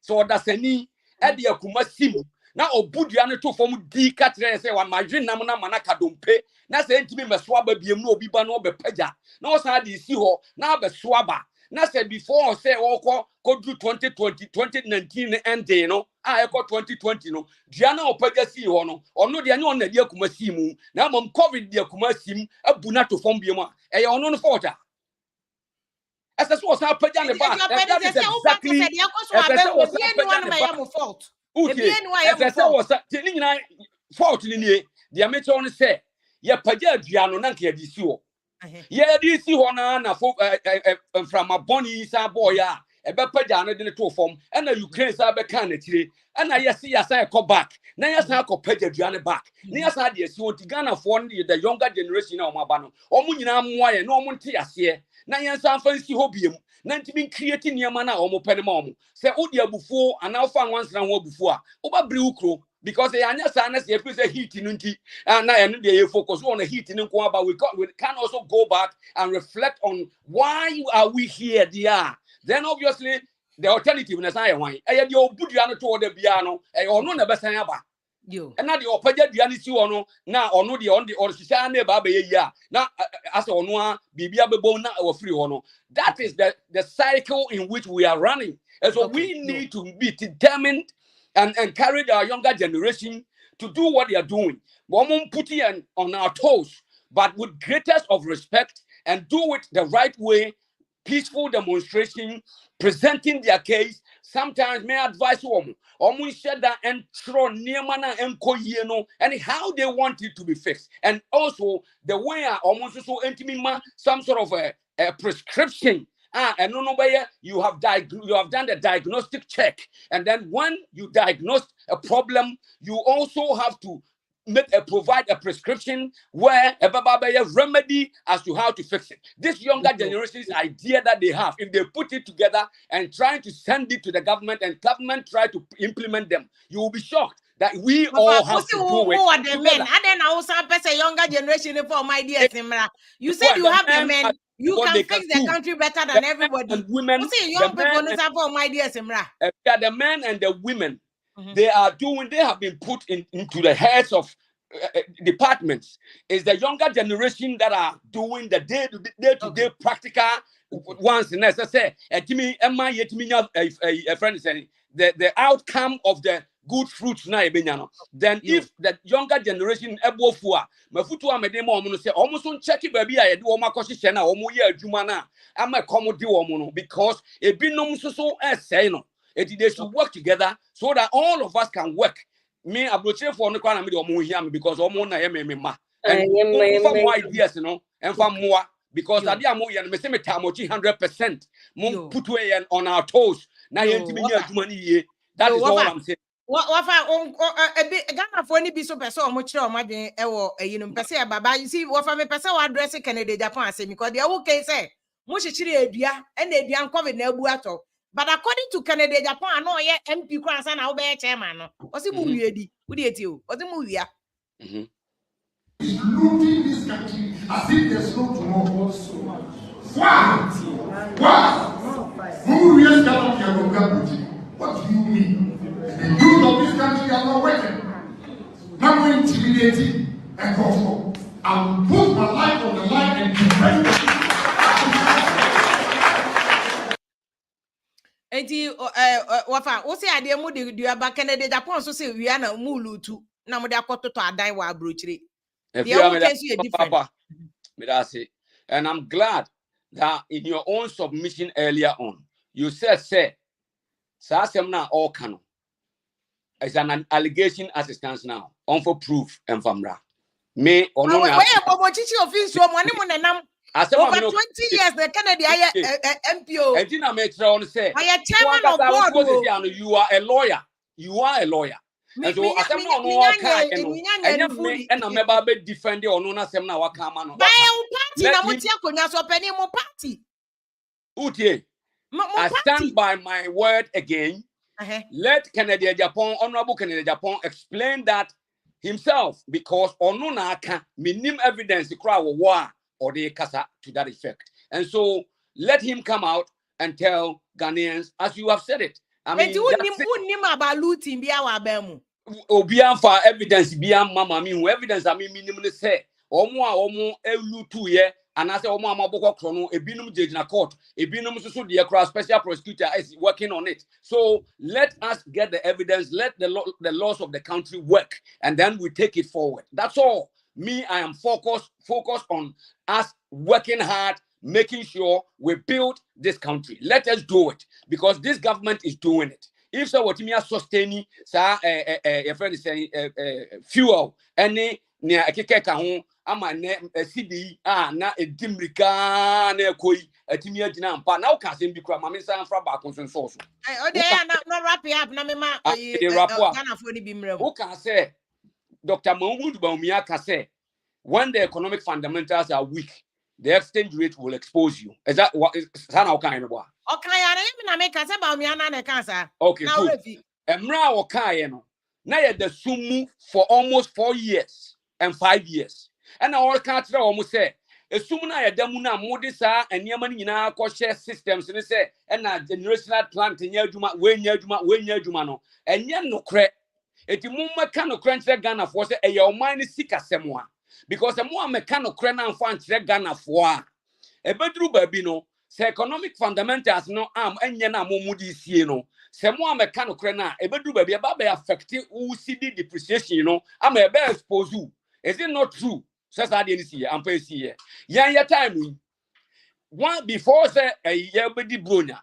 so that's any e de akuma sim. Na obudua ne to fom di katre say wa madwe nam na manaka dompe. Na say ntimi mesoa ba biem na obi ba no obepagya. Na o san de si ho na abesoa ba. Na say before say okọ kodru 2020 2019 ending no a ekọ 2020 no dia na opagya si ho no ono de anya on na di akuma sim na mom covid di akuma sim abu na to fom biem a e ye ono no fault. As a source, I put down the back. That is exactly fault. Fault in the amateur only say, "Ya paja diano nanke disio." Yeah, this Hona from a bonny boya, a bepajan in the two form, and a Ukraine sabe canity, and I see as I come back. Nayas na ko paja diana back. Nias had yes, you want to Ghana for the younger generation of Mabano, or Munina Moya, no Montias here. Na yansa fancy hobium na ntimi creating yamana omo penemom say odia bufo and now fan once na wo bufo a oba bre ukro because they anya sana say say heat nunti na eno dey focus on the heat nko aba we can also go back and reflect on why are we here there. Then obviously the alternative na say why e dey obudua no to the bia no e ono na besan aba and now the opaja duanisi ono na ono de on the or sisa na ba ye ya na as ono bibia bebo na o free ono. That is the cycle in which we are running, and so we need to be determined and encourage our younger generation to do what they are doing. We put it on our toes, but with greatest of respect and do it the right way. Peaceful demonstration, presenting their case. Sometimes may advise woman almost said that and throw nearmana and koyeno and how they want it to be fixed, and also the way I almost so intimate some sort of a prescription. And no where you have done the diagnostic check, and then when you diagnose a problem, you also have to provide a prescription where a remedy as to how to fix it. This younger generation's idea that they have, if they put it together and trying to send it to the government and government try to implement them, you will be shocked that we all have to do it. And then I also have a younger generation for my ideas. You said you have the men. You can fix the country better than everybody. And women, young people for my ideas. The men and the women, they have been put into the heads of departments. It's the younger generation that are doing the day-to-day practical ones. And as I say, a friend is saying the outcome of the good fruits na then if the younger generation ebofua mafutu amedemo omo say almost on check baby a yede omo akoshe na omo ye adwuma na ama komode omo no because ebinom so say no they should work together so that all of us can work. Me abroche for no kwa na me omo hia me because omo na ye me ma and for more ideas and for more because I am more and me 100%. Mum put away on our toes. Now you money. That is all I'm saying. What Ghana for any be so person or much or my you know, person, Baba, you see, what for me person or address Canada, Japan, say, because the okay say, Mushi and they don't cover no buato. But according to Canada, Japan, I know yet MP Cross and I'll be chairman. What's the movie ready? Would you? What's the movie? Is looting this country as if there's no tomorrow. Why? Who is Govt? What do you mean? The youth of this country are not working. Now we're intimidating and also I will put my life on the line and defend it. Wafa, what's the idea? Moody, do you have Canada, Japan? So say we are not mulu to Namoda Koto to a die while brutally. Papa, and I'm glad that in your own submission earlier on, you said, say, Sasemna all canon. It's an allegation as it stands now, on for proof and famra. May or no, over 20 years, the Canada MPO. And Tina makes on say, I am chairman of board. You are a lawyer. You are a lawyer. And so I said, no, and I'm about to defend the Onona Semna Wakamano. Party. Utie, I stand by my word again. Let Ken Agyapong, Honorable Ken Agyapong, explain that himself because Onona can minimum evidence the crowd war or the casa to that effect. And so let him come out and tell Ghanaians, as you have said it. I mean, about looting Obian for evidence, Bian Mama, evidence, minimally say, Omo, Elu ye. And I say, oh, Mama Boko Chrono, a binum judge in a court, a binum so the across special prosecutor is working on it. So let us get the evidence, let the laws of the country work, and then we take it forward. That's all. Me, I am focused on us working hard, making sure we build this country. Let us do it because this government is doing it. If so, what me are sustaining, your friend is saying fuel, any near a keka ama ne CD na edimrika na ekoi atimi agina ampa na uka sem bi kura mama san fra ba konson so so no wrap up na me ma Ghana fo ni bi mrem uka say Dr. Mahmoud Bawumia ka say when the economic fundamentals are weak the exchange rate will expose you. Is that what sana uka ene bo okay ya na me ka say Bawumia na ne ka sa okay cool emra uka ye no na ye the sumu for almost 4 years and 5 years. And I all can't almost say, as soon as I damuna modisa and Yamanina share systems and say, and a generational plant in Yajuma, when Yajumano, and yan no cre. It mumma cano crunch their Ghana for say, a your mind is sick as someone. Because a more mechanical crana and fancy their Ghana for a bedroom babino, say economic fundamentals no arm and yana momudi sieno. Semua mechanical crana, a bedroom baby about affecting OCD depreciation, I'm a bear expose you. Is it not true? Says I didn't see I'm paying here. Yeah, time one before say a year with the Brunia.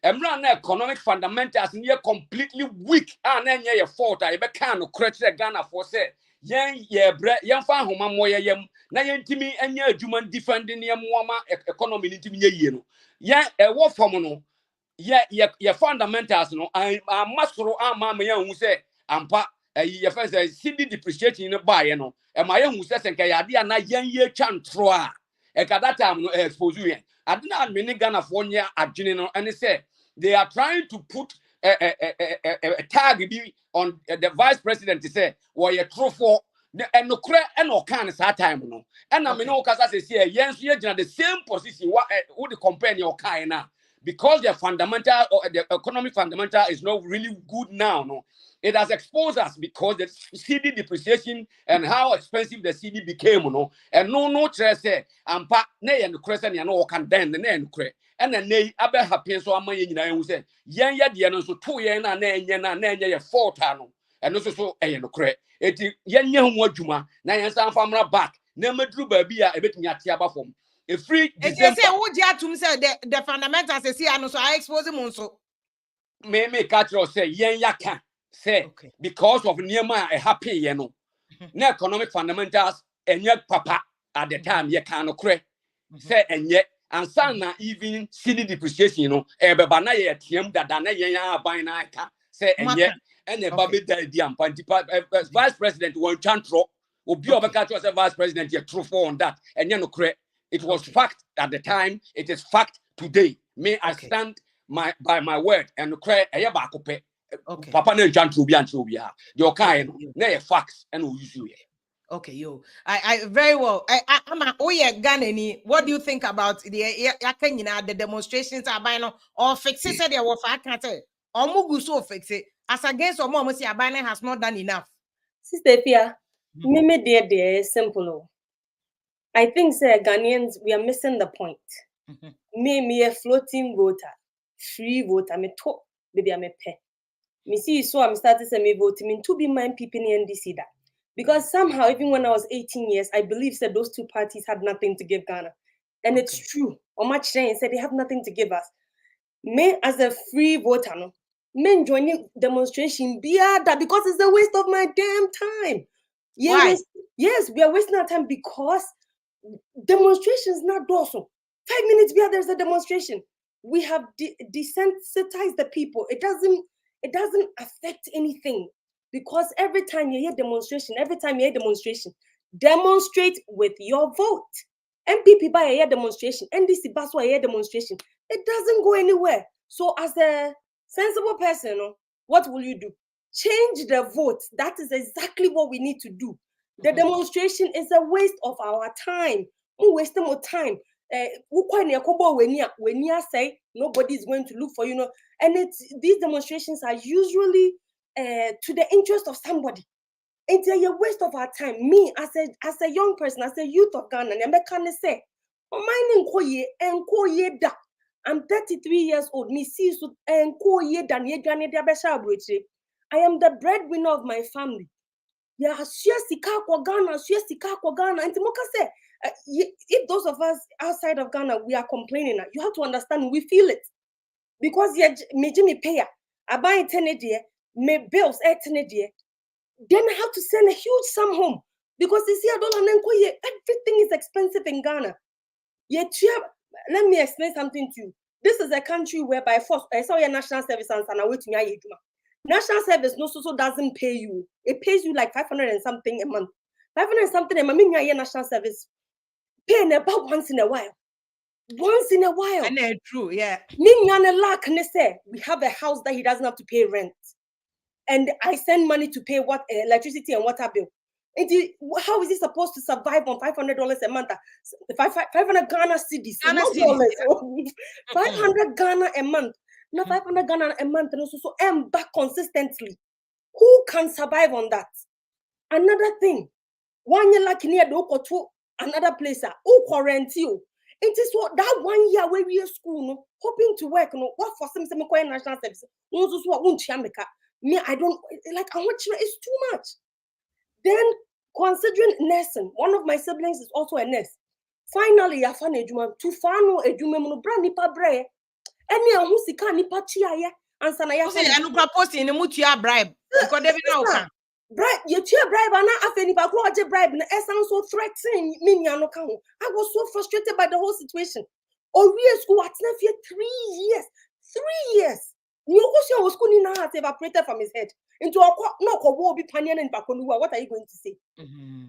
And run economic fundamentals near completely weak and then your fault. I can crash the Ghana for say, young fan whom I'm more yam, Nayan Timmy and your human defending your Muama economy into me. Yeah, a war formono. Yeah, your fundamentals, no, I must throw our mamma who say, Ampa. Your first CD depreciating in a buy, no, and my own who says, and Kayadia na ye chan troa. At that time, no expose you. I did not mean Ghana for year at General, and they say they are trying to put a tag on the vice president to say, well, you're true for and no credit and no can that time, no. And I mean, no, because I say, yes, you're the same position. What would compare your kind now? Because the fundamental or the economic fundamental is not really good now, no. It has exposed us because the CD depreciation and how expensive the CD became, no. And no stress say, ampa ne and crescent and no can then the name cre. And then they abe happy so am who say, yen no so 2 years na ye 4 tano. And also so no cre. It yen wadjuma na yen san famra back. Never drew baby a bit nyatiaba form. A free December. Say the fundamentals say so I expose him so. Me catch or say yen yakan. Say because of Nehemiah a happy, no economic fundamentals and yet papa at the time ye can okre say enye ansana even silly depreciation you know beba na ye tiem dada na ye aban na aka say enye ene ba be da di ampa vice president won chantro obi obeka to say vice president ye true for on that enye no kre. It was fact at the time, it is fact today. May I stand by my word and cry a bakope. Papa no chantro bi antro bia your kind na facts and we use you. Okay, yo. I very well. I'm a Ghanaian. What do you think about the demonstrations are buying or fix it? Said they were I can't say. Or Mugu so fix it. As against or mom say Abane has not done enough. Sister Pia, me dear simple. I think sir Ghanaians we are missing the point. Me a floating voter, free voter. Me talk baby I'm a pay. Me see so I'm starting to me vote. Me to be mind people in NDC that. Because somehow, even when I was 18 years, I believe that those two parties had nothing to give Ghana. And it's true. Omar Chene said they have nothing to give us. Me, as a free voter, no, me joining demonstration, because it's a waste of my damn time. Why? Yes, we are wasting our time because demonstrations not dorsal. 5 minutes there's a demonstration. We have desensitized the people. It doesn't affect anything. Because every time you hear demonstration, demonstrate with your vote. MPP by a demonstration, NDC by a demonstration. It doesn't go anywhere. So as a sensible person, what will you do? Change the vote. That is exactly what we need to do. The demonstration is a waste of our time. We waste more time. When you say nobody is going to look for you, and these demonstrations are usually to the interest of somebody. It's a waste of our time. Me, as a young person, as a youth of Ghana, I'm 33 years old. I am the breadwinner of my family. If those of us outside of Ghana, we are complaining, you have to understand, we feel it. Because me pay, I buy it, me bills, then I have to send a huge sum home because everything is expensive in Ghana. Let me explain something to you. This is a country where by force I saw your national service and I wait to me. National service so doesn't pay you. It pays you like 500 and something a month. 500 and something a month. Mean national service paying about once in a while. Once in a while. And they're true, yeah. We have a house that he doesn't have to pay rent. And I send money to pay what electricity and water bill. How is he supposed to survive on $500 a month? 500 Ghana cedis. 500 Ghana a month. Now 500 Ghana a month and also I'm back consistently. Who can survive on that? Another thing. 1 year like near to another place. Who quarantine you? It is what that 1 year where we are school, hoping to work, what for some national service. Me, I don't like. I want it's too much. Then, considering nursing, one of my siblings is also a nurse. Finally, I found a juma to find a juma brand nipa bre. Any a musika nipa chia and sanaya. I no propose in a mutia bribe because they know bribe. You chia bribe and I feel nipa go bribe. And it sounds so threatening. Me no count. I was so frustrated by the whole situation. Oh, we school at 3 years. 3 years. Was evaporated from his head into a no be panian and bakonua. What are you going to say?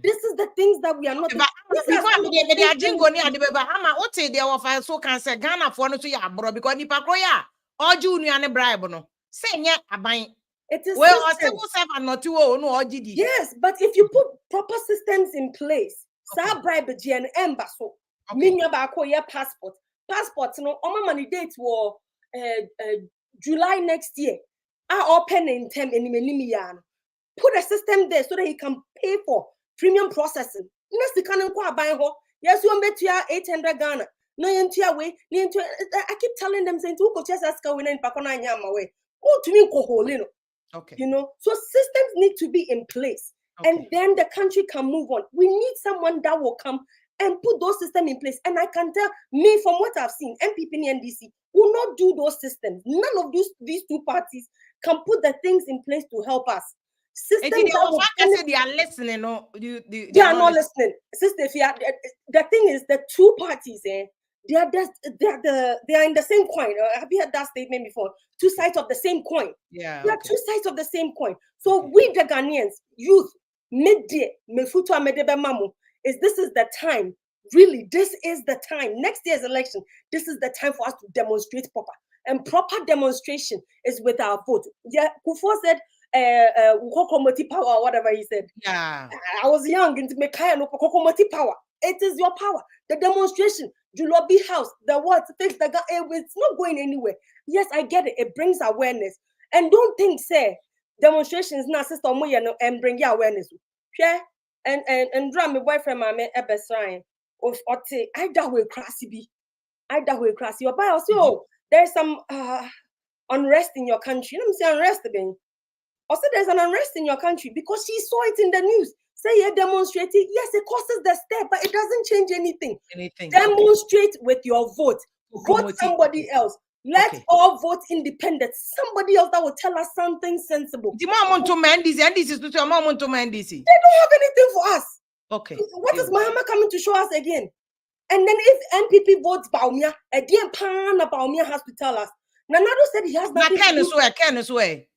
This is the things that we are not. Before jingo ni adibeba ama ote there of so can say Ghana for no to ya bro because ni pakoya or junior and bribe no say nya aban. It is well or civil servant not to no OGD. Yes, but if you put proper systems in place, sa bribe GN embassy, minya ba ko ya passport no oma money date war July next year. I open in term in put a system there so that he can pay for premium processing. Yes, you bet you 800 Ghana. No, I keep telling them saying to coaches ask win in Pakona Yama way. Oh, to me, okay. So systems need to be in place, and then the country can move on. We need someone that will come and put those systems in place. And I can tell me from what I've seen, MPP and NDC will not do those systems. None of these two parties can put the things in place to help us. Systems they are listening, no, they are not listening. Sister, if you are, the thing is, the two parties, they are in the same coin. Have you heard that statement before? Two sides of the same coin. Yeah, they are two sides of the same coin. So we, the Ghanaians, youth, midday, mefutu amedebe mamu, this is the time. Really, this is the time. Next year's election, this is the time for us to demonstrate proper. And proper demonstration is with our vote. Yeah, Kufo said, Kokomoti power, or whatever he said. Yeah. I was young into Mekaya no Kokomoti power. It is your power. The demonstration, the lobby house, the what, things that it's not going anywhere. Yes, I get it. It brings awareness. And don't think, say, demonstrations now, sister Moya, and bring your awareness. Yeah. And drum my boyfriend, my ebesrine. Of Ote, I that way crassy. Your buy also, there's some unrest in your country. Let me say unrest again. Also, there's an unrest in your country because she saw it in the news. Say you're demonstrating. Yes, it causes the step, but it doesn't change anything. Demonstrate with your vote. Vote somebody else. Let all vote independent. Somebody else that will tell us something sensible. They don't have anything for us. Okay. What is Mahama coming to show us again? And then if NPP votes Baumia, again, Baumia has to tell us. Nanado said he has nothing to do.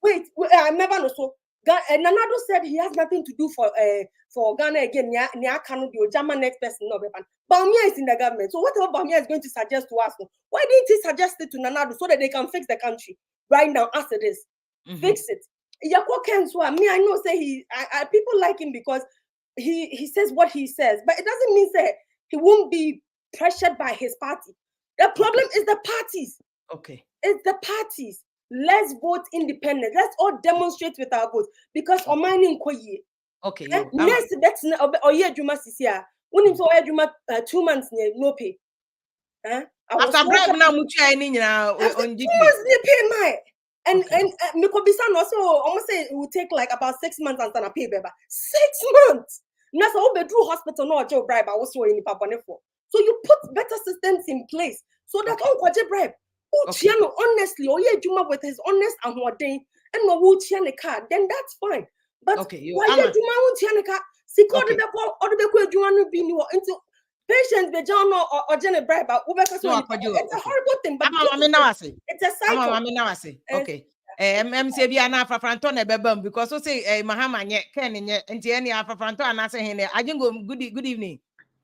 Wait, I never know. So Nanado said he has nothing to do for Ghana again. Nia cannot do German next person. No, Baumia is in the government. So whatever Baumia is going to suggest to us, why didn't he suggest it to Nanado so that they can fix the country right now as it is? Fix it. Yako Ken me, I know say people like him because he says what he says, but it doesn't mean that he won't be pressured by his party. The problem is the parties. Okay. It's the parties. Let's vote independent. Let's all demonstrate with our votes because Omani Nkoye. Okay. Next, that's Oye Juma Sisia. When it's Oye Juma 2 months no pay. After bribe now, 2 months they pay my. And Mikobisa also almost say it will take like about 6 months and then pay baby. 6 months. Now so be through hospital no jail bribe also in Papanefo. So you put better systems in place so that on bribe. Honestly, Oye Juma with his honest and what day and no wood car, then that's fine. But why Juma won't car? See, call the Juma be into patients the journal or Jenny bribe. It's a horrible thing, but it's a cycle. Okay. MC be an Afra Frantone Bebum because so say Mahama Ken and Jenny Afra Franto and I say him. I didn't go good evening.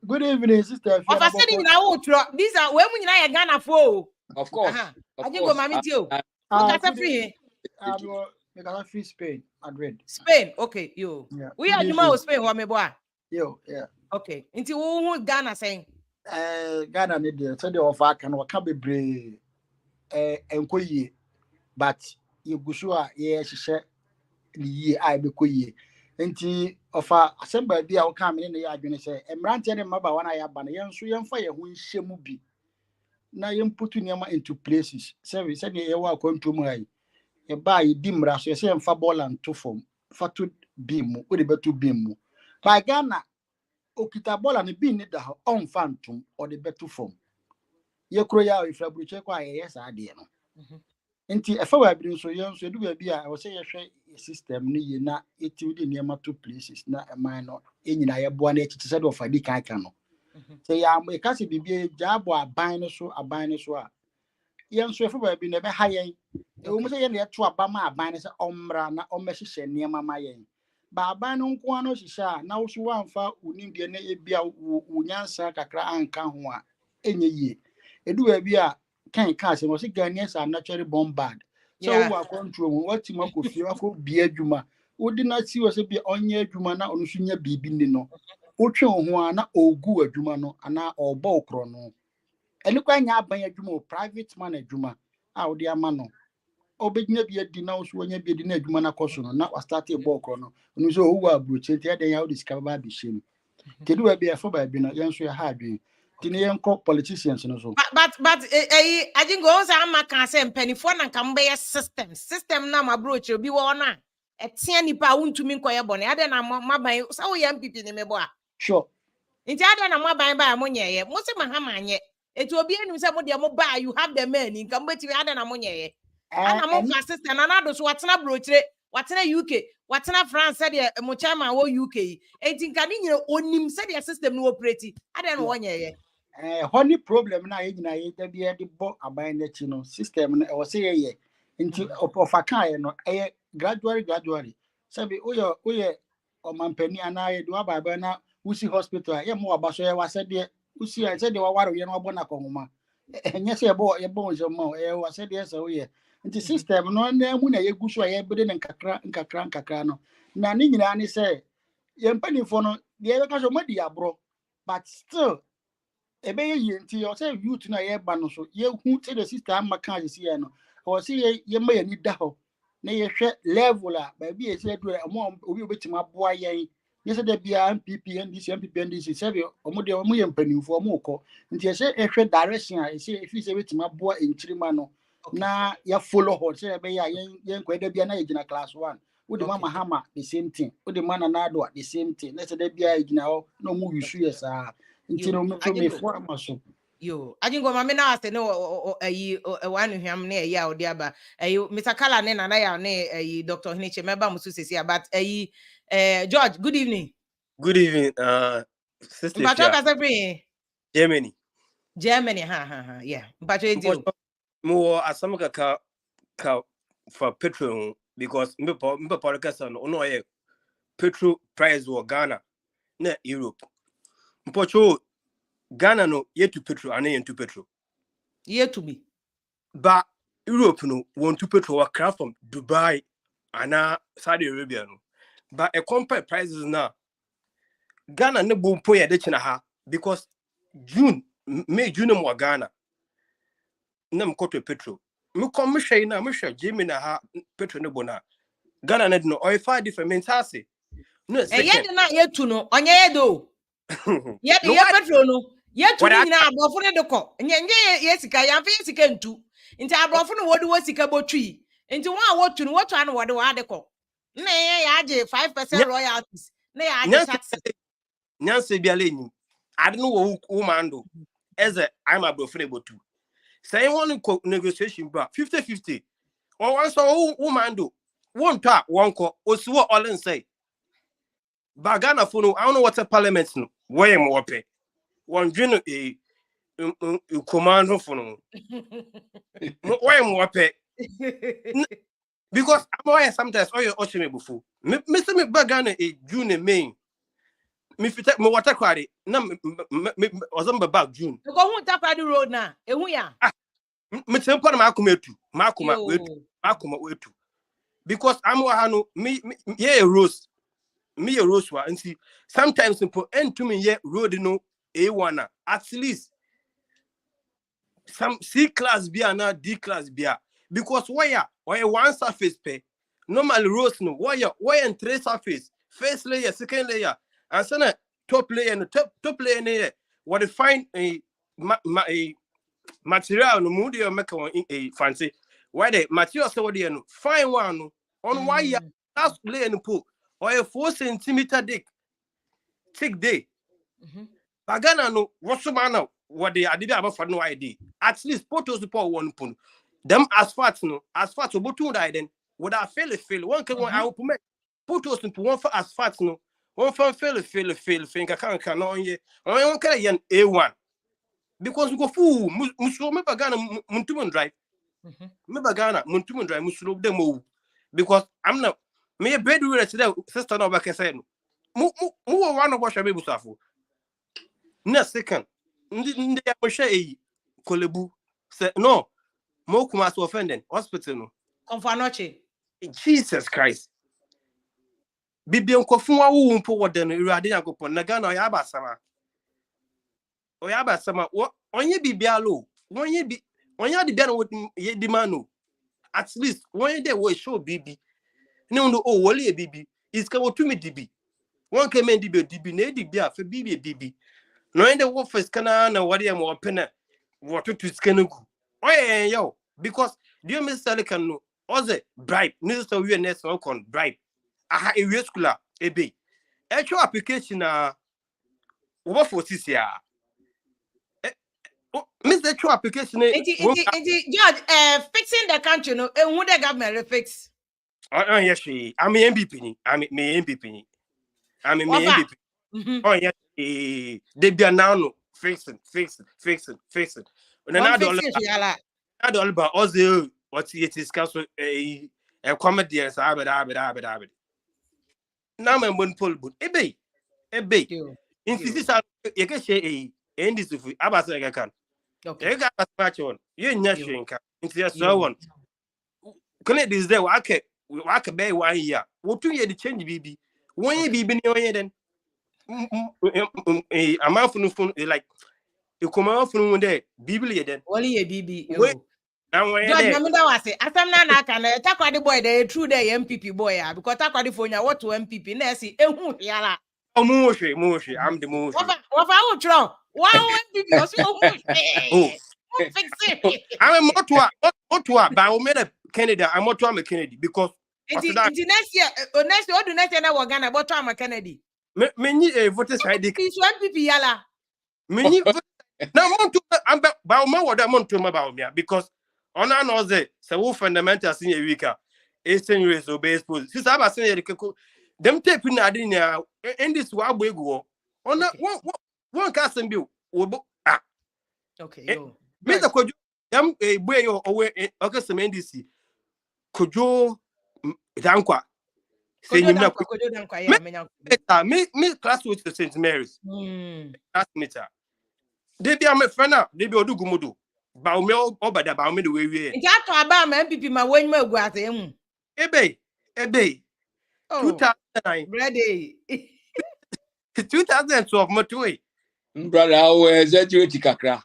Good evening, sister. Of a sitting now, these are when we are Ghana for. Of course. I didn't go, Mammy, too. Got free. You got free Spain, Madrid. Spain, okay, you. Yeah. We are Juma Spain, what me boy. Yo, yeah. Okay. Into who Ghana saying? Ghana need the so the offer can be brave. Enkoye, but you go sure yeah she the I be koye. Enti offer assembly be our come in the adwene say emrante ne maba wana ya ba na yenso yemfa ye ho nhye bi na yemputu niam into places say said ye wa kwantum hai e ba ye di mra so say yemfa ball and to form fa to beam mu we de betu beam mu ba Ghana okita ball and beam ni da on fantum or the betu form ye kro ya ifra bruche kwa ye sa de no enti efa wa bi so yenso edu ba bi a wo say ye hwe system ni ye na eti di niam to places na man no enyina ye boa na echiche said of adi kan no say ya e ka se bibie jabo aban no so a yenso efa ba bi na be ha yen e wo mo say ye na to abama aban ne se omra na omehihye niam ma yen ba aban no nko ano hihye na wo so wamfa unimde na ebia unyansa kakra anka ho a enye yie edu ba bi a kan se mo se Ghanaians are naturally bombard so we are control what him akofie akọ bia adwuma odi na si wo se bia onye adwuma na onu so nya bibi ni no otwe ho a na ogu adwuma no ana obo okro no eni kwa nya aban adwuma private man adwuma a odi ama no obegina bia di na so nya bia di na adwuma na koso no na wa start e bo okro no onu so owu abroche ti adan ya odi sika ba bi shem kedu wa bia fo ba bi na yenso ya ha adwen tini yenko politicians no so but I didn't go on am can say penny for na kan be system na ma broach obi wo na etia nipa wuntumi nkoye bone ade na maban so we MPP ni mebo a sure nti ade na maban ba amonyeye mo se mahama anye eti obi enu se mo de mo ba you have the man nkan betimi ade na monyeye ana mo fa system na do so watena broachre what's in UK, what's in France, said mo chairman wo UK. Enti nka ni nyina onim said the system no operate. I don't know one year. Honey problem na ye nyina ye da bia de bo aban na chi no system na e wo se ye nti of akan no e gradually sabi oye o mampani ana ye do aba na usi hospital ye mo aba so ye wa se de usi ye se de wa waro ye no bo na konuma enye se ye bo je mo e wa se de se oye nti system no na mu na ye gu so ye bede nkakra no na ni nyina ni se ye mpanifo no ye be ka so madi abro but still ebe ye nti o say youth na ye ba no so ye hu te the system maka ye see no o say ye ma ye ni da ho na ye hwe level a ba bi ye say do mo obi obetima boa yen ye say da bia MPP NDC say be omo de omo ye mpanimfo omo ko nti ye say hwe direction a ye say if say betima boa enchirima no na ya follow ho say be ya yen kwa da bia na ye gina class 1 Udi mama hama the same thing. Udi mana nado the same thing. Let's say they be a no mu issue yes ntino me for maso. Yo, I didn't go my na say no one him near ya or diaba. Mr. Kala ne na ya ne Dr. Hiniche member musu sesi but George, good evening. Good evening, sister. Germany, yeah. Mpacho more asamaka ka for petrol because me podcast no ye petrol price or Ghana na Europe. Mpacho Ghana no yet to petrol and into petrol. Yet to be. But Europe no want to petrol craft from Dubai and Saudi Arabia no. But a compare prices now. Ghana ne boom point de ha because June mo Ghana. Nem koto petrol. Me come me shey na me shey Jimmy na ha petrol ne bona. Ghana ne no oil fa different mentase. No second. Ye na ye tu no onye ye do. Ye de ye petrol no. Ye tu ni na abrofo ne de ko. Nye ye sika ya fa sika ntu. Nti abrofo no wodi wo sika botui. Nti won a wotu no wotu an wode wa de ko. Na ye ya age 5% royalties. Na ya age taxes. Nyanse bia lenyi. Ade no wo man do. Eze I'm abrofo ne botu. Say one negotiation ba 50-50. Or once woman do one part one co osuo all in say. Bagana for I don't know what a parliament no. Why am wape? One dream a command for no. Why am wape? Because I'm why sometimes all your ocean before. Mr. Me bagana a June May. Me fit me water quarry. Na me ozamba back June. You go who tap the road now. Ehu ya. Me tempo na makumetu. Makuma wetu. Because I'm wahano me yeah rose. Me a rose wa and see sometimes simple end to me yeah road no A1 at least some C class B and D class B because why one surface pay normal rose no why and three surface first layer second layer and so top layer no top layer there what define a material no mood you make one a fancy why the material so what no fine one no on why that's layer no put or a 4 centimeter thick day. Bagana no Rosumana what they are about for no idea. At least photos support one pun. Them asphalt about 2 then would I fail one can I will put photos into one for asphalt no one for fail think I can't on ye I don't care yan A1 because we go fool musulo me bagana muntumun drive me bagana muntumun drive musulo demo because I'm not me a bed with sister no back say no mu one of wash be busafo na second ndi ya mhwe kolebu say no mo kuma so offending hospital no Confanoche. Jesus Christ bibia nkofun wa wo mpo wode no irade yakopon na Ghana oya abasama onye bibia lo onye de bia no ye di mano at least onye dey wo show bibi ne ndo o wole e bibi iska wo tumi dibi one came in dibi na edi bia fa bibi no in the office kana na wari am open what to skenugu yo because do you miss can no oze bribe minister we next on bribe aha e we school e be actual application over for this year miss the actual application George fixing the country no who the government fix Yes, I'm an MVP. I'm an MVP. I'm an MVP. Oh, yes, they be now fixing. And then I don't about Ozzy, what it is, council a comedy as Abed. Now I'm one pull, but a bay. In this, you can say a this if I can. Okay, got a match on. You're not sharing. Into so one. Connect this there, I can bay 1 year. What 2 years to change BB? 1 year BB then. A month from like you come out from there, Biblia then. Only a BB. Now, George, Mamida was it. As I'm not can attack the boy, the true day MPP boy, because California, what to MPP, Nessie, Yala. Oh, Moshi, I'm the Moshi. What I would try? Wow, MPP was so fix it. I'm a Motua, but I made a Canada. I'm Motua Kennedy because next year, next year, next year, we're gonna about Tom Kennedy. Many voters I did. MPP Yala. Many now, I'm about what I'm on to about me because on an other, so fundamental senior weaker, 18 years of baseball. Since I was saying, them taping Adina in this war we go on one casting bill. Okay, Mr. Kojo, them a way away in August NDC. Kojo Dankwa. Say you know, me class with the St. Mary's. That's meter. They be a friend now. They be odu gumudu. Ba me obada ba me the way we. Nti ato aba ma MPP ma wenyu egu ase Ebe. 2009. Ready. 2012 motoi. Brother, how is that you kakra?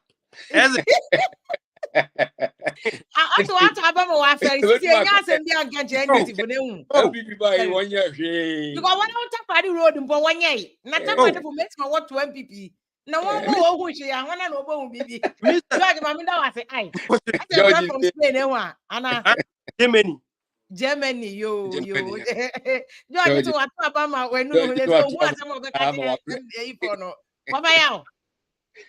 Ato aba ma wa fere si enya asem bi anka je nditi fo nehu. MPP buy 1 year hwe. Because when I tap the road mpo wanye. Na tap the for make ma what to MPP. Na won go who hwe ya wana na obo bibi. George Mamida was say ai. George from Spain enwa ana Germany yo. George to what Obama when no let's go what some of the for no. Papa yaw.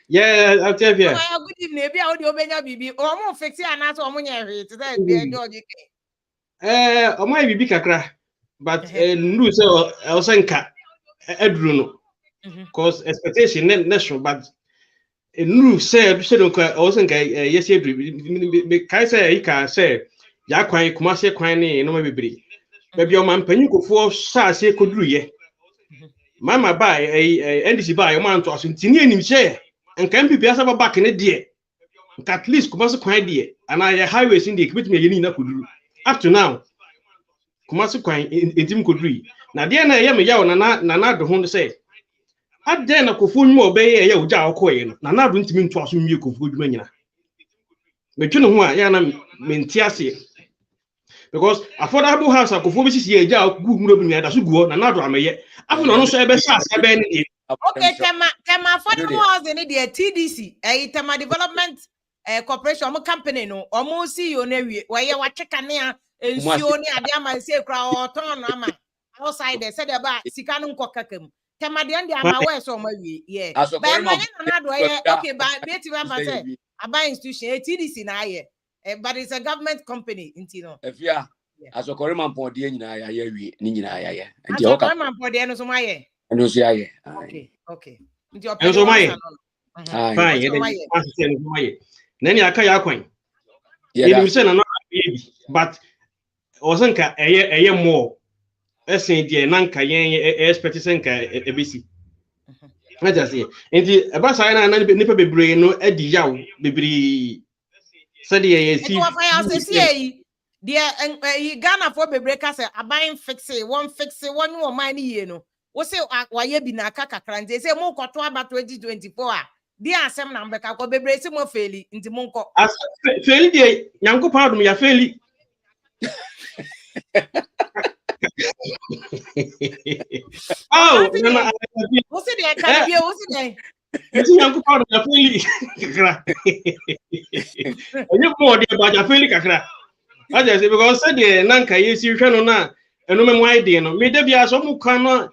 Yeah, I'll tell you. Good evening. Be how the obenya bibi. O mo fix ya na so mo nya hwe to that George. O my bibi kakra. But no so Elsenka edru no. Cause expectation national but no say don't Elsenka yes edru. Me kai say ika say ya kwan kumase kwan ne no mabibiri. Baby o man panyin kofo sa se koduru ye. Mama buy NDC buy o man to aso ntini enim share. Nka MPP asaba back ne de. Nka at least kumase kwan de ana ya highways in de kibetime ye ni na koduru. Up to now kumase kwan entim koduru. Na de na ye me yawo na do ho say ade na kofo nwu obeye ye oja akoye no na do ntimi nto aso nwie kofo dwuma nyina. Metwene ho a ya na mentiase because affordable house akofo bi sisi eja gu muro bi da so guo na do ameye afu no so ebe sa ebe ne. Okay, tema affordable house ni de TDC tema development corporation mo company no omo CEO na wie waye wa tweka ne a ensio ni ade ama se kra oton no ama outside there said about sika no nkokakam tema de ande ama we so ma wie yeah but na do okay but beti we ba say aba institution TDC na aye but it's a government company intino efia asokore man de nyina ya wie ni nyina ya ye nti o ka man pon no so ma ye no so ya ye okay nti o so ma ye fine ye de ma ye nani aka ya kwan ye nim se na no baby but osanka eye more esen de nanka yen expect senka ebesi na just say nti eba sai na nipa bebre no adi yaw bebre said ye see the Ghana for bebreka say abayin fixe one wo man ye no wo say waye bi na aka kakra nti say mo kwoto aba 2024 a di asem na mbeka ko bebre si mo faili nti mo nko faili de nyanko paadum ya faili oh na wo say de ka bi wo say de esi nyanko paadum ya faili kakra onye mo de ba ya faili kakra I just say because said the nanka yesi hwe no na eno memo ide no me da bia so mu kan no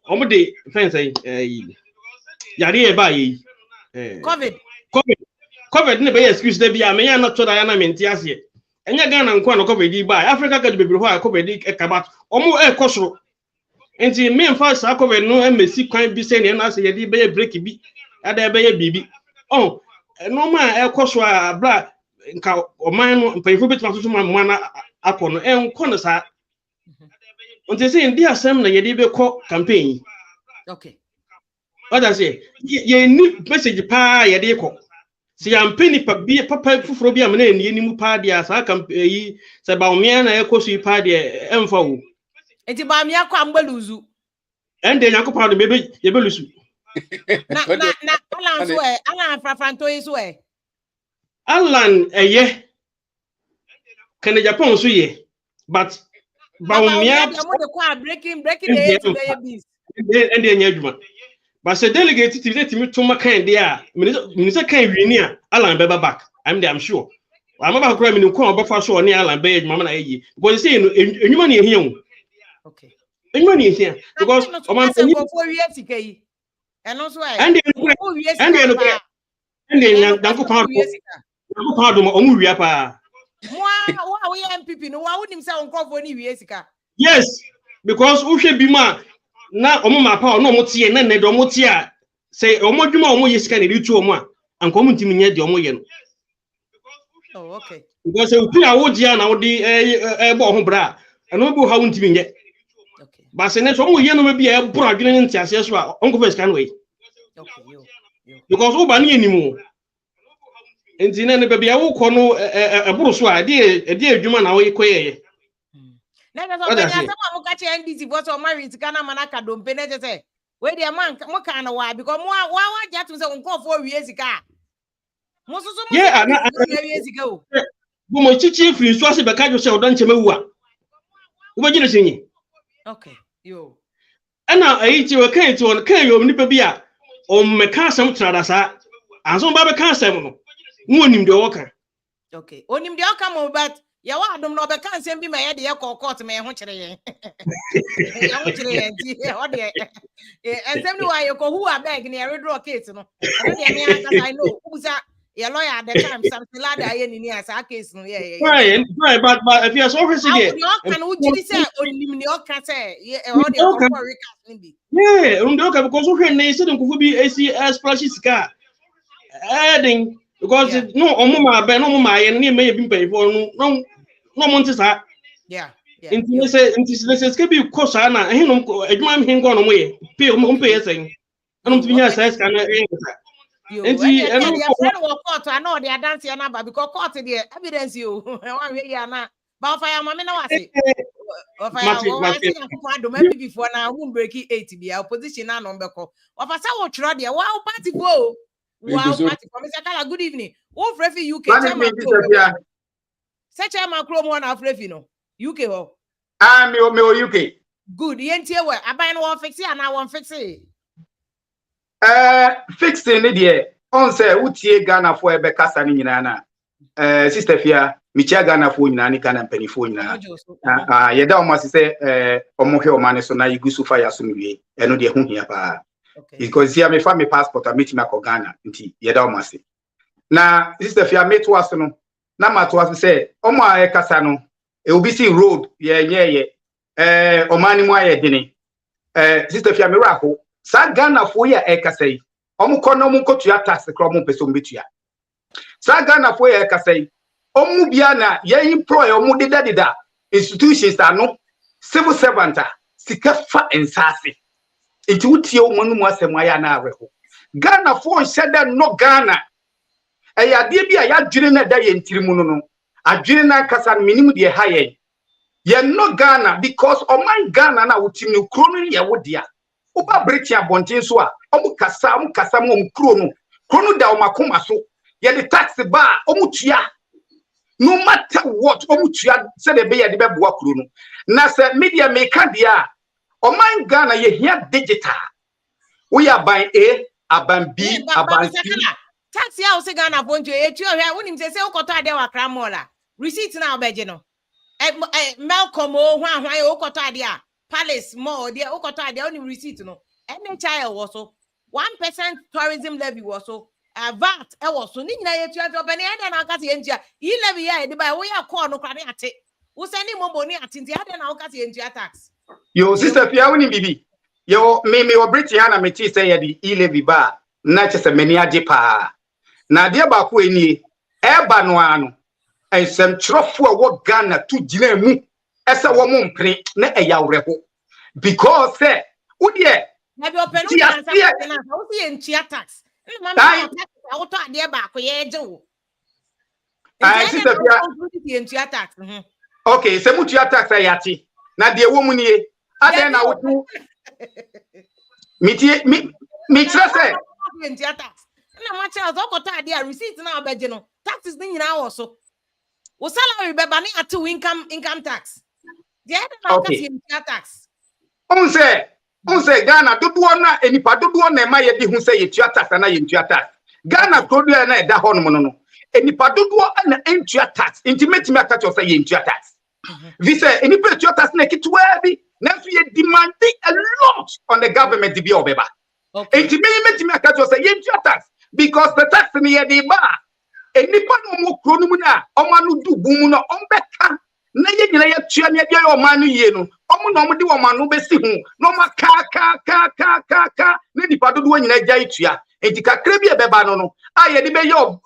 omo de fence yare e ba yi covid ne be excuse da bia me ya na to da ya na menti ase enya Ghana nko na ko be di ba Africa ka be ho a ko be di kabat omo e kosoro enti me mfa sa ko be no emesi kwan bi se ne na se ye di be break bi ada be ye bibi oh no ma e kosoro a bra nka oman no mpayifo betima so ma na akọ no enko no sa until say ndi asem na ye di be ko campaign okay what I say ye ni message pa ye di ko si yampeni pa bi papa fufuro bi amana ni mu pa dia sa campaign se ba omia na ye ko su pa dia emfa wo enti ba mi akwa mgbeluzu ende yakopaa do be ye be lusu na ala so ala frafranto yi so Alan eye Ken Agyapong so ye but ba omia mo de kwa breaking the to be beast ende enya adwuma but say delegate timi to makan dey a minister kan wieni a Alan be back I'm sure I'm about to me ko obafa so oni Alan be adwuma na ye because say enwuma na ehia o okay enwuma na ehia because o man say go for wiye sika yi eno so ende nya danko pa do o mu wia pa wa we MPP no wa wonim say onkofo ni wiye sika yes because uhwe bi ma na omo mapa no omo tie na ne do omo tie a say omo dwuma omo yesika ne ritu omo a anko omo ntimi nya de omo ye no oh okay because we put a wogia na wo di bo ho bra eno bi ha wo ntimi nya okay ba se ne so omo ye no bi e bro adwene ne ntiase so a onko fa sika no we okay yo because wo ba ne enimu enti ne be bia wo kọ no eburu so a de adwuma na wo koyeye na na so be ya sama mo ka che NDC for so marry sika na manaka dompe na je say we dey man mo ka na wa because mo wa ja tun say onkofo wiye sika mo so mo wiye sika o bo mo chichi free so ase be ka jo say odo nche mewu a wo be gire senyi okay yo ana ayi ti we kan ti won kan yo nipa bi a o me ka asem trada sa anso ba be ka asem no mo nim de wo kan okay onim de o ka mo but ya wa adom no be kan asem bi ma ye de ye court me ho kire ye ya ho kire ye ti o de asem ni wa ye ko who abeg ni e draw case no e de me aka I know ubusa your lawyer at the time something like that ni asa case no right but if you so say there can who did say onim ni o ka say all the corporate recast bi yeah ndo ka because who hwe say dem ko bi AC splash sika adding because no omo ma be no omo ma ye ni me bi mpayifo no mo ntisa yeah inti say ska bi ko sa na he no adwuma mi ngo no mo ye pe mo pe yesen anu tbi nya sa ska na enti your friend will court I know they dance your number because court there evidence you one way ya na ba fa ya mama na wase o fa ya o wa say ko adoma bi before na mo break 8 bia opposition na no mbeko o fa say wo twro there wow party go wow party for Mr. Kala good evening wo frefi UK chairman say chairman kro mo na frefi no UK ho me o UK good yentie we aban no won fix ya na won fix fixing ne de on say utie Ghana for ebe kasa ni nyina na sister Fia michia Ghana for nyina ni Ghana penifo nyina ye da o ma say omo hwe o ma ne so na igusu fa ya so nwie eno de hu hia pa because here me fa me passport a meet me ko Ghana nti ye da o ma say na sister Fia me to aso no na ma to aso say omo a kasa no e obi see road ye o ma ni mu aye dini sister Fia me ra ho sa Ghana fo ya ekasai omu kono mu kotua tax kro mu peso mbetua sa Ghana fo ya ekasai omu bia na ye employ omu deda institutions ano civil servant sika fa ensase enti wutie omu nu mu asem aya na areho Ghana fo sheda no Ghana eya de bia ya dwene na da ye ntirimu no adwene na kasa minimu de ha ye no Ghana because oman Ghana na wutimi kro no ye wodia Oba breaking abontin so a omu kasa mo kro no da o makoma so ye the tax ba omu tua no matter what omu tua se de be ye de beboa kro no na se media make dia o man Ghana ye hia digital we aban A aban B aban C tax ya o se Ghana ponjo e tua hwe wonim se ukoto ade wa kramola receipt na obeje no Malcolm o hwan e ukoto ade a Palace more there ukoto ade only receipt no NHIL was so 1% tourism levy was so VAT was so ni na yetua to be ne ade na aka se yentua levy ya de ba wo ya call no kwade ate wo se ni mombo ni ate nti ade na aka se yentua tax yo sister Pia woni bibi yo me obriti ha na me ti say ye di levy ba na che se meni ade pa na de ba ko eni e ba no ano ensem trofo a wo Ghana tu gina mu ese wo mo mpre na eyawreho because say wo de na bi open no na sa wo se yentua tax na ma tax auto ade ba ko ye je wo sister Pia tax okay se mutua tax ayati na de wo mu nie ade na wo tu mi tira say yentua tax na ma cha zo ko ta ade a receipt na obeje no taxes ni nyina wo so wo salary be ba ni ati income tax de ade na ka yentua tax on say Ghana dodo na enipa dodo na ema ye di hu say yetua tax na yentua tax Ghana produce na eda ho no enipa dodo na entua tax intimate me aka to say yentua tax visa enipa entua tax na kitwa bi na so ye demanding a lot on the government to be obeba intimate me aka to say yentua tax because the tax ni ye di ba enipa no mo kro no mu na o ma no du bu mu no on beka na ye nyina ye tua ne bia yo ma no ye no omo na omo de wo ma no be si hu no ma ka ne nipa dodo nyina gya itua enti kakra bi e beba no ye de be yo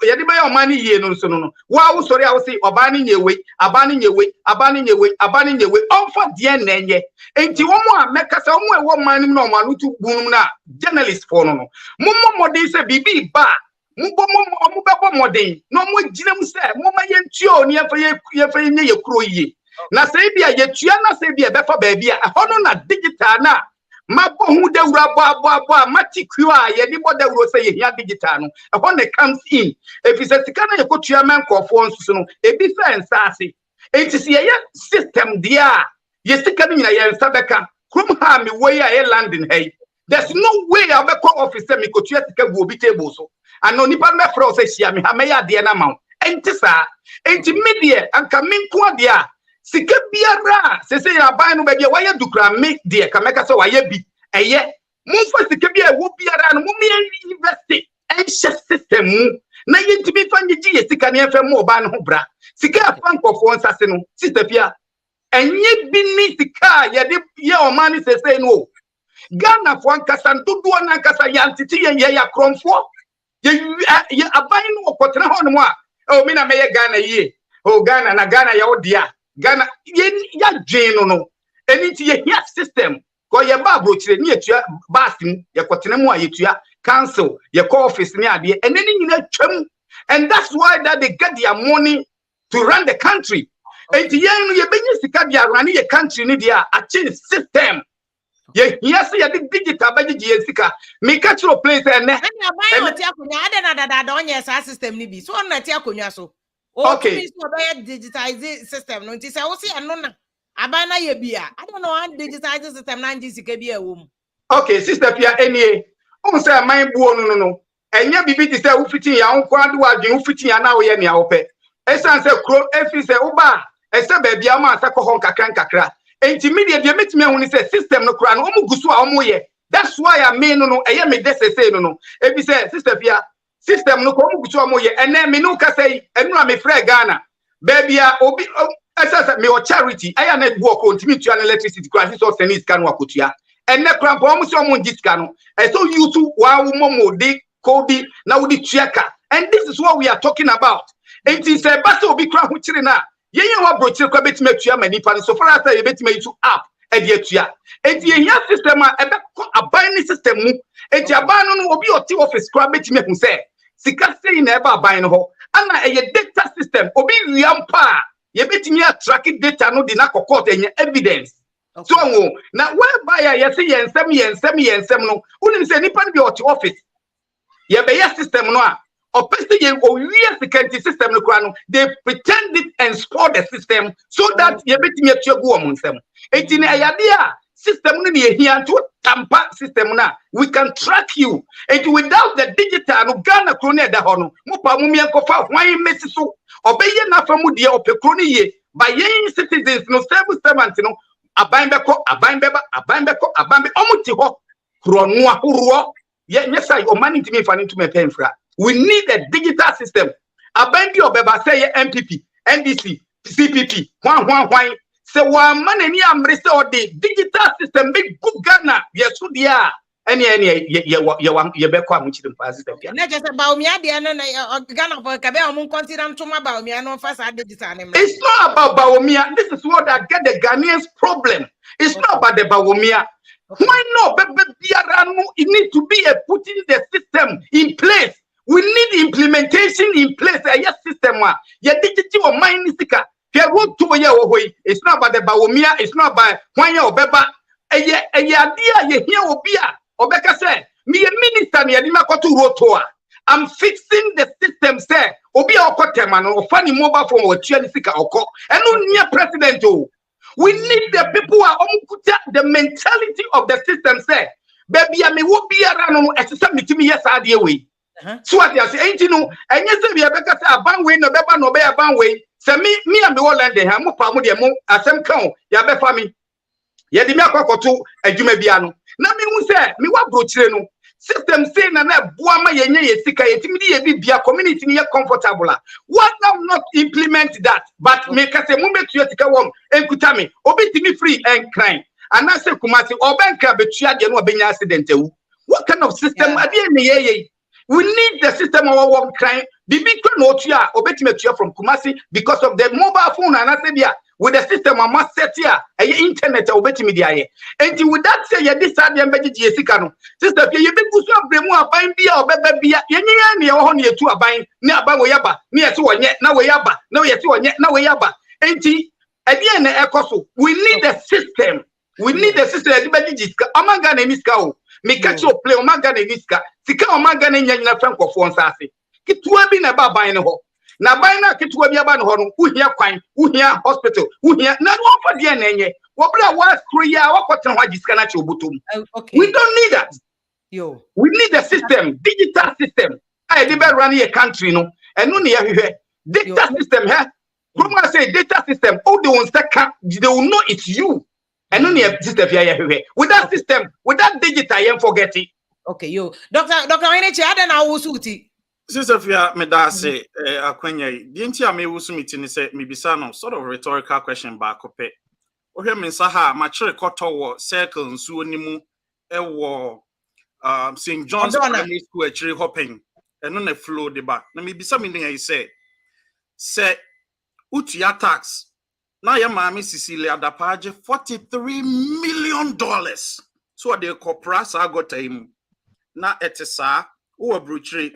ma no ye no so no wa wo sori a wo si oba ni nyewe aba ni nyewe onfa de na enye enti wo mo a meka sa wo mo e wo ma ni no ma no tu bunum na journalist for no mo modern se bibi ba mo bebo modern no mo gina mu se mo ma ye ntuo ni ye fa nye ye kuro yi na se bia ye tua na se bia be fa ba bia hono na digital na mabo hu dawura bo matiku a ye di bo dawuro se ye hia digital no hono comes in if is sika na ye kotua men kofo nsusu no e bi fa ensase enti se ye system dia ye sika ni na ye nsabeka krum ha me way a ye landing hey there's no way I be call officer me kotua sika go obi table so ano nipa me fro se hia me ha me ya de na ma enti sa enti media anka menko ade a sika biara se ya ban no ba bia wa ye dukra me de ka meka se wa ye bi eye mo fa sika bia wo biara no mo me invest en system mu na ye ntibi fa ngi ye sika ne fa mo ba no ho bra sika fa nkofo nsase no sister Pia enye bi ni sika ye de ye o man se no Ghana for ankasa dodo na ankasa ya ntiti ye ya kromfo ye aban no okotra ho no a o mi na me ye Ghana ye o Ghana na Ghana ya odia Ghana ya dwen no eni ti ye hia system ko ye ba brochire ni etua basim ye kotena mu a yetua council ye call office ni ade eneni nyina twam and that's why that they get their money to run the country enti ye no ye benyi sika dia run ye country ni dia a change system ye yes ye digital ba ye sika me catch your place and aban oti akonya ade na dada onye sa system ni bi so on na ti akonya so okay so be digitize system no nti say wo se eno na aban na ye bia I don't know how digitize system na nji sika bia wo mu okay sister Pia enie o say man buo no enya bibi ti say wo fitin ya nko ade wa dwen wo fitin ya na wo ye ne a wo pe esan say kro efi say wo ba ese ba bia ma sa ko hon kakra enti media de metime hu ni say system no kra no o mu gusu a o mu ye that's why I mean no eye me de say no ebi say sister Pia system no ko mu gusu a mo ye ene me no ka say enu a me frɛ Ghana baby a obi esa me o charity aya na bu ko ntimi tua na electricity crisis so senis kan wa kotua ene krampo o mu so mo ngiska no so you too wa wo mo de kodi na wo di tuaka and this is what we are talking about it is a battle obi kra ho kire na ye wa brochire kwa betima tua mani pa so far as ye betima you up e de atua enti ye hia system a ebe ko aban ni system mu enti aban no obi oti office kwa betima hu say sika sei na eba aban no ho ana eye data system obi wiampa ye betimi track data no di na court enye evidence so na whereby ye say yensem no unim say nipa bi oti office ye be ye system no a opeste ye owie security system no kwa no they pretend it and spoil the system so that ye betimi atuagu o monsem enti na ayade a system no ye hia to tamper system na we can track you and without the digital no Ghana krone da ho no mo pa mo mienkofa hwan mesi so obeye na famu de opekrone ye by yen citizens no civil servant no aban beko aban beba aban beko aban be omuti ho kro no ahoro ye nyesa o mani ntimi fa ntimi penfra We need a digital system. Abandi obeba say MPP, NDC, CPP, why. So one man any amrese or the digital system big good Ghana. Yes, so dia. Any you be kwa muchi dem system. Na just about me ade na Ghana for kabe o consider to about me no first digital. It's not about Bawumia. This is what I get the Ghanaians problem. It's not about the Bawumia. Why not? It needs to be putting the system in place. We need implementation in place. Yes, system. Digital mind. It's not about the Bawumia. It's not about when you beba. Obeka said, me a minister ni adima kotu rotoa. I'm fixing the system, sir. Obi okoteman or funny mobile phone or sika oko. And no near president. We need the people who are the mentality of the system, sir. Baby, I may be around as a yes idea way. So what you say, ain't you know, and yes, we have better a banway, no beba no be a banway. So me and the old land, they have more pamudiamo as some count, yabe family. Yadimia kokotu, and you may be ano. Na me who say, me what brocheno. System say na buama yenye sika yetimidi yebi bia community ni comfortable. What now not implement that? But make us a moment to yetika wom enkutami obitimi free and crime. And I say kumasi obenka betua de no obenya accident ewu. What kind of system ade ne ye? We need the system of one crime. Bibi no tua obetime tua from Kumasi because of the mobile phone and I said yeah. With the system, I must set here a internet or better media. And with that, say, you decide and better Jessica. Sister, you be good to bring more buying beer or baby, any only two are buying near Bagoyaba, near to one yet, now we yaba, no yet to one yet, now we yaba. And at the end, we need a system. We need a system. Omagana Miska, make catch your play Omagana Miska, Sika Omagana Yana Franco Fonsasi. It will be about buying a hole. Na baina kitu wa biaba no uhia kwan uhia hospital uhia na no for dia nenye wobra wa skruya wakoten ho agisika na che obutom. We don't need that. We need a system, digital system. I dey be run a country no eno ne yehwe data system he come say data system all the ones that can they will know it's you eno ne system yehwe with that system with that digital you forget it. Okay Dr. Enechi adena wo suti Sister Fia Medase Akwenya, the entire me wusumiti ni say mibisa no sort of rhetorical question back up. Ohe mensa ha mature koto wo circle nsuo nimu ewo St. John's Primary School actually hopping and no flow the back. Na mibisa me I say utia tax na ya mami Cecilia Dapaje $43 million. So they corpora sa got him na etesa o bruchre.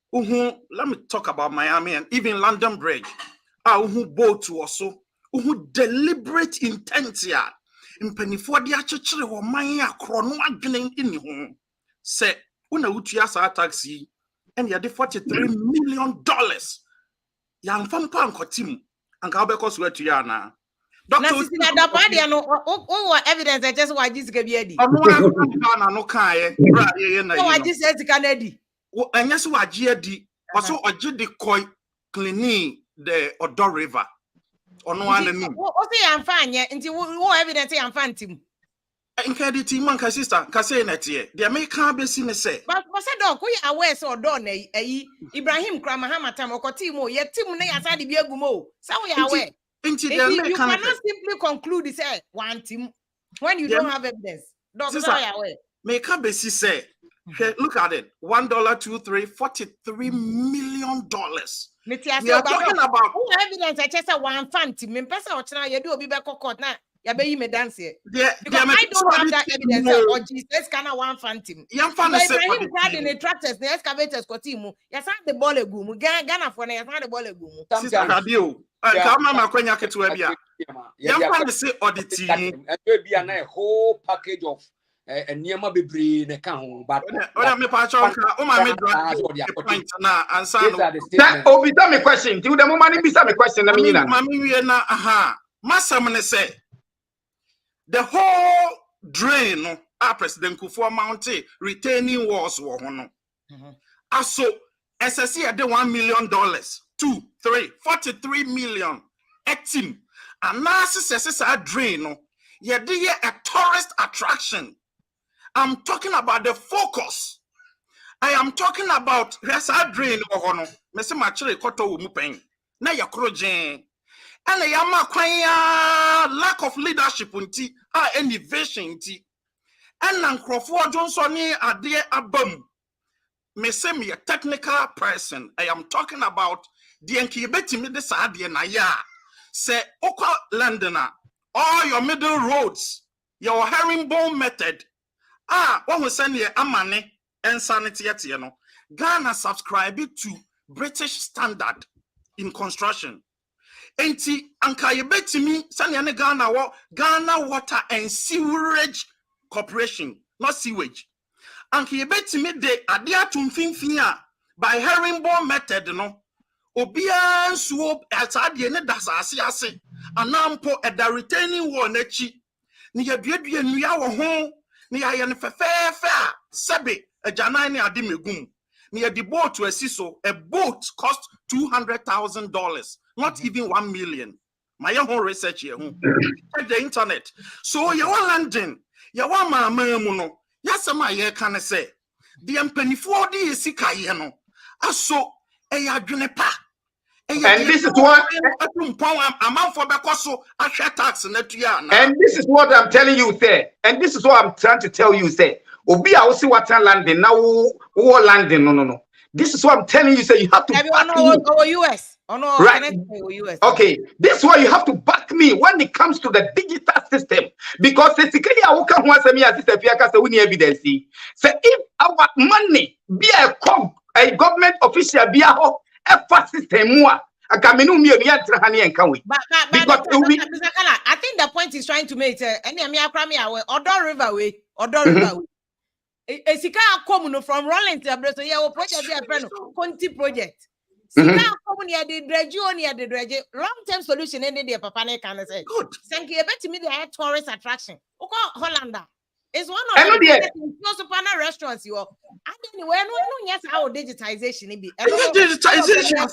Let me talk about Miami and even London Bridge. Boat also. Deliberate intent here. In penifo di achechere wo man akro no adwenen ini ho. Say una utua sa taxi and ya de $43 million. Ya mfam pa ankotim anka obekọ so atua na. Doctor Cecilia Dapadia no evidence just why this ga bi adi. Na no kan ye bra ye na. Why this is Canada. And yes, what GD also a GD koi cleaning the Odo River. On one and what say I'm fine yet until what evidence I'm fantim. In Caddy man, sister, Cassane, the American basin say. But what's a dog? We are west or done, Ibrahim Kramahama Tamokotimo, yet Tim aside the Biagumo. So we are aware. You cannot simply conclude say one team when you don't have evidence. Doctor, make a basis say. Okay, look at it. $1, $2, $3, $43 million. We are talking about who evidence. I just one fancy. Me person or china you do be back court now. You be me dance here. Because I don't have that evidence. Or Jesus can one fancy. Young fan say him crowd in the tractors, the excavators, kotimu. Yes, the ball gumu. Ghana for yes, the ball gumu. Sister Radio. Come on, Kwenya Ketuebia. Young fan say auditing. And there be a whole package of. And near my baby, ne can but me patron, point na answer. Obi tell me question. Do the moment be some question. I mean, Mami na Masam ne say the whole drain President Kufuor Mountain retaining walls were no. Also, SSC at the $1 million, 2, 3, $43 million. Team and now says a drain no. Yeah, a tourist attraction. I'm talking about the focus. I am talking about yes, I drain or no. Mese machire koto wo mu pen. Na ya krojen. And a yama kwanya lack of leadership unti innovation unti. And Nankrofo Johnson ni ade abam. Me say me a technical person. I am talking about the enkibeti me this idea na ya. Say Oka Londoner, all your middle roads, your herringbone method. What we send here amane and sanity you know. Ghana subscribe to British standard in construction. Enti anka yebeti me send Ghana Water and Sewerage Corporation, not sewage. Anka yebeti me de adia tumfinfia by herringbone method no. Obia nsuo atade ne dasase ase anampo eda retaining wall n'echi ne yaduadua nnua wo ho ne ya ne fefefe a sebe ajanan ne ade megum ne ya di boat to asiso. A boat cost $200,000, not even 1 million. My own research here check the internet. So you are London, you want mama mu no yasema ye kan say the empanifo de sika ye no aso e ya dwene pa. And this is what and this is what I'm telling you, sir. And this is what I'm trying to tell you, sir. Obi I will see what landing now. Who landing? No. This is what I'm telling you, sir. You have to back me. US. Right. US. Okay. This is why you have to back me when it comes to the digital system. Because basically, I will come once me as we need evidence. So if our money be a government official be a system I think the point is trying to make Odo River way. Sika come from Rollins to yeah, project be a Conti project. Sika come near the dredge long-term solution in the papa can say. Good. Thank you. Bet me the tourist attraction. Oko Hollander. It's one of the restaurants you are. Anyway, no, yes, our digitization be. Digitization.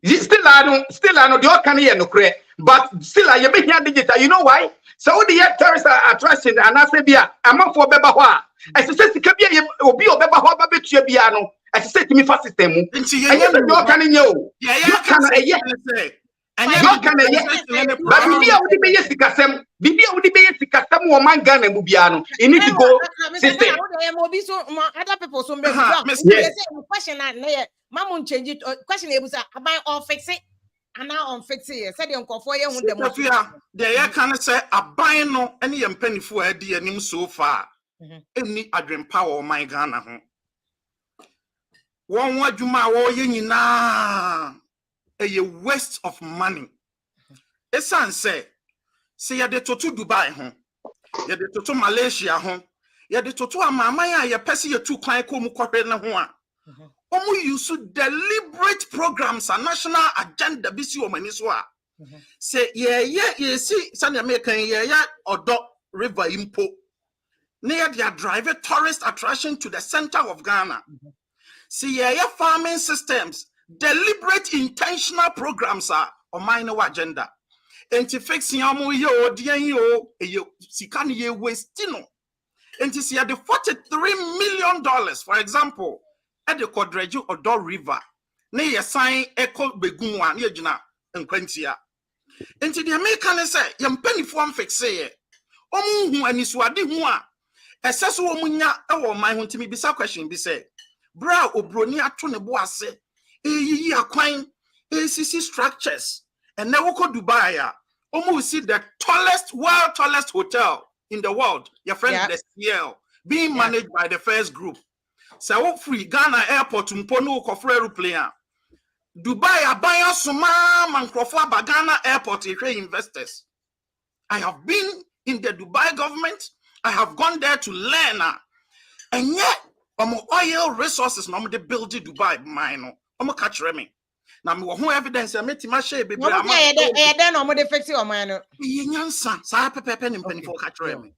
Still, I know the can hear no credit, but still, I be here digital. You know why? So the tourist attraction and I say, I'm up for Bebawa. As I said, Kabia will be a Bebawa Babiano. As I said to me, fast system. And you can know. Yeah, and you can but Bibia would be yes, Casem. Bibia would be yes, Casam or Mangan and Bubiano. You need to go system. Other people, some question Mamun change it. Question was about all fix it and now on fix it. Said you for you. The can say a buy no any penny for a dear name so far. Any adream power my Ghana. One what you ma wo yin na a waste of money. A son say ya de to Dubai home. Ya de to Malaysia home. Ya de to amamaya ya pesi ya tu kwan ko mu kwhwe ne ho a. Omo use deliberate programs and national agenda bisi o mani so a. Say ye see San American ye Odo River impo. Near their drive tourist attraction to the center of Ghana. See ye farming systems, deliberate intentional programs are on minor agenda. Enti fix yamu yo dian yo sikani ye wastino. Enti see the $43 million, for example, at the Quadreju Odo River. Ne ye sign echo begumwa ne jina nkwantia. Enti the American say yam penny form fix ye. Omu hu aniswade hu a eseso omunya e wo man hu ntimi bisa question bi say bra obroni ato ne bo ase eyiyi akwan sisi structures and now go Dubai omu see the world tallest hotel in the world your friend the CL being managed by the first group so free Ghana airport mpo no kofre aeroplane Dubai abaya soma mankrofo Ghana airport investors. I have been in the Dubai government. I have gone there to learn and yet oil resources no they build Dubai mine no catch me na me ho evidence I met my share baby then no dey fix your man nyansa sa pepepe ni mpanifo catch me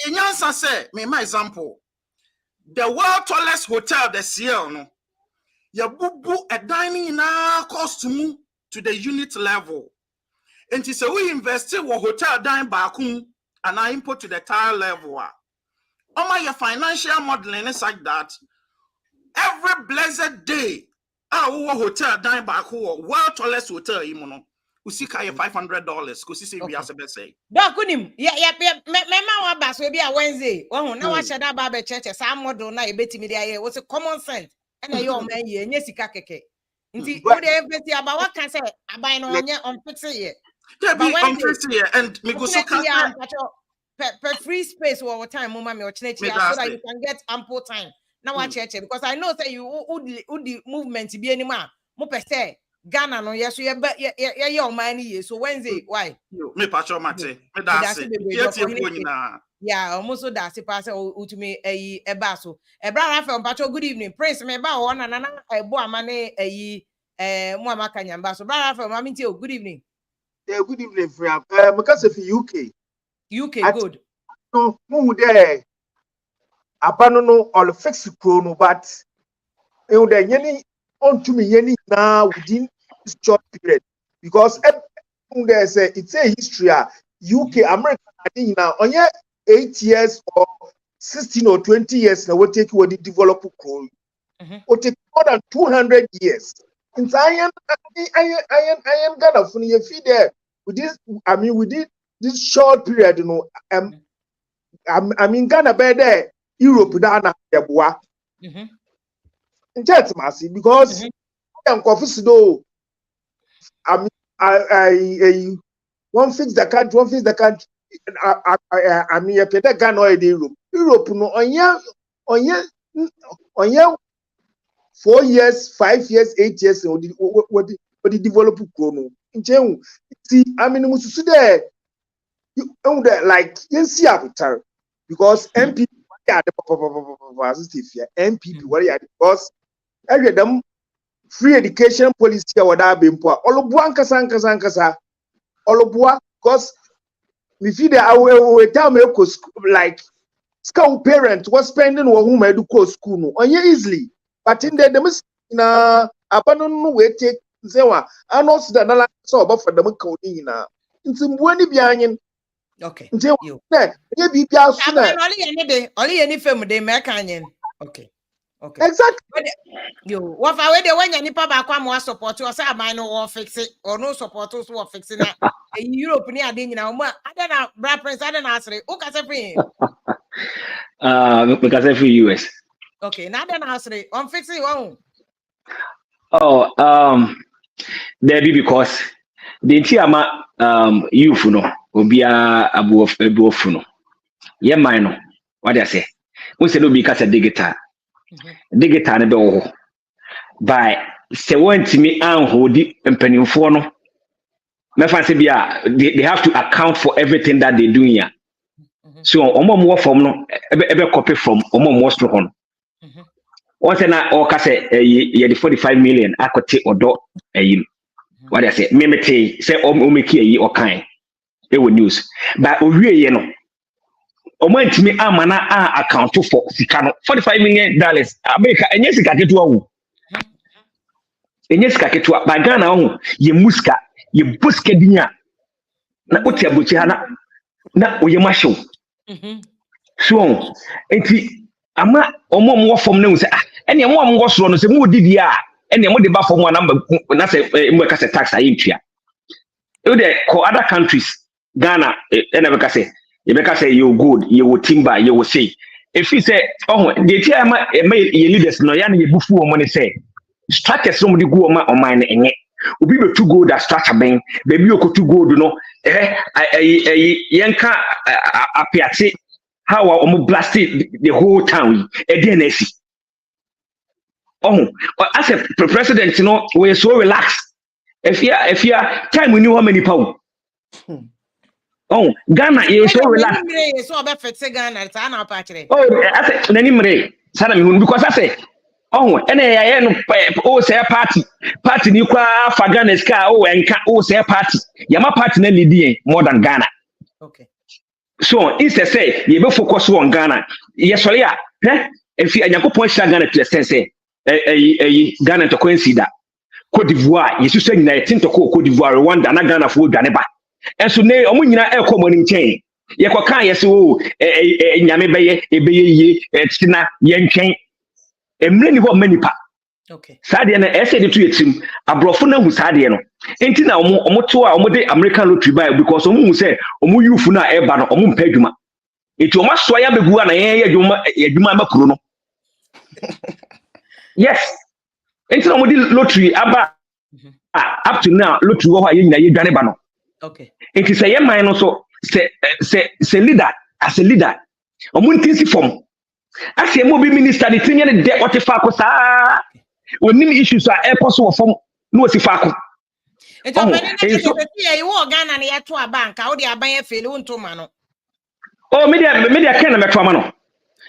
nyansa say me my example the world tallest hotel the CL no ya bubu a dining na costume to the unit level and so we invested in hotel dine back and I import to the tile level your financial modeling is like that. Every blessed day, our hotel dine back world tallest hotel, we see $500 because see we as a say. Dokunim, yeah, Mama Bass will be a Wednesday. Oh, now I should have a church, some model, na betty media was a common sense. And a young man, yes, kake. Indeed, what everything about what can say, I buy no on fixing it. And me go so per free space over time, Mama, or church, so that you can get ample time. Now I church because I know that you would the movement to be any man. Mo per se Ghana no yes you but your money so Wednesday why me patcho mate me yeah almost so that's pass to me e ba so e bra Rafael patcho good evening prince me ba o na e bo amane mo amaka nyamba so bra Rafael mama nti good evening. Yeah, good evening friend because of UK good no mo there abano all fix chrono but you there any on to me any now within this short period because there's it's a history UK America now on 8 years or 16 or 20 years now we take what the develop chrono will take more than 200 years in I am gonna fund you feed there with this with this short period I mean Ghana by there Europe down Yabua. Because I'm confused though. I one fix the country, I mean a better Ghana or Europe. Europe no on 4 years, 5 years, 8 years what the develop chrono. See, I mean musu there you like you see avatar because MP MPP because every them free education policy or that be poor. Olubuankasa Olubua because we feel that our time like school parents was spending or whom educate school no on easily. But in the must na abandon we take zewa and also the na so about for them coding na. Nti mbwani bianyin. Okay. You. Only any film they make okay. Exactly. You what I the when you papa come support you say I no fix it or no support us who fixing that. In Europe near ding now. I don't know, Brad Prince, I don't answer it. Who can say because every US. Okay, now then answer it. I'm fixing one. Oh, there be because the Tiama youth no obia above no. Yeah, mine. What do I say? We say no because a digital ne be wo by say want me an hold empanimfo no me fancy bia they have to account for everything that they do here. So omo from no ebe copy from omo most no once na o ka say ye the 45 million akote odo ayi what do I say me say o make yi o kan e wo news but owie ye no omo ntimi amana account for sika no $45 million America enye sika ketua wo enye sika ketua ba Ghana ho ye muska ye buska dinya na otia bochi ha na oye mashow so enti ama omo mo fom na say ene mo am go soro no say mo didi ene mo de ba fom na na say mo ka say tax ayentua e de ko other countries Ghana ene be ka say you good, you will timber, you will say. If you say, oh, the time your leaders no yan ye bufu money say, strike somebody go on mine and we be too good at structure bang, baby you could too good, no, yanka apiati, how I almost blasted the whole town, a DNC. Oh, as a president, you know, we're so relaxed. If you time we knew how many pounds. Oh, Ghana, you so relaxed. So about fixing Ghana, it's an apathy. Oh, I said, Nanimre, Sanam, because I say, oh, and I say party, you cry for Ghana's car, and say party. Yama party, Nelly, more than Ghana. Okay. So, instead, say, you will focus on Ghana. Yes, sorry, if you are point Ghana to say, Ghana to consider Cote d'Ivoire, you should say, I think to Cote d'Ivoire, Rwanda, and Ghana for Ghana. And so now, I'm going to come on in chain. Ye kwa kan yes o nyame beye ye tina yentwen emre ni ho manipa. Okay. Saade na ese de to yetim abrofo na hu saade no. Enti na omo to a omo de American lottery buy because omo hu say omo youth na eba no omo mpa adwuma. Enti omo so ya begu na ye adwuma makuro no. Yes. Enti na omo de lottery aba up to now lottery wo ha ye nyina ye dwane ba no. Okay. Enti say ye man no so say leader as a leader omo ntinsi form. As a mobile minister the thing ne de what fa ko sa onim issues are airport form no si fa ko. It's a penny you walk Ghana near to a bank. How they are buying fail to mano. Oh, media Ken Agyapong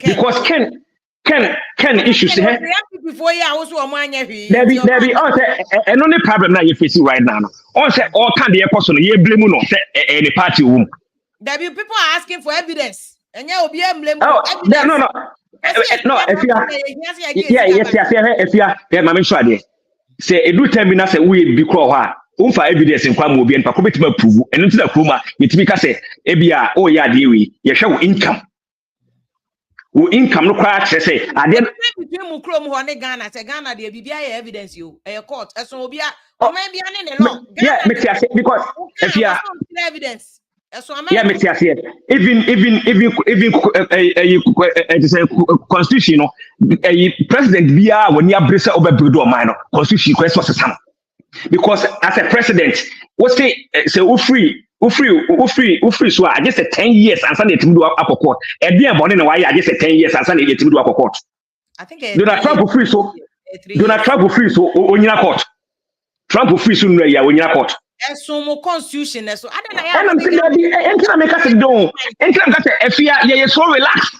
because Ken issues here. Before you also a man There be on say and only problem that you facing right now. On say all kind the person you blame no say any party womb. There be people are asking for evidence. And you will be blame no. If you mama sure there. Say edu time na say we be crawl ha. Unfa evidence in kwa mo bi npa ko betima prove eno ti na kroma yetimi ka say e bia o ya de we ye hwe wo income. Wo income no kwa kire say ade between mu krom ho ne Ghana say Ghana de bibia ya evidence yo e court eso obia o man bia ne law yeah me say because if you evidence eso yeah me say even constitution no president bia woni abrese obabrido o man no constitution question sesam because as a president we say free so I just 10 years and say etimi do akọ e dey bone na why I just 10 years and say etimi do akọ I think Donald Trump free so onyina court Trump free so no ya onyina court eso mo constitution eso I don't know and I'm saying that make us do enti am say efia ye so relax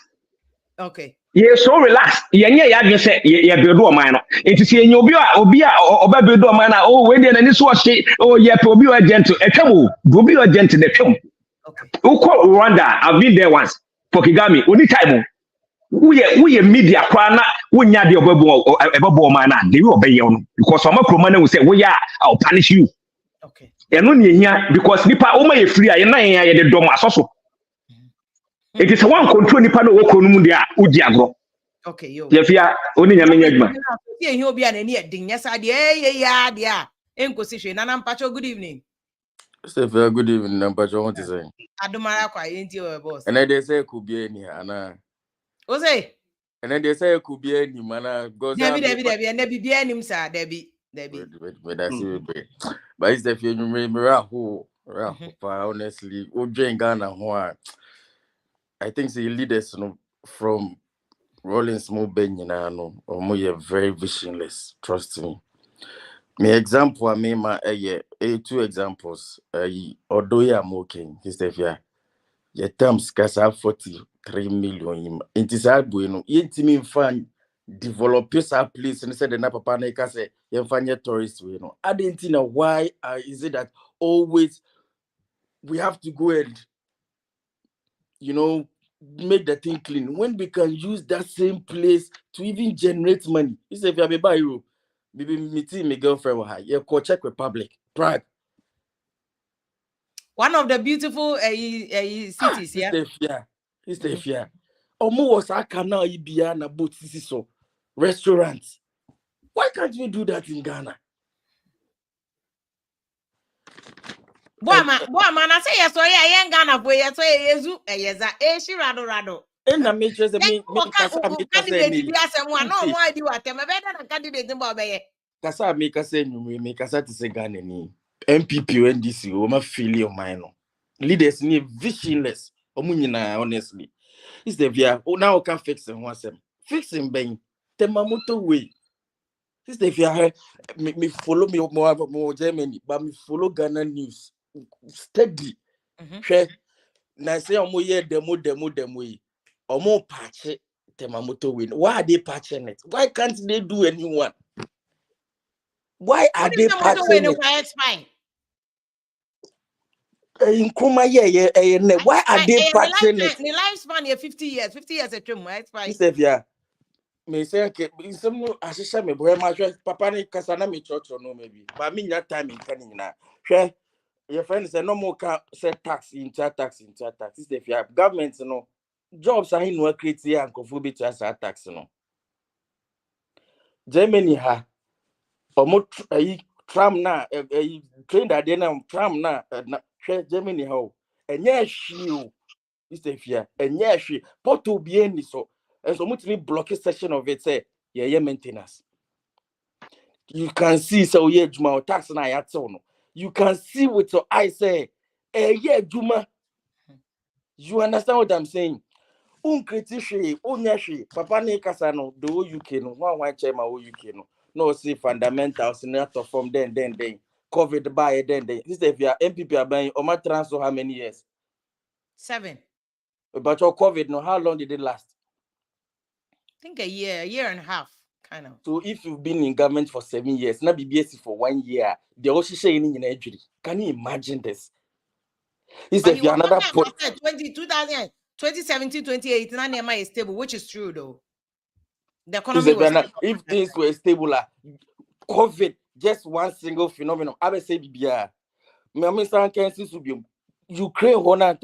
okay ye so relax yenye ya adwe say ye build o man no enti se yenye obi a oba build o man na oh we dey na ni so hye oh ye pe obi o gentle etwam obi o gentle de twam okay uko Rwanda I've been there once for Kigami only time we media kwa na wonya de obebo man na de we obeye no because some kroma na we say we I'll punish you okay eno ne ehia because nipa o ma ye free a ye na ye de dom asoso it is one control nipa no wo konu mu de a udi agro okay yo ye fia oni nyame nya adwuma ye ehia obi a na ni edin yesa de ya de a enkosi hwe nana mpacho good evening Steph, good evening mpacho what is saying adomara kwa yenti o boss and they say could be any ana o say and then they say could be any mana goes Debbie na bibia nim sa Debbie but I see but it's the few me honestly o join Ghana ho I think the leaders from rolling small ben no or very visionless trust me. My example, I mean, two examples. Although I'm okay, Steph, your terms kasa 43 million. It is hard, bueno. You find developers are place and said, "Na papa na kase you find your tourists, bueno." I didn't know why is it that always we have to go and make the thing clean when we can use that same place to even generate money. You say if you buy you. Maybe meeting my girlfriend with her. Yeah, go Czech Republic, Prague. One of the beautiful cities, yeah. Stefia. Almost I cannot be an about so restaurants. Why can't we do that in Ghana? Boy man, I say yes, so yeah, in Ghana, boy, yes, so yes, she rado. And I make sure that me candidate no more do what them better than candidate in Bobby. Kasa make us say you make us to say Ghana ni MPP and NDC o ma feel of mine no. Leaders ni visionless. Omunyina honestly. Is the via now can fix him once fixing ben temamoto way. Is the via me follow me more Germany but me follow Ghana news steady. Na say omo ye demo yi. Omo patch temamoto way. Why are they patching it? Why can't they do anyone? Why are they patching it? In Kuma, why are they patching it? The lifespan is 50 years. 50 years a term, right? Stevia, me say, okay, some no assistant me boy, my papa ni kasana me church or no maybe, but me not time in Canada. your friend say no more can say tax into tax. If you have government, jobs are in work create here and contribute to as tax. Germany ha almost tram na train that then tram na Germany how and yes you if you and yes Porto bien so and so much block section of it say yeah maintenance. You can see so yeah juma tax na ya no. You can see with your eyes say yeah juma. You understand what I'm saying? Unkritishi, unyashi, papa ne kasano, the U.K. no, one chairman U.K. no, see fundamentals in that from then, COVID by then. This if you are MPP are buying or my transfer how many years? 7. But your COVID, no, how long did it last? I think a year and a half, kind of. So if you've been in government for 7 years, not BBS for 1 year, they also saying in injury. Can you imagine this? This if you another point. 2017, 2018, and is stable, which is true though. The economy was if things were stable, COVID, just one single phenomenon. I will say, Bibia, Ukraine, Honor,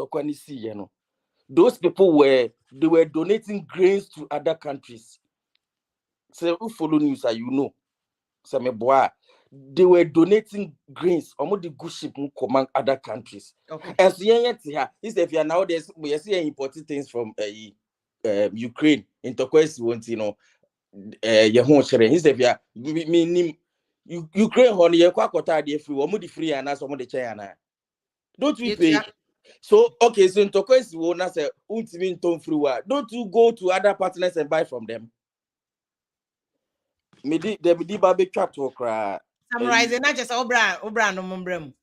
you know, those people were donating grains to other countries. So, who follow news, you know, they were donating grains, almost the good ship command other countries. Okay. And so, if you are nowadays, we are seeing importing things from Ukraine into question, you know. Ukraine honey you free and some of the China. Don't we pay? So okay, so into question will not say don't you go to other partners and buy from them? Maybe they be baby chat to cry. Summarizing not just obra no mumbrem.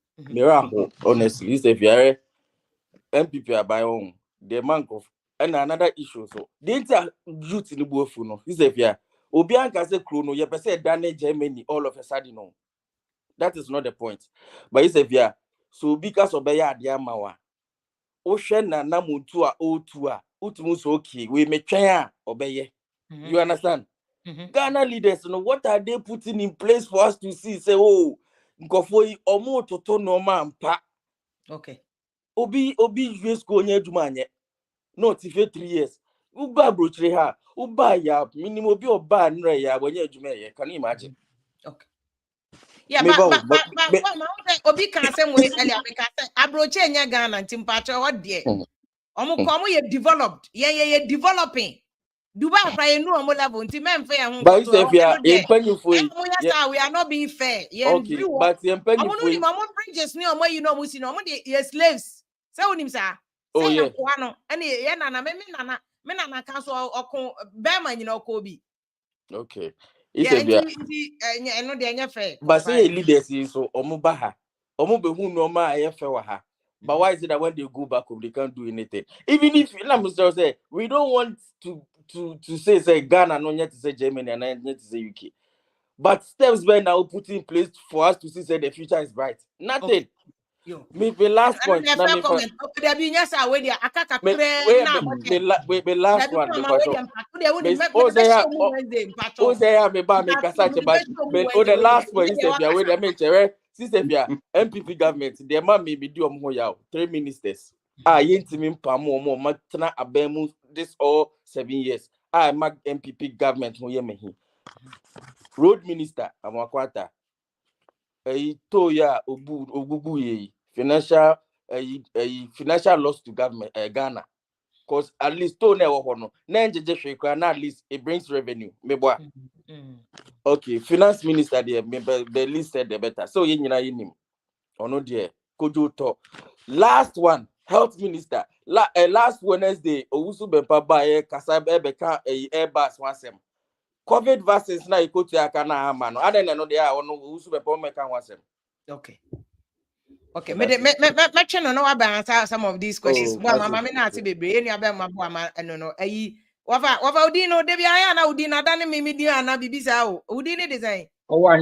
Honestly, if you are MPP are by own the man of and another issue. So the entire youth in the both no. This if you are Obianka say chrono, you say damage Germany all of a sudden no. That is not the point. But it's if you are so because of Baya Diamawa. Ocean na namutua otua utumus okay. We may try obey. You understand? Ghana leaders, what are they putting in place for us to see? Say, oh, Nkofoi omo toto no man pa. Okay. Obi US go nye jumanye. No, tife 3 years. Uba brochre ha. Uba ya minimum bi oba nre ya wenye jume. Can you imagine? Okay. Yeah, but Obi can say we earlier because abroche nya Ghana ntimpacho what there. Omo ye developed. Yeah, developing. Dubai cry no omo level nti memfe ya hu But if you are in we are not being fair. Yeah, okay, but in omo bridges ni omo you know musi no omo the slaves. Say unim sa. Oh yeah. No and ye na me na kan so okon Bema nyina okobi. Okay. Yeah, no dey fair. But say leaders so omo ba ha. Omo be hu no ma ayefe wa ha. But why is it that when they go back home they can't do anything? Even if say we don't want to say Ghana no yet to say Germany and yet to say UK. But steps were now put in place for us to see say the future is bright. Nothing. Maybe last point. The last one. The last one is MPP government. The man may be do 3 ministers. Yentimin Pamo Matana Abemu this all 7 years. I mag MPP government who yemehi. Road minister Amakwata. Toya Ogugu ye financial loss to government Ghana. Because at least to never hono. At least it brings revenue. Okay, finance minister there, the least said the better. So you know ono there. Kojo to. Last one, health minister. Last Wednesday, Owusu Bempa bae Kasaba Beka Airbus wasem. COVID vaccines na ikotu aka na ama no. Aden no dey ono Owusu Bempa meka wasem. Okay. Okay, me no answer some of these questions. Well, mama me na ati bebre eni abe mabo ama no ayi wafa udi no de bia ya na udi na dane me di ana bibisa o. Udi ni design. Owa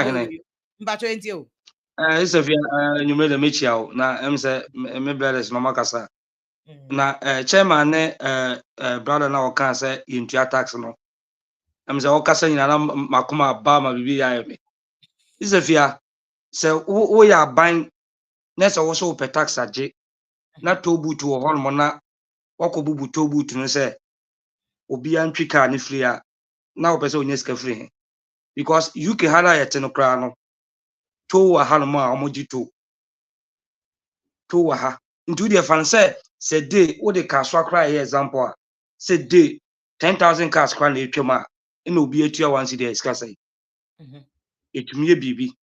hene. Mba 20 o. Isefia nyume de mechiao na emse me brothers mama kasa. Na chairman ne brother na oka say intua tax no. Emse okasa nyina na makoma ba ma bibi ya eme. Isefia So we are buying next also per tax aje na to boot wo hon mo na wakobubu to boot no say obi antwi car ni free a na opese onye ska free because UK hala yete no kra no to wa ha no ma omoji to wa ha into the fan say day wo de car so kra example a say day 10,000 cars kra na etwema na obi atua 1 cedi iska say etumi bibi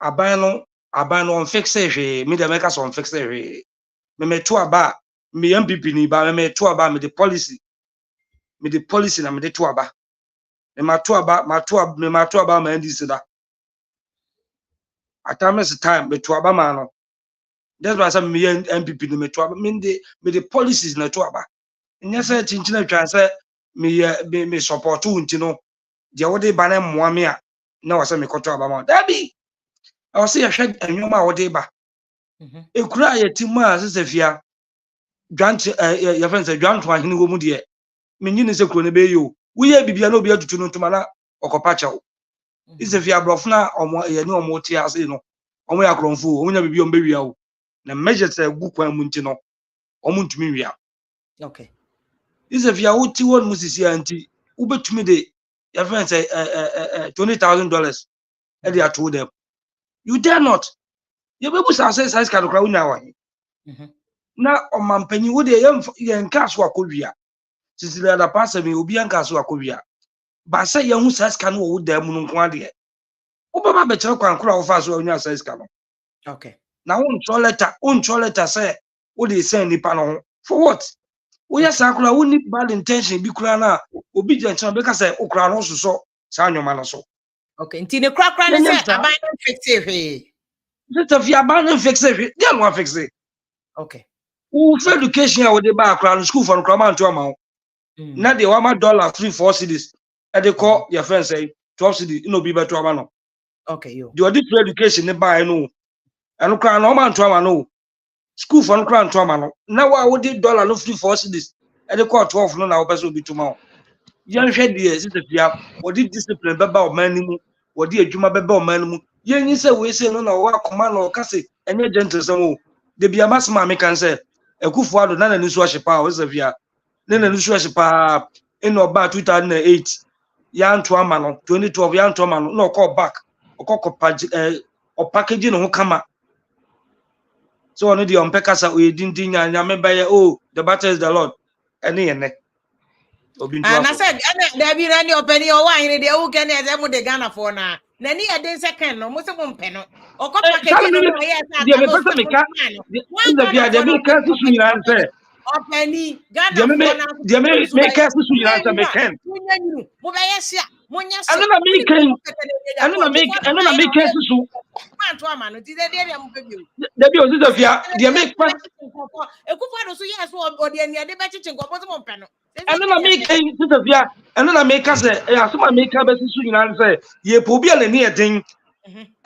aban no on fix hwe me de make us on fix hwe me to aba me MPP ni ba me to aba me the policy na me de to aba me ma to aba ma ndisi da atames time me to aba ma no that's why I say me MPP ni me to aba me the policies na to aba nya say chinchina twan say me support unti no je wo de ba na moa me a na wa say me koto aba ma da bi I say hwe anwoma wo de ba ekura yetima sesefia grant your friends say grant one hini wo mu de me nyini se kro ne be yo wuye bibia na obi atutu no ntuma na okopa chawo isefia brofo na omo ye ne omo ti ase no omo ya kronfo omo nya bibi ombe wia wo na measure say gu kwan mu nti no omo ntumi wia okay isefia wo ti won musisi anti wo betumi de your friends say $20,000 e dey ato them you dare not you be busa say size card kra unya wa na omampanyi wo de ye nka so akowia sisi da pasa me obi anka so akowia ba say ye hu size card wo da mu nko ade wo baba be kire kwan kra wo fa so unya size card okay na won letter say wo de send nipa no for what wo ya sa kra wo ni bad intention bi kra na obi je nche be ka say wo kra no so sa anyoma no so okay ntine kra ne say aban no fix hwe Just if you abandon fix it, they don't fix it. Okay. Who for education with the background school for Kraman to amount. Now they want $1 3-4 cedis. And they call your friends say 12 cedis, you know, be better to okay, you. You did for education, they buy no. And crown no man to no. School for crown to no. Now I would $1 no 3-4 cedis. And they call 12 no now person will be tomorrow. Young shed the sister Pia, what did discipline baba of man, what did Juma baba of man. Yen say we say no wa command or case enye gentle some de bia masma me kan say ekufuado na nanu so ahyepa o Xavier na nanu so ahyepa in oba 2008 ya nto ama no 2012 ya nto ama no na okọ back okọ o package no ho kama so on the on pekasa o yedin nya me baye oh the battle is the Lord ene ye ne obi nto na say da bi rani openi o wa hine de U K na mo de Ghana for na nani e den second no mo se mo mpe no okọ package no na ye sa de me pesa me ka de me ka su nyina nse openi Ghana for na de me ka su nyina nse me ken mo be ye sia mo nya anu na me ken anu na me ka su anto ama no ti de mo pe bi de bi o si Sofia de me pa ekufa do so yes o de ani ade be chiche nko mo se mo mpe no anu na me ken si Sofia anu na me ka se ya so ma me ka be su nyina nse ye po bi ala ni e den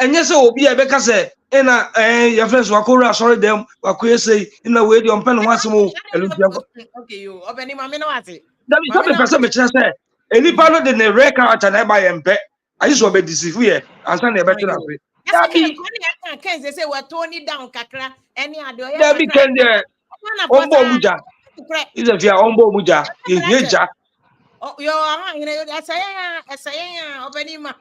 enye se obi e be ka se ina your friends wakora sorry them wakoye say ina we dey on pen ho asemo elufia okay you obeni ma me no ate that be some person me kire say enipa no de ne rare character na e ba ye mpe ayi so be deceive here ansa na e be tira say that be can say we tone down kakra any ade o that be can there ombo muja is a fear ombo muja ye ja oh yo aha you know asaya obeni ma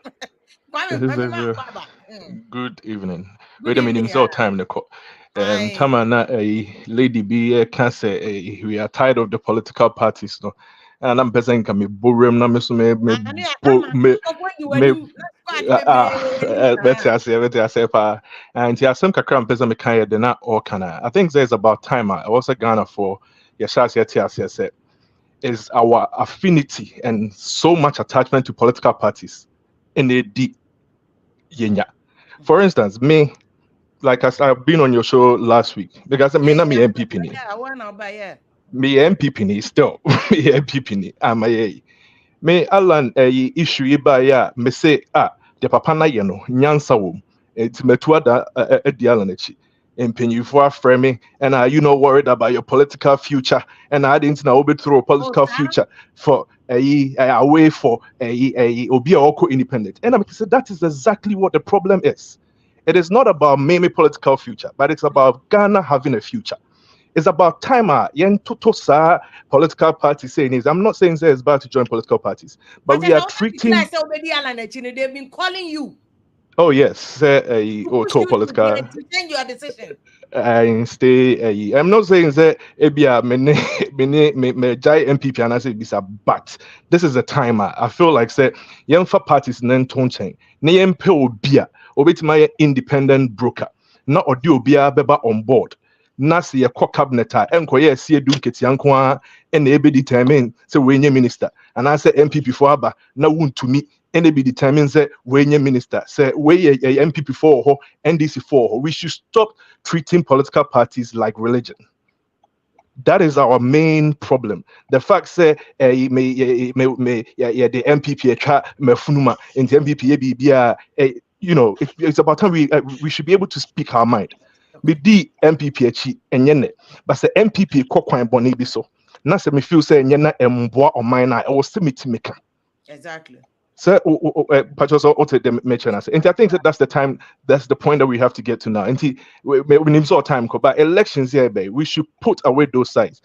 Good evening. Wait a minute, so time to call. Tamana a lady be can say we are tired of the political parties, no. And I'm person can be boring na me better I say pa and yeah some kakra person me kind de na or kana. I think there's about time I also Ghana for your shots here is our affinity and so much attachment to political parties in the deep yenya. For instance, me, like I've been on your show last week because I mean, I'm MPP. Me MPP still, me MPP. I'm a me Alan a issue by ya. Me say the papa na yeno nyansa wom. It's metua da the Alan echi. And penny for framing, and you know worried about your political future, and I didn't know through a political future for away for obi oko independent. And I said that is exactly what the problem is. It is not about maybe political future, but it's about Ghana having a future. It's about time. Political parties saying is. I'm not saying it's bad to join political parties, but we are treating. They've been calling you. Oh yes, political. To change your decision. Stay. I'm not saying that ebia me jai MPP and I say this, but this is a time. I feel like say young for parties nen tonchen. Ne yempe obia my independent broker. Na odi obia beba on board. Na se ye cabinet enko ye sie du nketi anko a na ebe determine say we nye minister and I say MPP for aba na wuntumi and be determined say when your minister say we a MPP for NDC for we should stop treating political parties like religion. That is our main problem. The fact say the MPP me funuma and the MPP you know it's about time we should be able to speak our mind. Be the MPP and yene but say MPP kokwan boni bi so na say me feel say nyena emboa o mine na e wo semiti meka. Exactly. So, and I think that's the time, that's the point that we have to get to now. And we need more time, but elections here, we should put away those sides.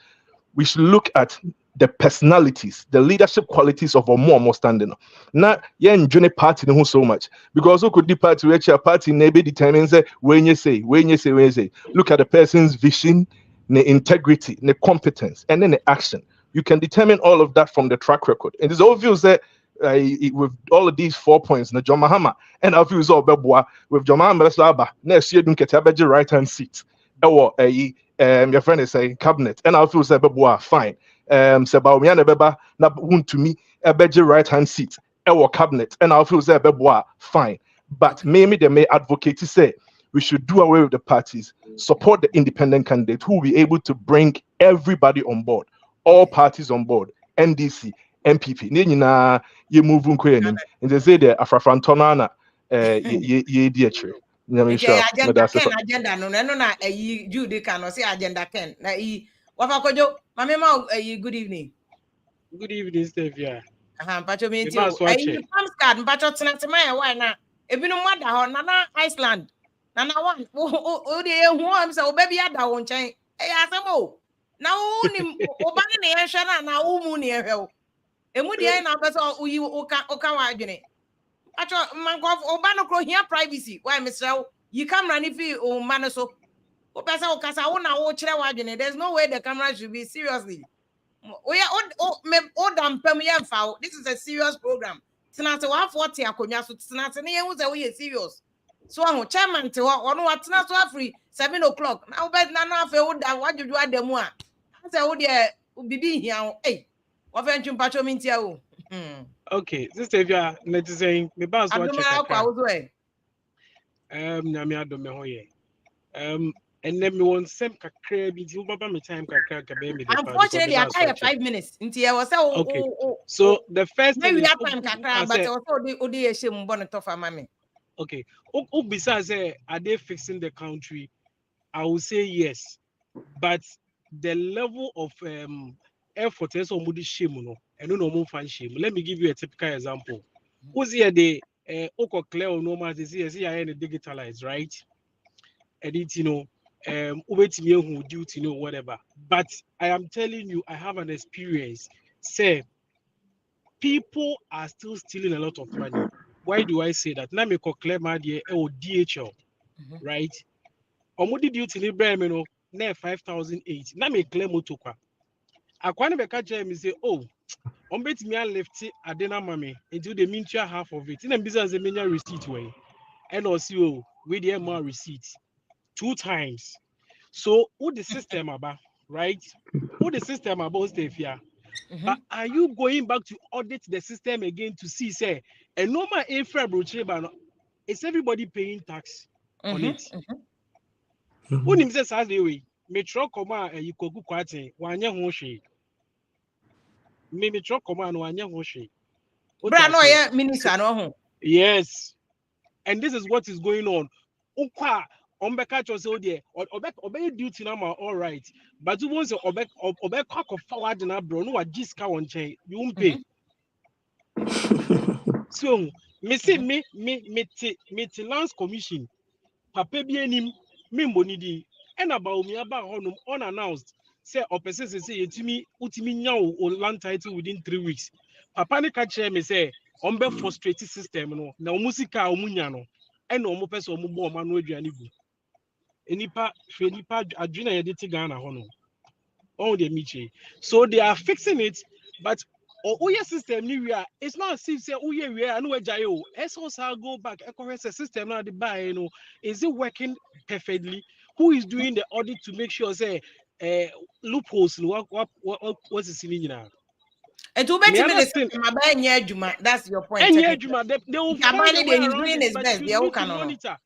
We should look at the personalities, the leadership qualities of a more standing. Not join party no so much because who could the party which a party maybe determines when you say. Look at the person's vision, the integrity, the competence, and then the action. You can determine all of that from the track record. And it's obvious that. With all of these 4 points, na John Mahama, and I feel so beboa with John Mahama Slaba. Next year, don't get a right hand seat. Or your friend is saying cabinet, and I feel so beboa fine. Sebaumiana beba na wun to me a better right hand seat. Or cabinet, and I feel so beboa fine. But maybe they may advocate to say we should do away with the parties, support the independent candidate who will be able to bring everybody on board, all parties on board, NDC. MPP. Nina ye move and they say the Afrafantonana ye dietry. Agenda no na Jude can say agenda Ken. Na wafakojo mamema good evening. Good evening, Stevia. Pacho me too. Farms card mpacho tena why na ebinu mada ho na Iceland. Na one o de hu am say obabi ada wo nchen. Asemo. Na wo ni oba ne ye hwe na wo mu ne ye hwe. Emu de na person uyi oka wa adwene. Acho manko oba no kro hia privacy. Why Mr. You camera ni fi o man so. O person o kasa wo na wo kire wa adwene. There's no way the camera should be seriously. This is a serious program. Tonight 140 akonya so tonight ne yen say we serious. So chairman te ono wa tonight so free 7 o'clock. Now bet na na afa wo da wadwodwo adamu a. Say wo de bibi hia eh. Okay, Sister Evia, let's say me boss watch nyame adome ho ye. And then me want some kakra bi ti baba me time kakra ka be me dey. Unfortunately, I have 5 minutes. Nti I was okay. So the first thing maybe time kakra but also odi ehye mbo no tofa mame. Okay. Besides say are they fixing the country? I will say yes. But the level of effort is almost shame, no, and no more fan shame. Let me give you a typical example. Who's here the Oko Cleo normal disease here digitalized, right? And it's wait me who duty whatever. But I am telling you, I have an experience. Say people are still stealing a lot of money. Why do I say that? Now me clear my DHL, right? Omudi duty ni brand no na 5,008. Na me claim motokwa. Akwane be ka me say, oh, bet me left adena mame until the mean half of it. In a business menya receipt way. And also with the more receipt 2 times. So what the system about, right? What the system about stuff here. But are you going back to audit the system again to see say a normal infra brochure is everybody paying tax on it? Who him say as the way me truck koma you kogu kwate wanye ho hwe me truck koma no wanye ho hwe bra no ye minister no ho. Yes, and this is what is going on. Ukwa ombeka cho say odie obey duty na all right, but you won't say obeka forward na bro no wa giska won chen you won't pay So me say me Lands Commission papa bi anim me mboni din and about me aba honum unannounced say opese say yetimi utimi nya o land title within 3 weeks papa ne ka kire me say on be frustrate system no na omusika omunya no and omo pese omo bo oma no aduane gu enipa adwena yede ti Ghana honum all the miche so they are fixing it but your system ni we are it's not as if say we are no jayo SOS go back system now the buy you know is it working perfectly who is doing the audit to make sure say loopholes what's the scene now and to bet me that's your point they will find a way around it, but you need to monitor.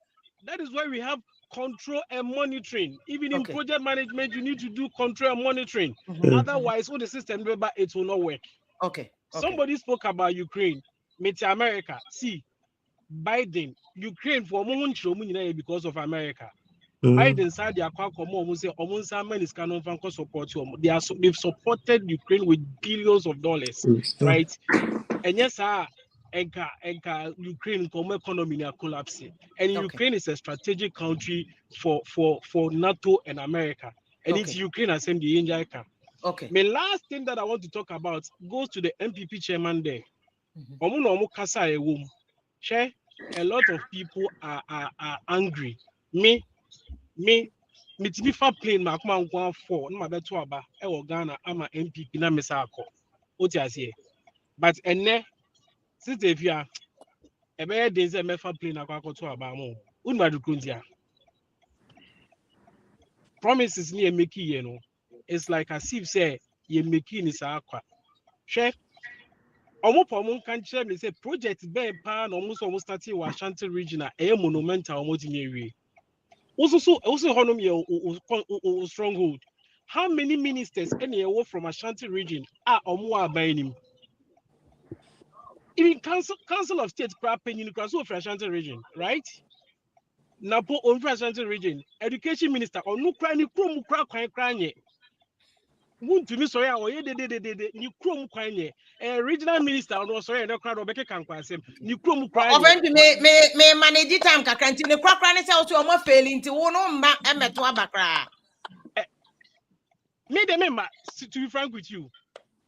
That is why we have control and monitoring. Even in project management, you need to do control and monitoring. Otherwise, all the system it will not work. Somebody spoke about Ukraine, America. See, Biden, Ukraine for because of America. Biden said they are support they've supported Ukraine with billions of dollars, right? And yes, enka Ukraine economy are collapsing, and Ukraine is a strategic country for NATO and America, and it's Ukraine as the India. My last thing that I want to talk about goes to the MPP chairman there. A lot of people are angry. Me fa plane ma kuma nkwa for na ma beto aba e wo Ghana ama MPP na mesa akọ. Oti ase. But enne sister if you are a better days a mefa plane akọ to aba mo. Unma du kuntia. Promises ni e make you know. It's like as if say you make ni sa akwa. She omo kan kire me say project ben pa na omo start in Ashanti region e monumental omo ti nyewe. Also honum your stronghold. How many ministers any from Ashanti region are omo abanim? Even council of state crafting in Ashanti region, right? Napo on Ashanti region, education minister or no cry ni krom cry. Won't to me sorry or ni krom kwanye. Regional minister or sorry no crowd obeke kan kwasem. Ni krom cry. Me manage time kakranti ne kwakra ne say o mo failing ti wo no mba emeto abakra. Me de member to be frank with you.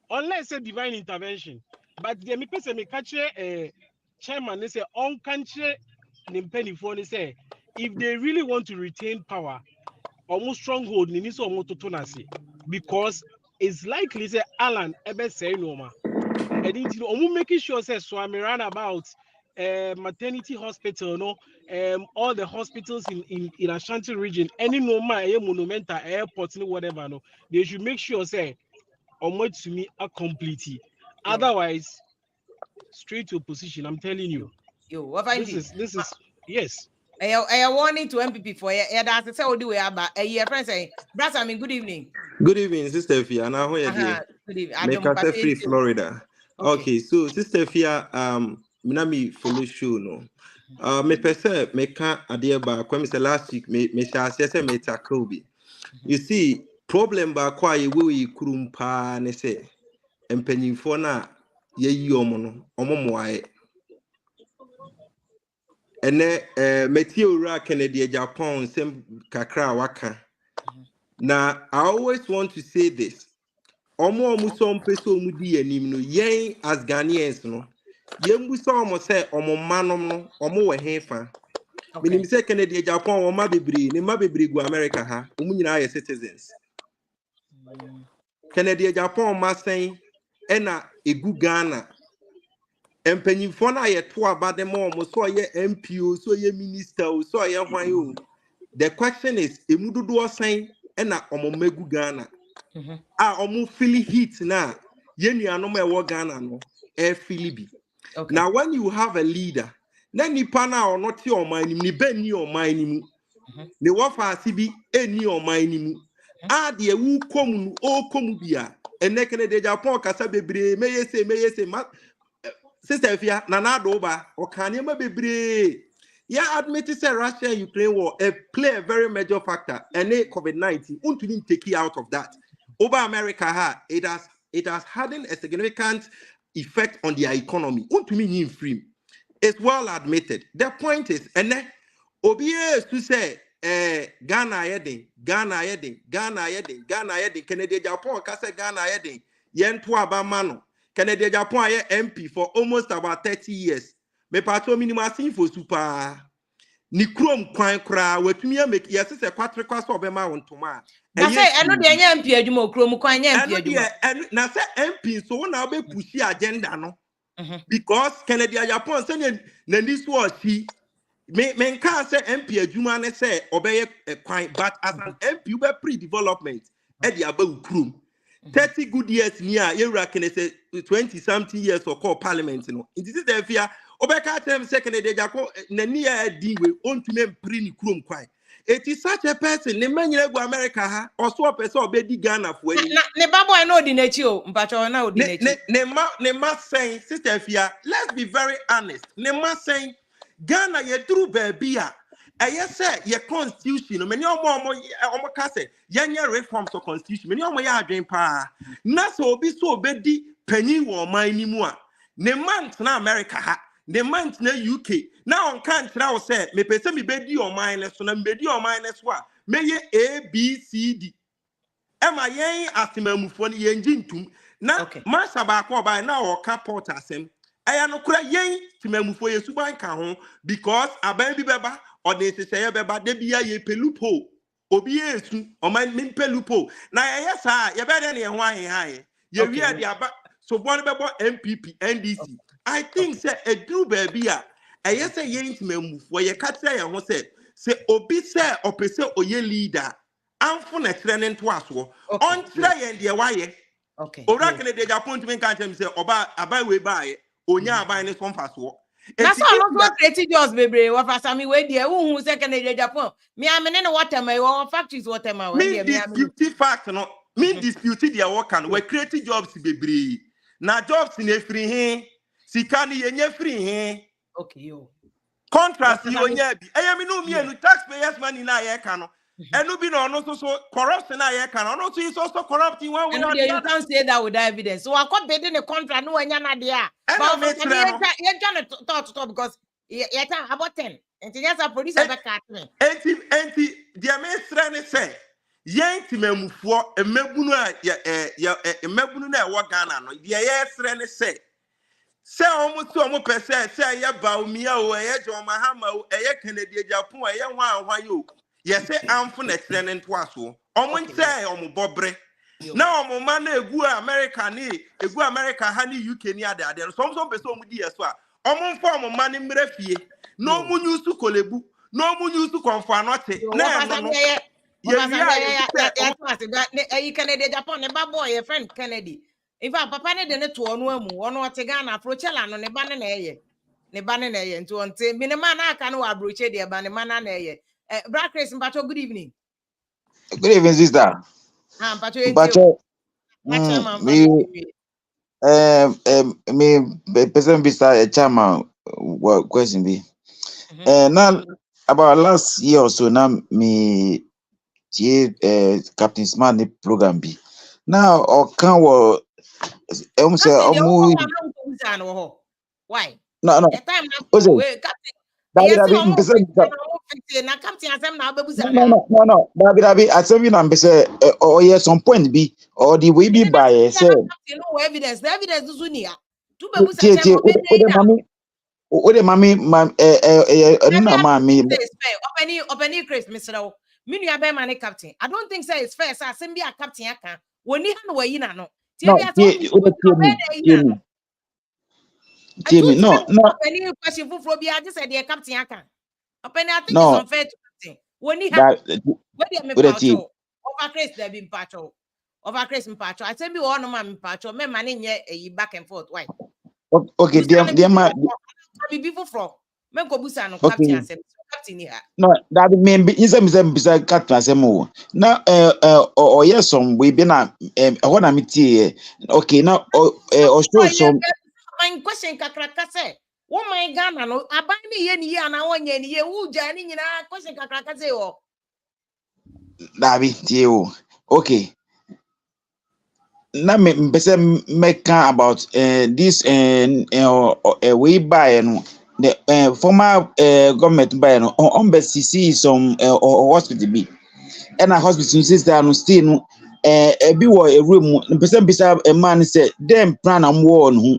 Unless a divine intervention, but the me person me catch chairman they say on country penny for they say if they really want to retain power, almost stronghold ni so almost to because it's likely say Alan ebe say no ma. And it's making sure say so I'm around about maternity hospital no all the hospitals in Ashanti region any normal monumental airport whatever no they should make sure say or to me a complete. Otherwise, straight to opposition. I'm telling you. This is yes. I warning to MPP for that's the say do we about a friend say, Brother, I mean good evening. Good evening, Sister Fia. Now where make us free Florida. Okay, so Sister Fia, Minami follow show no. Me pese me can adie ba kwa me last week me shall say me tackle. You see, problem ba kwa ye we kurum pa ne say empanyimfo na ye yi omo no omo moae. Ene metie owura Ken Agyapong sem kakra waka. Now I always want to say this. Omo so mpeso omu di anim no yen as Ghanaians no. Yen buso omo say omo manom no omo we hefa. Minim say Ken Agyapong omo bebre ne ma bebre gu America ha. Omu nyina ye citizens. Ken Agyapong ma sen ena egu Ghana. Empanyimfo na ye to abade mo so ye MPO so ye minister so ye hwan o. The question is emududu osan ena omo megu Ghana. Omo feel heat na ye nuanom e wo Ghana no e feel bi. Now when you have a leader na nipa na ono te oman nim ni ben ni oman nim ne wo fa asibi eni oman nim de wu komu o komu bia ene Ken Agyapong kasa bebre meyese ma Sister Fia nana do ba o kan ma bebre ya admit say Russia and Ukraine war play a very major factor and COVID-19 untuni take it out of that over America it has hardened a significant effect on their economy. To me, free. It's well admitted. The point is, and then OBS to say, Ghana yeding, Canada Japan, Kasa Ghana yeding, yen to abamano, Canada Japan MP for almost about 30 years. Me pato minima sin for super. Ni krom kwan kra watumi make yes se kwatre kwaso obema wontoma na say eno de anya MP adwuma krom kwan anya MP adwuma eno na say MP so na be push agenda no because Canada Japan say na this was he me can say MP adwuma ne say obeye kwan but as an MP we pre-development e de aba krom 30 good years near yewra can say 20 something years or call parliament no it is there fear obeka tell second de jako na near diwe on to me pre ni krom kwan it is such a person ne manyere go America ha oso person obedi Ghana for ani ne babo I know di nechi o mpacho na odi nechi ne ma saying sister fear let's be very honest ne ma saying Ghana ye through baby a yes sir your constitution many omo ka say yanya reforms of constitution many omo ya adwen pa na so obi so obedi panyin wo man ni mu a ne man na America ha ne man na UK na on kan tira wo say me pese me bedi o man ne so na me bedi o man ne so a meye ABCD ema yen asemamufo ne yen jintum na masa ba ko ba na o ka port asem aya no kura yen timamufo ye suban ka ho because aban bi beba o de seseye beba de bia ye pelupo obi yesu o man min pelupo na ye sa ye be de ne ho ahe ye wi ade aba so bon bebo MPP NDC I think say edu baby a eye say yen timamufo ye ka tire ye ho say obi say opese oye leader amfo na kire ne nto aso on kire yen de waye ora kene de Japan to me kan tell me say oba abai we buy onya abai ne so mfaso na so no create jobs bebre wa fasami we de hu say Canada Japan me amene ne water my factories water my we de me dispute fact no me dispute their work and we create jobs bebre na jobs in free he sika ni yenye free he okay yo contract you onya bi eyemi no me enu taxpayers money na ye ka no enu bi no no so corruption na ye ka no no so is also corrupting one way or the other. You can't say that with evidence. So I can't bid in a contract no anya na dia. But you trying to talk because you about 10. And just a producer back at me. Enti dia me srane say yen timamufo emebunu a emebunu na e wo Ghana no dia ye srane say omo pese say ye baumia o ye jomahama o ye Canada Japan ye hwan yo ye say amfo na srane nto aso omo say omo bobre na omo ma na egu America ni egu America ha ni UK ni ade so pese omo di yeso a omo mfa omo ma ni mrefie no mu nyusu kolebu no mu nyusu konfanote na no you Canada Japan ne babo ye friend Kennedy in fact papa ne de ne to onu amu ono ote Ghana afrochela no ne ba ne na eye nti onte me ne ma na aka no abroche de ba ne ma na eye Black Chris mpacho good evening sister mpacho me person be a chairman question be now about last year or so now me Captain Smart ni program be now or can wo say why no Dabi I tell you now say or yes some point be or the way be by say no evidence the evidence is unia tu be busa o de mami na mami openi Chris Mr. Me nua be man captain I don't think say it's fair say asem bi a captain aka woni ha no wayi na no tie bi no openi question fufuro bi a just say the captain aka openi I think it's unfair to captain woni ha we dey me pacho over Chris dey be pacho over Chris mpacho asem bi wo no ma mpacho me man nye eyi back and forth why okay dem ma be people from men go busa no captain asem captain here no that mean insem bisa captain asem o na or yes some we be na what na metie okay now or show some my question kakraka say wo my Ghana no aban ni ye ni ya na wonye ni ye wu ja ni nyina question kakraka say o Dabi tie o okay na me mpese make about this we buy no the former government buy no on see some hospital be and a hospital sister no still no be wo a room mpese bisa a man say dem plan am wo no.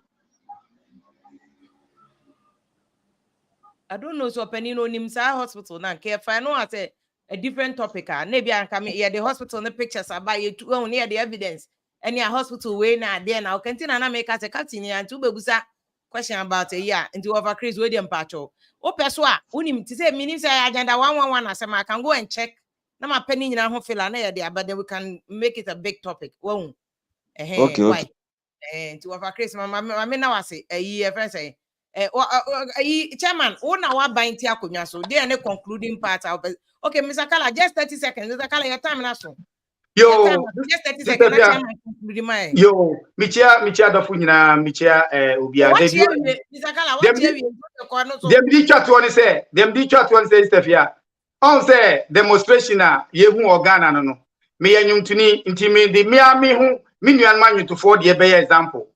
I don't know so penny no nim sa hospital na care I know as a different topic maybe I come here the hospital the pictures about you to near the evidence any hospital way na there now can't make as a captain and to bebusa question about a year into over Chris William Pacho. O peswa unim to say meaning say agenda 111 as I can go and check na my penny in a feel there but then we can make it a big topic. Won't Okay. why? And to over Chris, I mean now I say a year friend say chairman, one hour buying Tiakunya, so they are the concluding part. Okay, Mr. Kala, just 30 seconds. Mr. Kala, your time now. Yo, just 30 seconds. Yo, Michia Dafunya, Michia, Ubia. Mr. Kala, what you them di chat one say, Stefia. On say demonstration yehu organa no. Me yanyum tuni intimi di me hu minuan man to for the be example.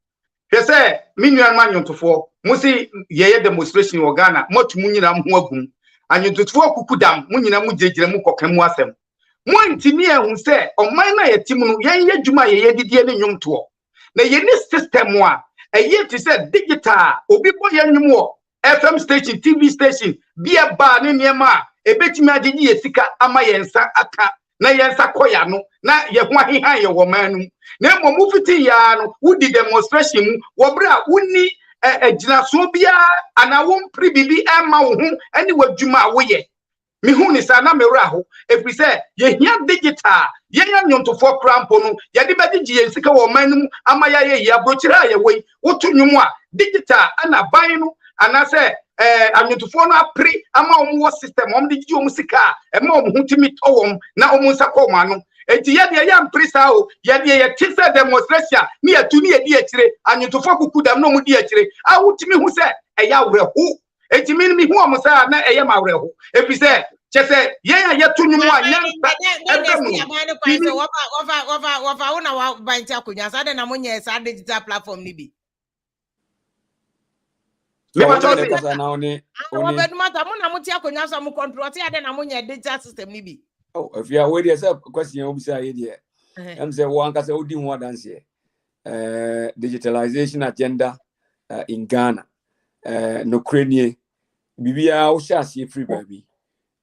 He say minuan man to for musi ye demonstration organa motumu nyina mu agum. Anyu to for kukudam mu nyina mu jejire mu kokam asem. Mo ntimi ehun say oman na yetim no yen ye djuma ye didie ne nyum to. Na ye ni system a eye ti say digital obi bo ye nyum FM station, TV station, be a bar in Yama, a bit magigi esika ama yensa aka, na yensa koyano, na ye wahi your woman. Nemo mufiti yano, who did demonstration, wabra, uni a jinasobia, and I won't pre-bibi emma, anywhere juma way. Mihuni sana meraho, if we say, ye here digital, ye yon to 4 crampono, yadibadi and sika woman, amaya ya brochira away, what to numwa, digital, and a bino. And I say, I'm going to phone up pre among system on the Musika, and mom who to meet na omusa komano. And yet, the young priest out, yet the tisa demonstration near to near deatre, and you to focus could have no more deatre. I would to me who said, a yaw who, it mean me who am a yama reho. If we say, just say, yeah, yet to know by Takunas, I don't know when yes, I digital platform nibi. Digital system nibi. Oh, if you are waiting yourself, question you say here. I'm saying one can say, "Oh, what dance here?" Digitalization agenda in Ghana. No Ukraine, Bibia Oshasi free baby,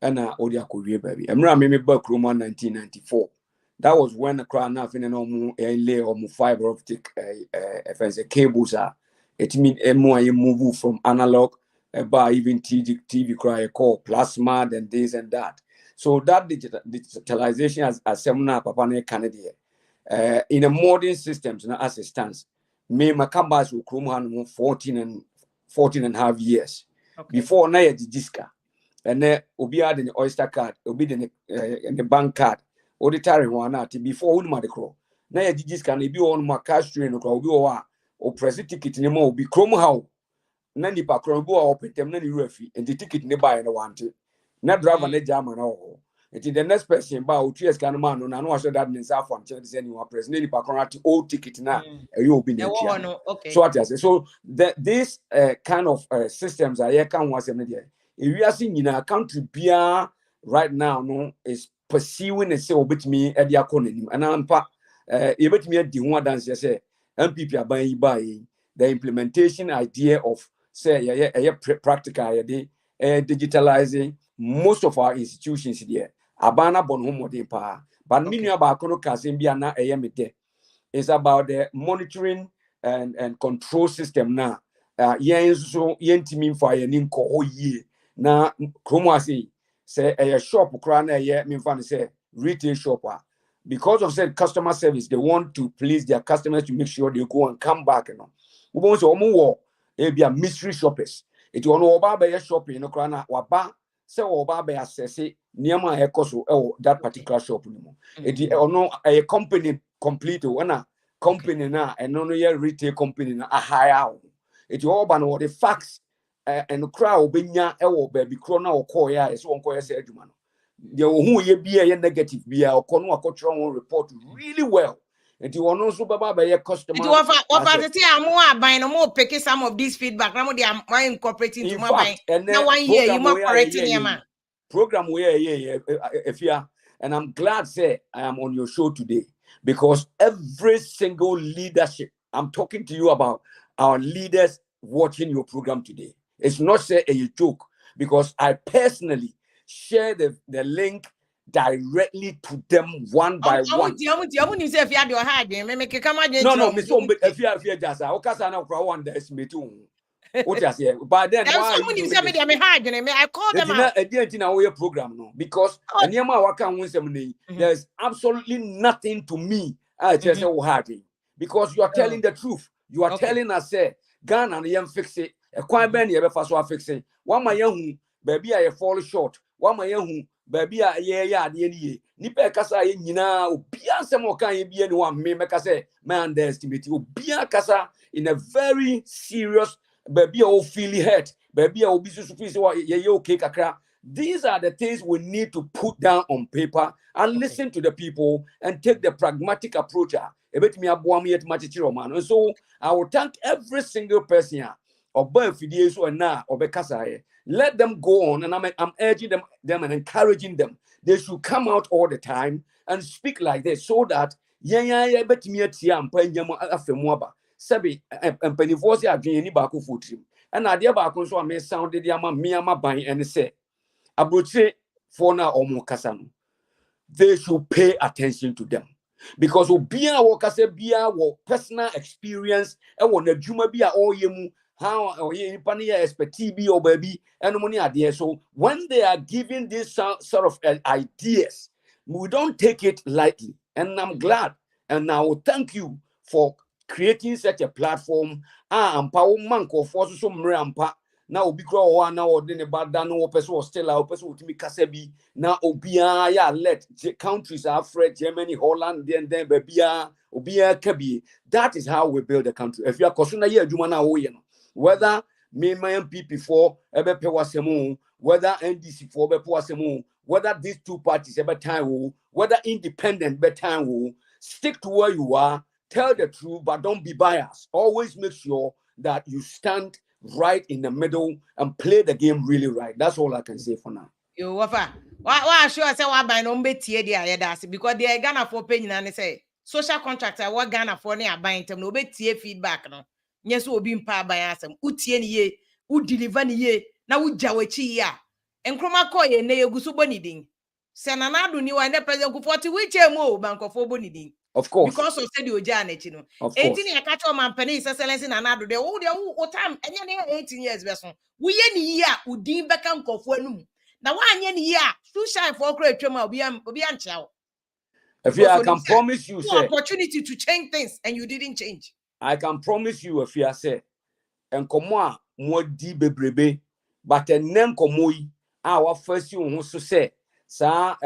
and Odia Korea baby. I'm remember back room 1994. That was when the crown nothing and no lay or fiber optic cables are. It means you move from analog by even TV cry call plasma and this and that. So that digitalization as seminar Papa Canada in a modern systems now as it stands, me Makambas will come 14 and a half years. Okay. Before na the diska and then obi had the Oyster card, obi the bank card, or the tariff one before the crow. Na the diska be on my cash train or press ticket in more be chrome how Nani Pacrobo open them nani refi and the ticket nearby and want it. Not drive an jam and all. It is the next person about 2 years can man on I saw that in South one chance anyone press Nani Pacronati old ticket now you'll be okay. So what I say so this kind of systems are here can once a media. If we are seeing in our country beer right now no is pursuing a say obit me at the economy and I'm bit me at the one dance say MPP are buying the implementation idea of say practical digitalizing most of our institutions there. Abana bon homo de pa. But many about kono kasimbia na is about the monitoring and control system na. Yen so yentimi for ninko ye na kromasi say a shop kra na ye minfa say retail shop. Because of said customer service, they want to please their customers to make sure they go and come back. We want to be a mystery shoppers. It you know about by shopping, you know, crana waba say oba by assess nearma ekoso that particular shop. It no a company complete one company na and no retail company na a higher. It you all ban the facts and crowd benya baby crona or koya is one koya say the who ye be a negative be a report really well. Nti wono so baba be customer. It offer to see more buying more picking some of this feedback. Now they are incorporating to my buying. Now 1 year you more correcting him. Program if you are, and I'm glad say I am on your show today because every single leadership I'm talking to you about our leaders watching your program today. It's not say a joke because I personally share the link directly to them one by one. No, me so if you just okasa na kra one that me too. What you say? But then why are you doing this? I call them out. Program no because there's absolutely nothing to me. I just say because you are telling the truth. You are telling us say Ghana and yam fix it. A quite many ever fast fix it. One my young baby I fall short. One my young baby yeah the nipa kasa nyina obia sem okan ye bia ne wa me meka say man underestimate obia kasa in a very serious baby o feel hurt baby o bi susu feel say ye okay kakra. These are the things we need to put down on paper and listen to the people and take the pragmatic approach. And so I will thank every single person let them go on, and I'm urging them and encouraging them. They should come out all the time and speak like this so that Sabi and Pennyforce are doing any back of foot. And idea back on so I may sound the Yama buying and say, Abroche for now or more Kasano. They should pay attention to them. Because Obia Wakase Bia or personal experience, and when the Juma Bia or Yemu, how or Pania expertise or baby, and money idea. So when they are giving this sort of ideas, we don't take it lightly. And I'm glad. And I will thank you for creating such a platform. Power manko for so mrampa. Now obi grow one now or then about that no person was still out person to me kasebi now obia ya let countries are afraid Germany Holland then babia obia kabi. That is how we build a country. If you are kosuna ye adwuma na wo ye no whether me my MPP for ebe pe wasemu whether NDC for be wasemu whether these two parties ebe time whether independent be time stick to where you are, tell the truth but don't be biased. Always make sure that you stand right in the middle and play the game really right. That's all I can say for now. You wafa. Why sure say why buy no betie dia that's because they Ghana for pay and say social contract what Ghana for near buying them no betie feedback no. Yes, will be impa by asem. Utie ni ye, u deliver ni ye, na u jawechi ya. Enkroma ko ye ne yegusu bonidin. Senanadu ni wa ne president ku 40 wiche mo bank of bonidin. Of course. Because of said you jane chino. 18 years catch your man penny excellence in another day. Oh, time and 18 years person. We any year udin bekan kofo enum. Na wa anye ni year too shy for create twema obi anchao. If I can promise you say opportunity to change things and you didn't change. I can promise you if you say and komo mo di bebrebe but enem komo yi our first you who so say sa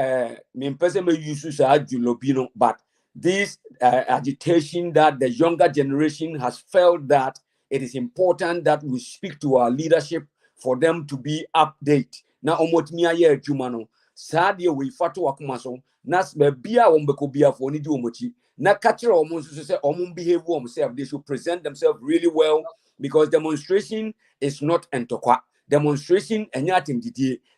me person me use sa julobino but this agitation that the younger generation has felt that it is important that we speak to our leadership for them to be update. Na omotimi aye adwuma no saa de we fato akoma so nas ba bia wo mbeko bia fo ni di omochi na catcher omo so say omo behave themselves. They should present themselves really well because demonstration is not entokwa. Demonstration and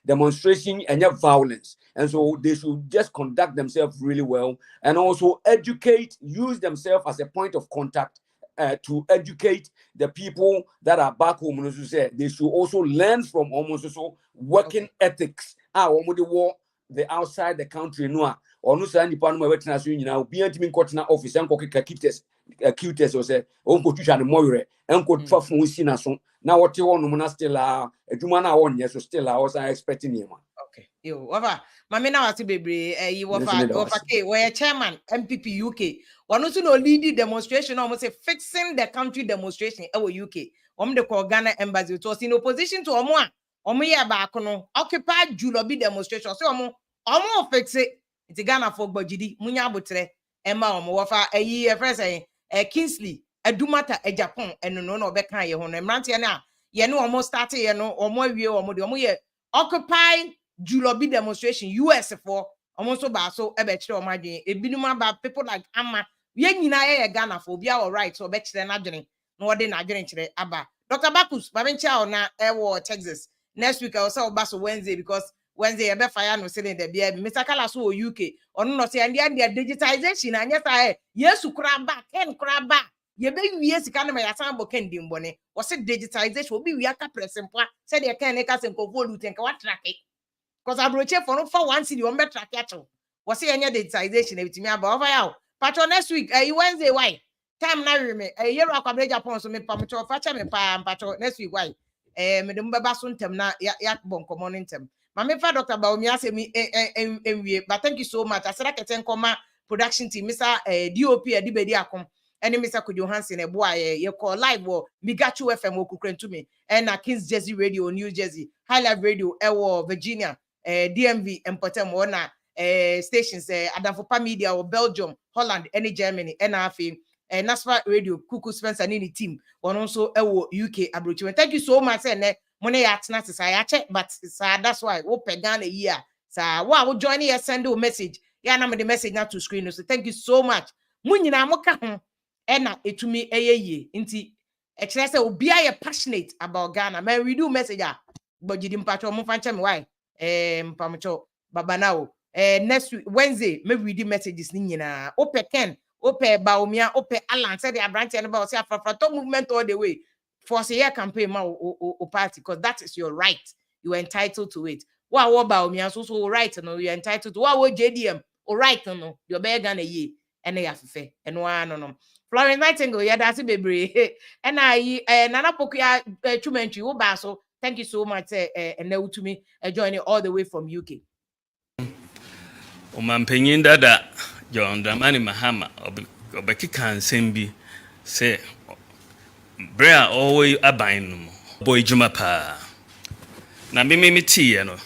demonstration and violence, and so they should just conduct themselves really well and also educate, use themselves as a point of contact to educate the people that are back home. They should also learn from almost so working ethics. The outside the country no or no say nipa no wetin aso nyina obi antimi nkotena office enko keka cutes o say onko twitwa ne moyre enko twa fon si na so na wote wono na still adwuma na wonye so still I was expecting him. Okay yo wafa mama na wati bebre yi wafa ke we chairman MPP UK wonu so no lead demonstration almost say fixing the country demonstration e UK de call Ghana embassy it was in opposition to omo ye back no occupy Julobi demonstration so omo fix it it's Ghana for gbojidi munya abotre emma omo wafa yi friend say Kingsley Adumata Agyapong eno no obeka ye ho no mrante na ye no omo start ye no omo awie omo ye occupy Julobi demonstration U.S for omo so ba so ebe kire omo adwen ebinum aba people like Ama ye nyina ye Ghana for bia all right so be kire na dwene na wode na dwene kire aba Dr. Bakus Babencha ona ewo Texas next week I will say obaso Wednesday because Wednesday ebe fire no selling the bia Mr. Kala so UK ono no say and their digitization anya sa yesu kraba ken kraba ye be wie sika na ya san bo ken dimbone wo say digitization obi wi aka presempa say de ken ka sen ko volu ten ka wa track it because abroche for no for one city on be track it wo say anya digitization e bitimi aba over ya patro next week Wednesday why time na reme yero akwa Agyapong so me pam cho fa cha me pa patro next week why me dem beba so ntem na ya bon komo ntem ma me fa Dr. Baomi ase mi enwie but thank you so much asera keten koma production team Mr. DOP Adibedi akom ene Mr. Kojo Hansen e boa ye call live wo Migachu FM okukrentu me na Kings Jersey Radio New Jersey High Life Radio ewo Virginia DMV Empotem na stations Adamfopa Media or Belgium Holland any Germany NRF Nasfa Radio Kuku Spencer Nini team one also ewo UK abrochi. Thank you so much ne money atna say check but that's why we Ghana here sa wa we join here send a message ya na me the message na to screen so thank you so much munyina mo ka ho na etumi eyeye nti e kire say obi aye passionate about Ghana man we do message but you didn't patch mo fancha me why mpamcho baba now next week Wednesday maybe we do messages ni nyina ope Ken ope Baomia ope Alan said the branch and about say afrato movement all the way for say your campaign ma o party because that is your right you are entitled to it wa Baomia so right no you are entitled to wa JDM o right no your be Ghana ye ene ya fefe eno no Florence Nightingale ya dasi bebre and I Nana Pokia Chumentri wo ba so thank you so much and now to me joining all the way from UK Omampenyin dada John Dramani Mahama obekika nsem bi say brea always aban no boy juma pa na me tie no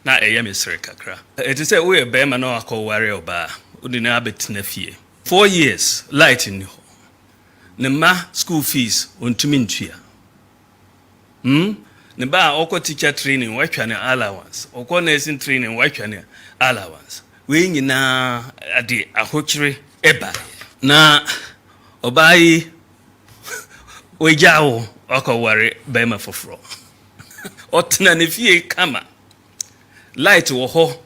na eye mesere kakra it say we be ma no akoware oba odi na abetina fie 4 years light in ho ne ma school fees ontumi ntua ne ba okọ teacher training watwa ne allowance okọ nursing training watwa ne allowance we nyina ade ahokyere eba na obai ojawo akọware bema foforo otna ne fie kama light wo ho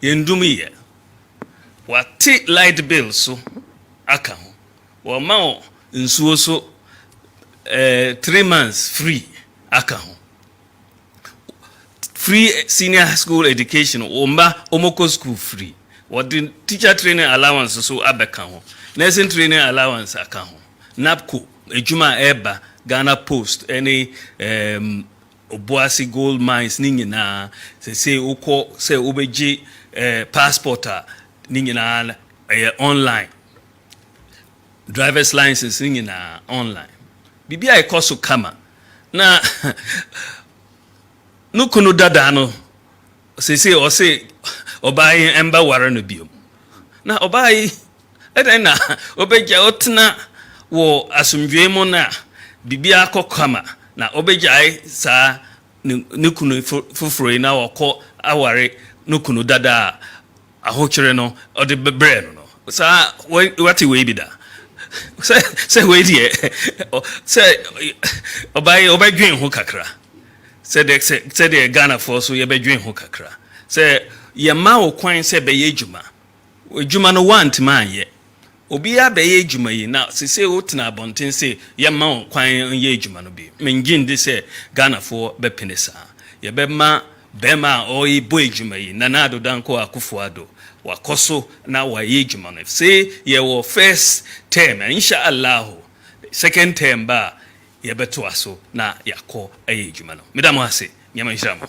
yendum ye wati light bill so aka ho wo ma nsuo so 3 months free aka ho free senior school education omoko school free what the teacher training allowance so abeka ho nursing training allowance aka ho napco ejuma eba Ghana Post any Obuasi gold mines ni nyina say ukọ say obeji passport ni nyina online driver's license ni nyina online bibia ekoso kama na nukunu dada no say o say obai emba ware no biom na obai eden na obeja otna wo asumdwe mo na bibia akokama na obejai sa nukunu fufuro na wako aware nukunu dada ahokyere no ode bebre no sa what we be da say we die say obadwen ho kakra say the Ghana for so ye bedwen ho kakra say ye ma wo kwan say be ye adwuma no want man ye obi abeye adwuma yi na sese wotena abonten se ye ma kwan ye adwuma no bi mengin de se Ghana for be penesa ye be ma bema oyi boy adwuma yi na na adodanko akufuado wakoso na wa ye adwuma no se ye wo first term inshallah second term ba ye beto aso na yakọ aye adwuma no medamo ase nyama nhyamo